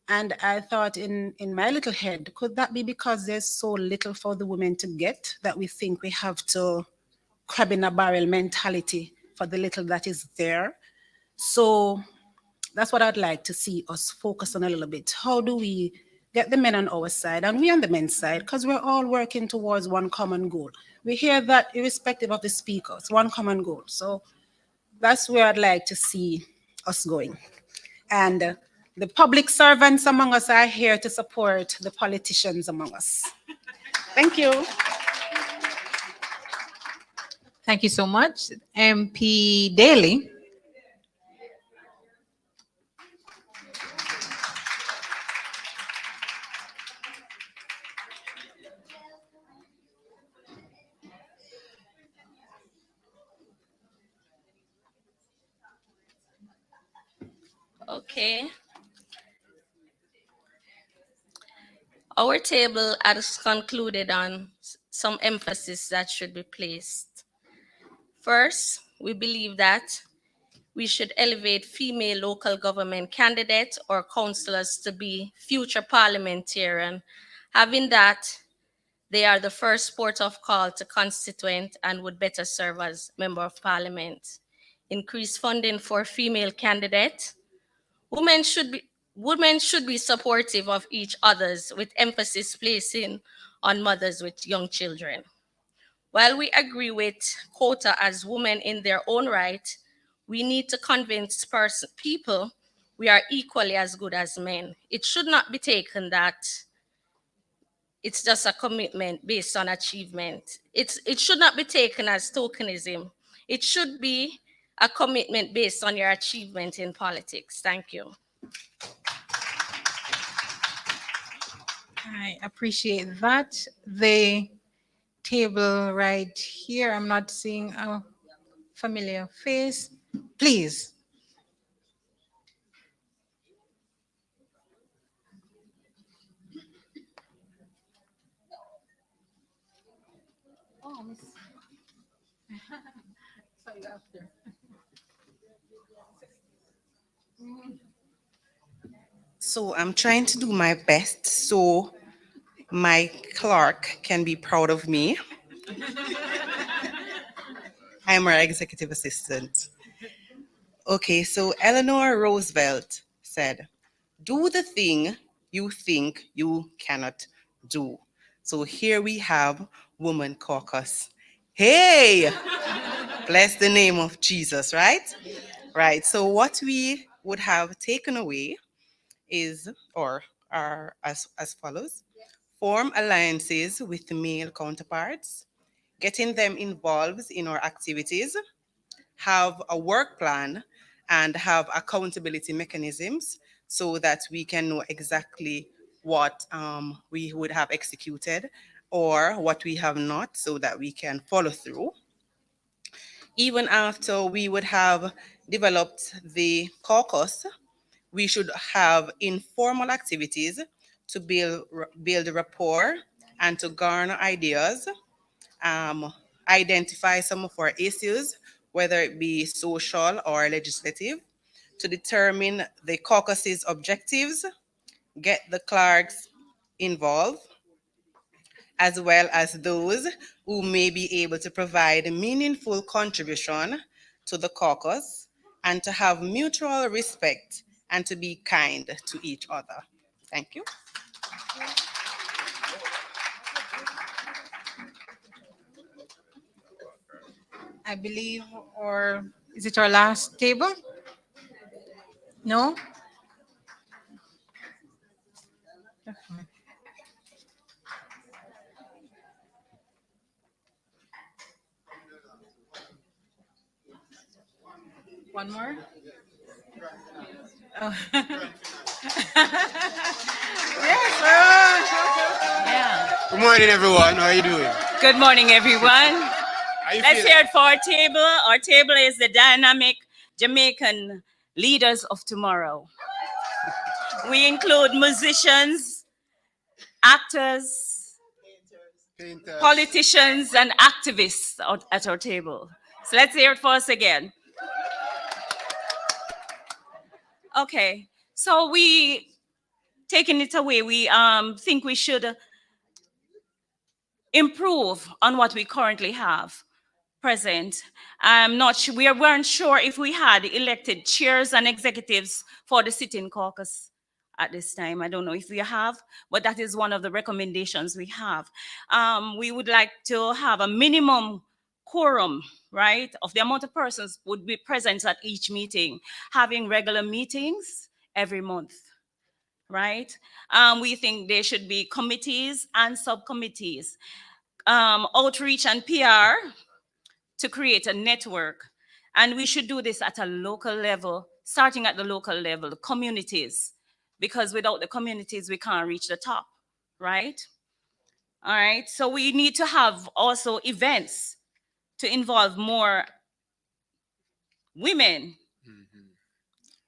And I thought in my little head, could that be because there's so little for the women to get that we think we have to crab in a barrel mentality for the little that is there? So that's what I'd like to see us focus on a little bit. How do we get the men on our side and we on the men's side? Because we're all working towards one common goal. We hear that irrespective of the speakers, one common goal. So that's where I'd like to see us going. And the public servants among us are here to support the politicians among us. Thank you. Thank you so much. MP Daly. Okay. Our table has concluded on some emphasis that should be placed. First, we believe that we should elevate female local government candidates or councillors to be future parliamentarian, having that they are the first port of call to constituent and would better serve as member of parliament. Increase funding for female candidates. Women should be supportive of each other's with emphasis placing on mothers with young children. While we agree with quota as women in their own right, we need to convince people we are equally as good as men. It should not be taken that it's just a commitment based on achievement. It should not be taken as tokenism. It should be a commitment based on your achievement in politics. Thank you. I appreciate that. The table right here, I'm not seeing a familiar face. Please. Oh, miss. Sorry, after. So I'm trying to do my best so my clerk can be proud of me. I'm her executive assistant. Okay, so Eleanor Roosevelt said, "Do the thing you think you cannot do." So here we have Woman Caucus. Hey, bless the name of Jesus, right? Right, so what we would have taken away is, or are as follows: form alliances with male counterparts, getting them involved in our activities, have a work plan, and have accountability mechanisms so that we can know exactly what we would have executed or what we have not, so that we can follow through. Even after we would have developed the caucus, we should have informal activities to build rapport and to garner ideas, identify some of our issues, whether it be social or legislative, to determine the caucus's objectives, get the clerks involved, as well as those who may be able to provide a meaningful contribution to the caucus, and to have mutual respect and to be kind to each other. Thank you. I believe, or is it our last table? No? One more? Oh. Yeah. Good morning, everyone. How are you doing? Good morning, everyone. You Let's feeling? hear it for our table. Our table is the dynamic Jamaican leaders of tomorrow. We include musicians, actors, Painters. politicians, and activists at our table. So let's hear it for us again. Okay, so we, taking it away, we think we should improve on what we currently have present. I'm not sure, we weren't sure if we had elected chairs and executives for the sitting caucus at this time. I don't know if we have, but that is one of the recommendations we have. We would like to have a minimum quorum, right, of the amount of persons would be present at each meeting, having regular meetings every month, right? We think there should be committees and subcommittees, outreach and PR to create a network. And we should do this at a local level, starting at the local level, communities, because without the communities, we can't reach the top, right? All right, so we need to have also events to involve more women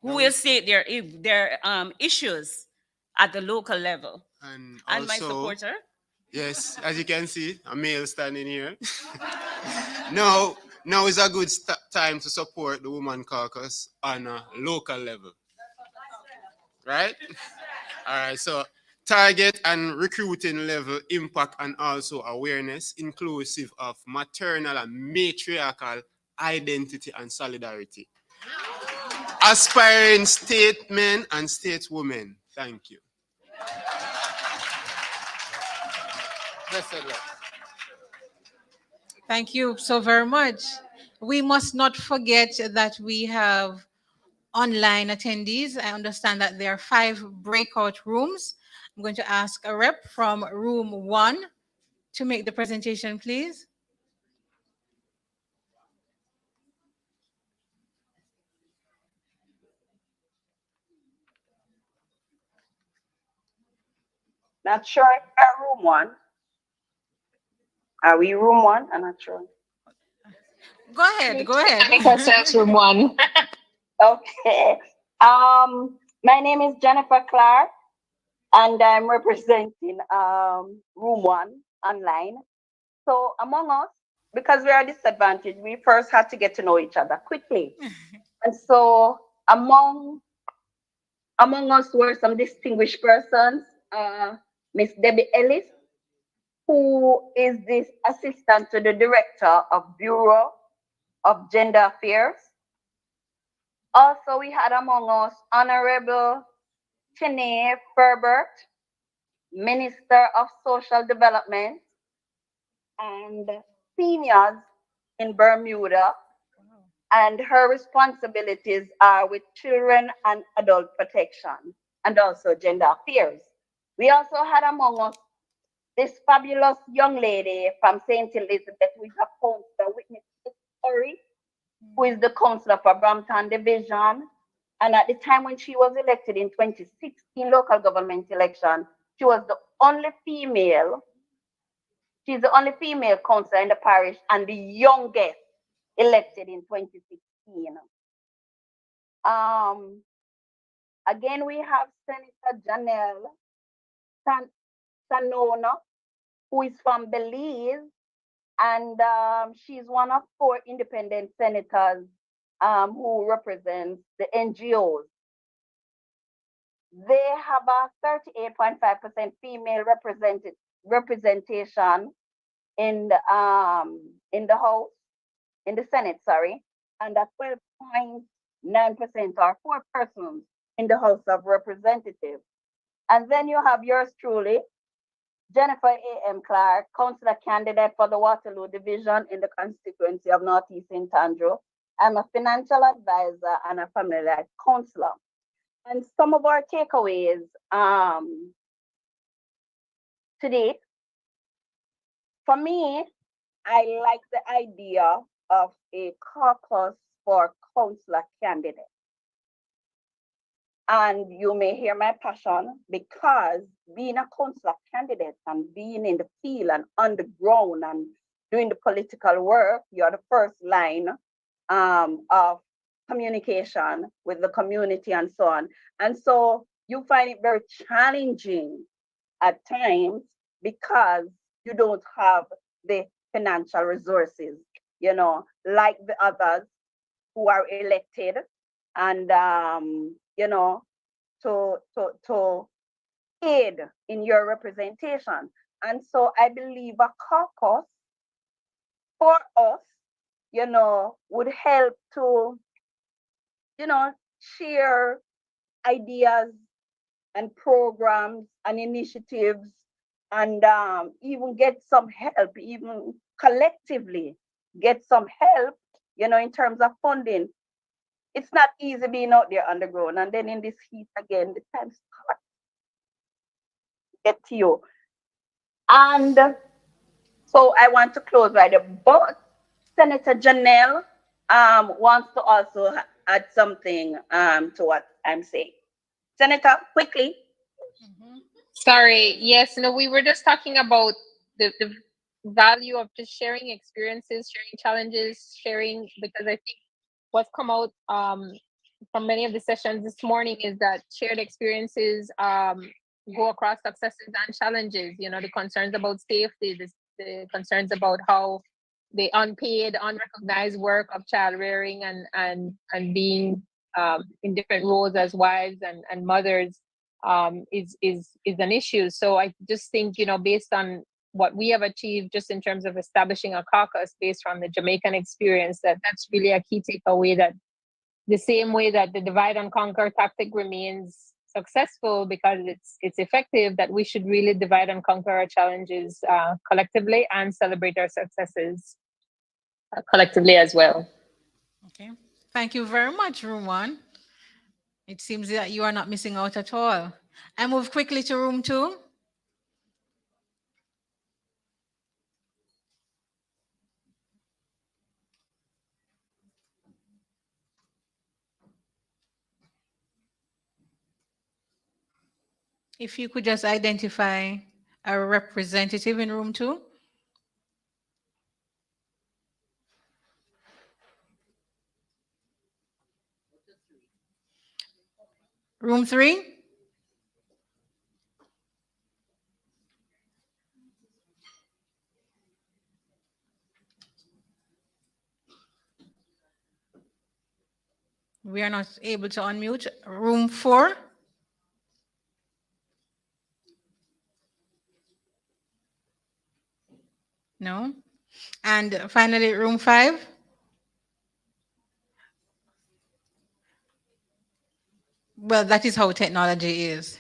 who will state their issues at the local level. And my also, supporter. yes, as you can see, a male standing here. Now is a good time to support the Women Caucus on a local level. Right? All right, so target and recruiting level impact and also awareness inclusive of maternal and matriarchal identity and solidarity. Aspiring statesmen and stateswomen. Thank you. Thank you so very much. We must not forget that we have online attendees. I understand that there are 5 breakout rooms. I'm going to ask a rep from room 1 to make the presentation, please. Not sure if we're room 1. Are we room 1? I'm not sure. Go ahead, go ahead. Jamaica says room 1. Okay. My name is Jennifer Clark, and I'm representing room 1 online. So among us, because we are disadvantaged, we first had to get to know each other quickly. And so among us were some distinguished persons, Miss Debbie Ellis, who is the assistant to the director of Bureau of Gender Affairs. Also, we had among us Honorable Chinee Ferbert, Minister of Social Development and Seniors in Bermuda, and her responsibilities are with children and adult protection and also gender affairs. We also had among us this fabulous young lady from St. Elizabeth, who is a counselor, Whitney Curry, who is the counselor for Brampton Division. And at the time when she was elected in 2016 local government election, she was the only female. She's the only female counselor in the parish and the youngest elected in 2016. Again, we have Senator Janelle Sanona, who is from Belize, and she's one of 4 independent senators who represents the NGOs. They have a 38.5% female representation in the House, in the Senate, sorry, and a 12.9% or 4 persons in the House of Representatives. And then you have yours truly, Jennifer A.M. Clark, councillor candidate for the Waterloo Division in the constituency of Northeast St. Andrew. I'm a financial advisor and a family life counselor. And some of our takeaways today, for me, I like the idea of a caucus for councillor candidates. And you may hear my passion, because being a councillor candidate and being in the field and on the ground and doing the political work, you're the first line of communication with the community and so on. And so you find it very challenging at times because you don't have the financial resources, you know, like the others who are elected and you know, to aid in your representation. And so I believe a caucus for us, you know, would help to, you know, share ideas and programs and initiatives and even get some help, even collectively get some help, you know, in terms of funding. It's not easy being out there on the ground. And then in this heat again, the time's hot. Get to you. And so I want to close right there. But Senator Janelle wants to also add something to what I'm saying. Senator, quickly. Sorry. Yes, no, we were just talking about the value of just sharing experiences, sharing challenges, sharing, because I think what's come out from many of the sessions this morning is that shared experiences go across successes and challenges. You know, the concerns about safety, the concerns about how the unpaid, unrecognized work of child rearing and being in different roles as wives and mothers is an issue. So I just think, you know, based on what we have achieved just in terms of establishing a caucus based on the Jamaican experience, that's really a key takeaway, that the same way that the divide and conquer tactic remains successful because it's effective, that we should really divide and conquer our challenges collectively and celebrate our successes collectively as well. Okay. Thank you very much, Room 1. It seems that you are not missing out at all. I move quickly to Room 2. If you could just identify a representative in Room 2. Room 3. We are not able to unmute. Room 4. No. And finally, Room 5. Well, that is how technology is.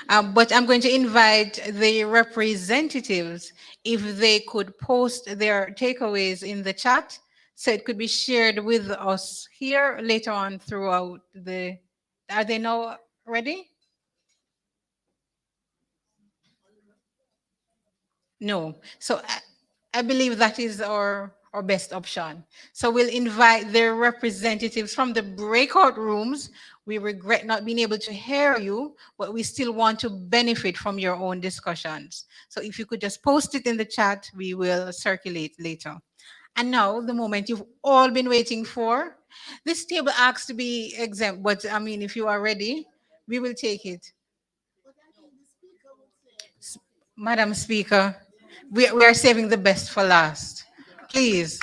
But I'm going to invite the representatives, if they could post their takeaways in the chat, so it could be shared with us here later on throughout the... Are they now ready? No. So I believe that is our best option. So we'll invite the representatives from the breakout rooms. We regret not being able to hear you, but we still want to benefit from your own discussions. So if you could just post it in the chat, we will circulate later. And now, the moment you've all been waiting for. This table asks to be exempt, but I mean, if you are ready, we will take it. Madam Speaker, we are saving the best for last. Please.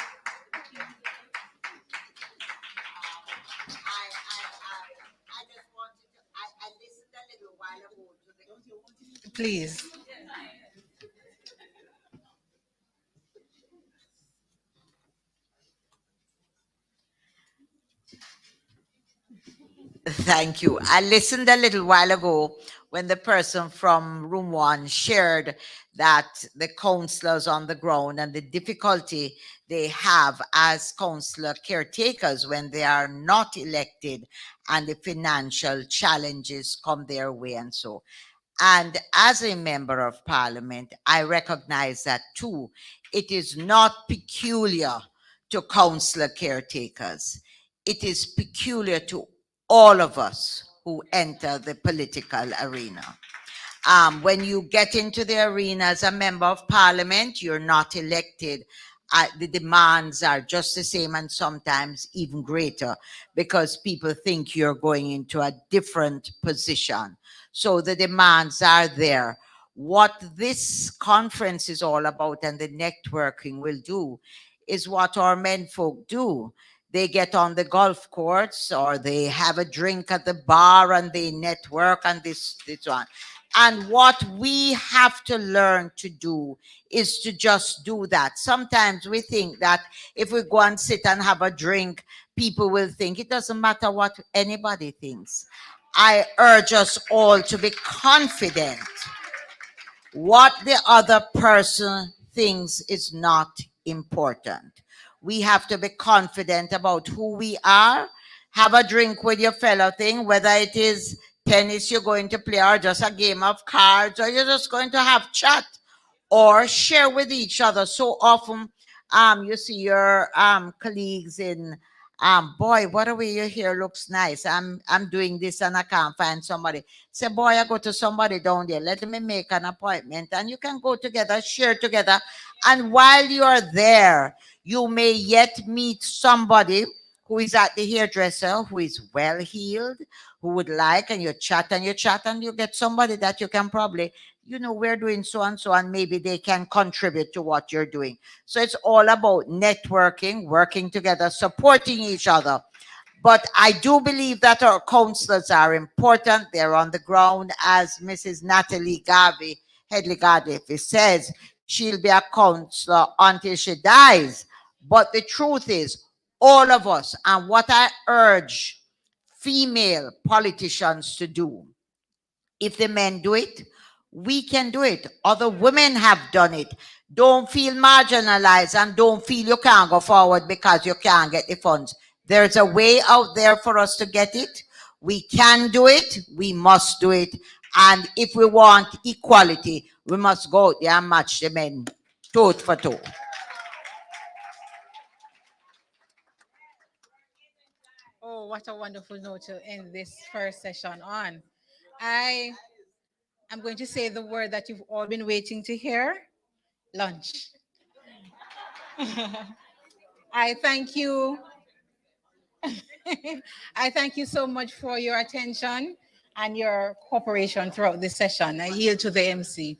Please. Thank you. I listened a little while ago when the person from Room 1 shared that the councillors on the ground and the difficulty they have as councillor caretakers when they are not elected and the financial challenges come their way and so. And as a member of parliament, I recognize that too. It is not peculiar to councillor caretakers. It is peculiar to all of us who enter the political arena. When you get into the arena as a member of parliament, you're not elected. The demands are just the same and sometimes even greater because people think you're going into a different position. So the demands are there. What this conference is all about and the networking will do is what our men folk do. They get on the golf course or they have a drink at the bar and they network and this one. And what we have to learn to do is to just do that. Sometimes we think that if we go and sit and have a drink, people will think it doesn't matter what anybody thinks. I urge us all to be confident. What the other person thinks is not important. We have to be confident about who we are. Have a drink with your fellow thing, whether it is tennis you're going to play or just a game of cards or you're just going to have chat or share with each other. So often you see your colleagues in boy, what the way your hair looks nice. I'm doing this and I can't find somebody. Say, boy, I go to somebody down there. Let me make an appointment and you can go together, share together. And while you are there, you may yet meet somebody who is at the hairdresser, who is well-heeled, who would like, and you chat and you chat and you get somebody that you can probably, you know, we're doing so and so, and maybe they can contribute to what you're doing. So it's all about networking, working together, supporting each other. But I do believe that our councillors are important. They're on the ground, as Mrs. Natalie Garvey, Headley Garvey says, she'll be a councillor until she dies. But the truth is, all of us, and what I urge female politicians to do, if the men do it, we can do it. Other women have done it. Don't feel marginalized and don't feel you can't go forward because you can't get the funds. There's a way out there for us to get it. We can do it. We must do it. And if we want equality, we must go out there and match the men toe for toe. Oh, what a wonderful note to end this first session on. I'm going to say the word that you've all been waiting to hear: lunch. I thank you. I thank you so much for your attention and your cooperation throughout this session. I yield to the MC.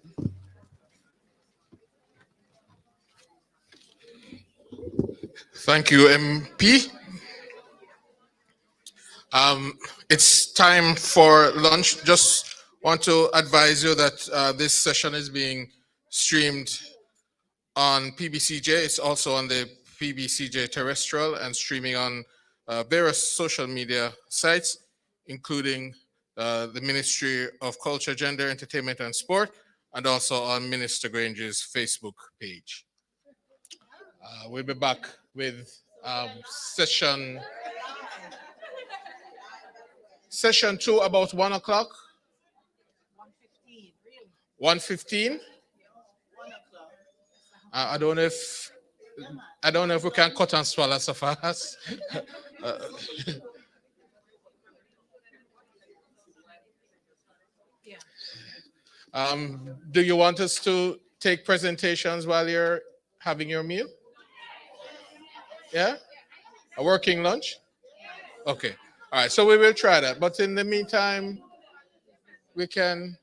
Thank you, MP. It's time for lunch. Just want to advise you that this session is being streamed on PBCJ. It's also on the PBCJ terrestrial and streaming on various social media sites, including the Ministry of Culture, Gender, Entertainment and Sport, and also on Minister Grange's Facebook page. We'll be back with session 2 about 1 o'clock. 1:15. I don't know if we can cut and swallow so fast. Do you want us to take presentations while you're having your meal? Yeah? A working lunch? Okay. All right, so we will try that. But in the meantime, we can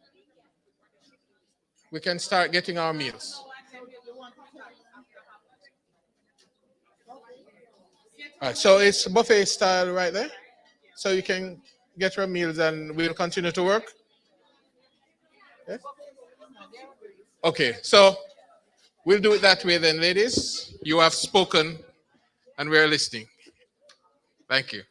start getting our meals. All right, so it's buffet style right there. So you can get your meals and we'll continue to work. Yeah? Okay, so we'll do it that way then, ladies. You have spoken and we're listening. Thank you.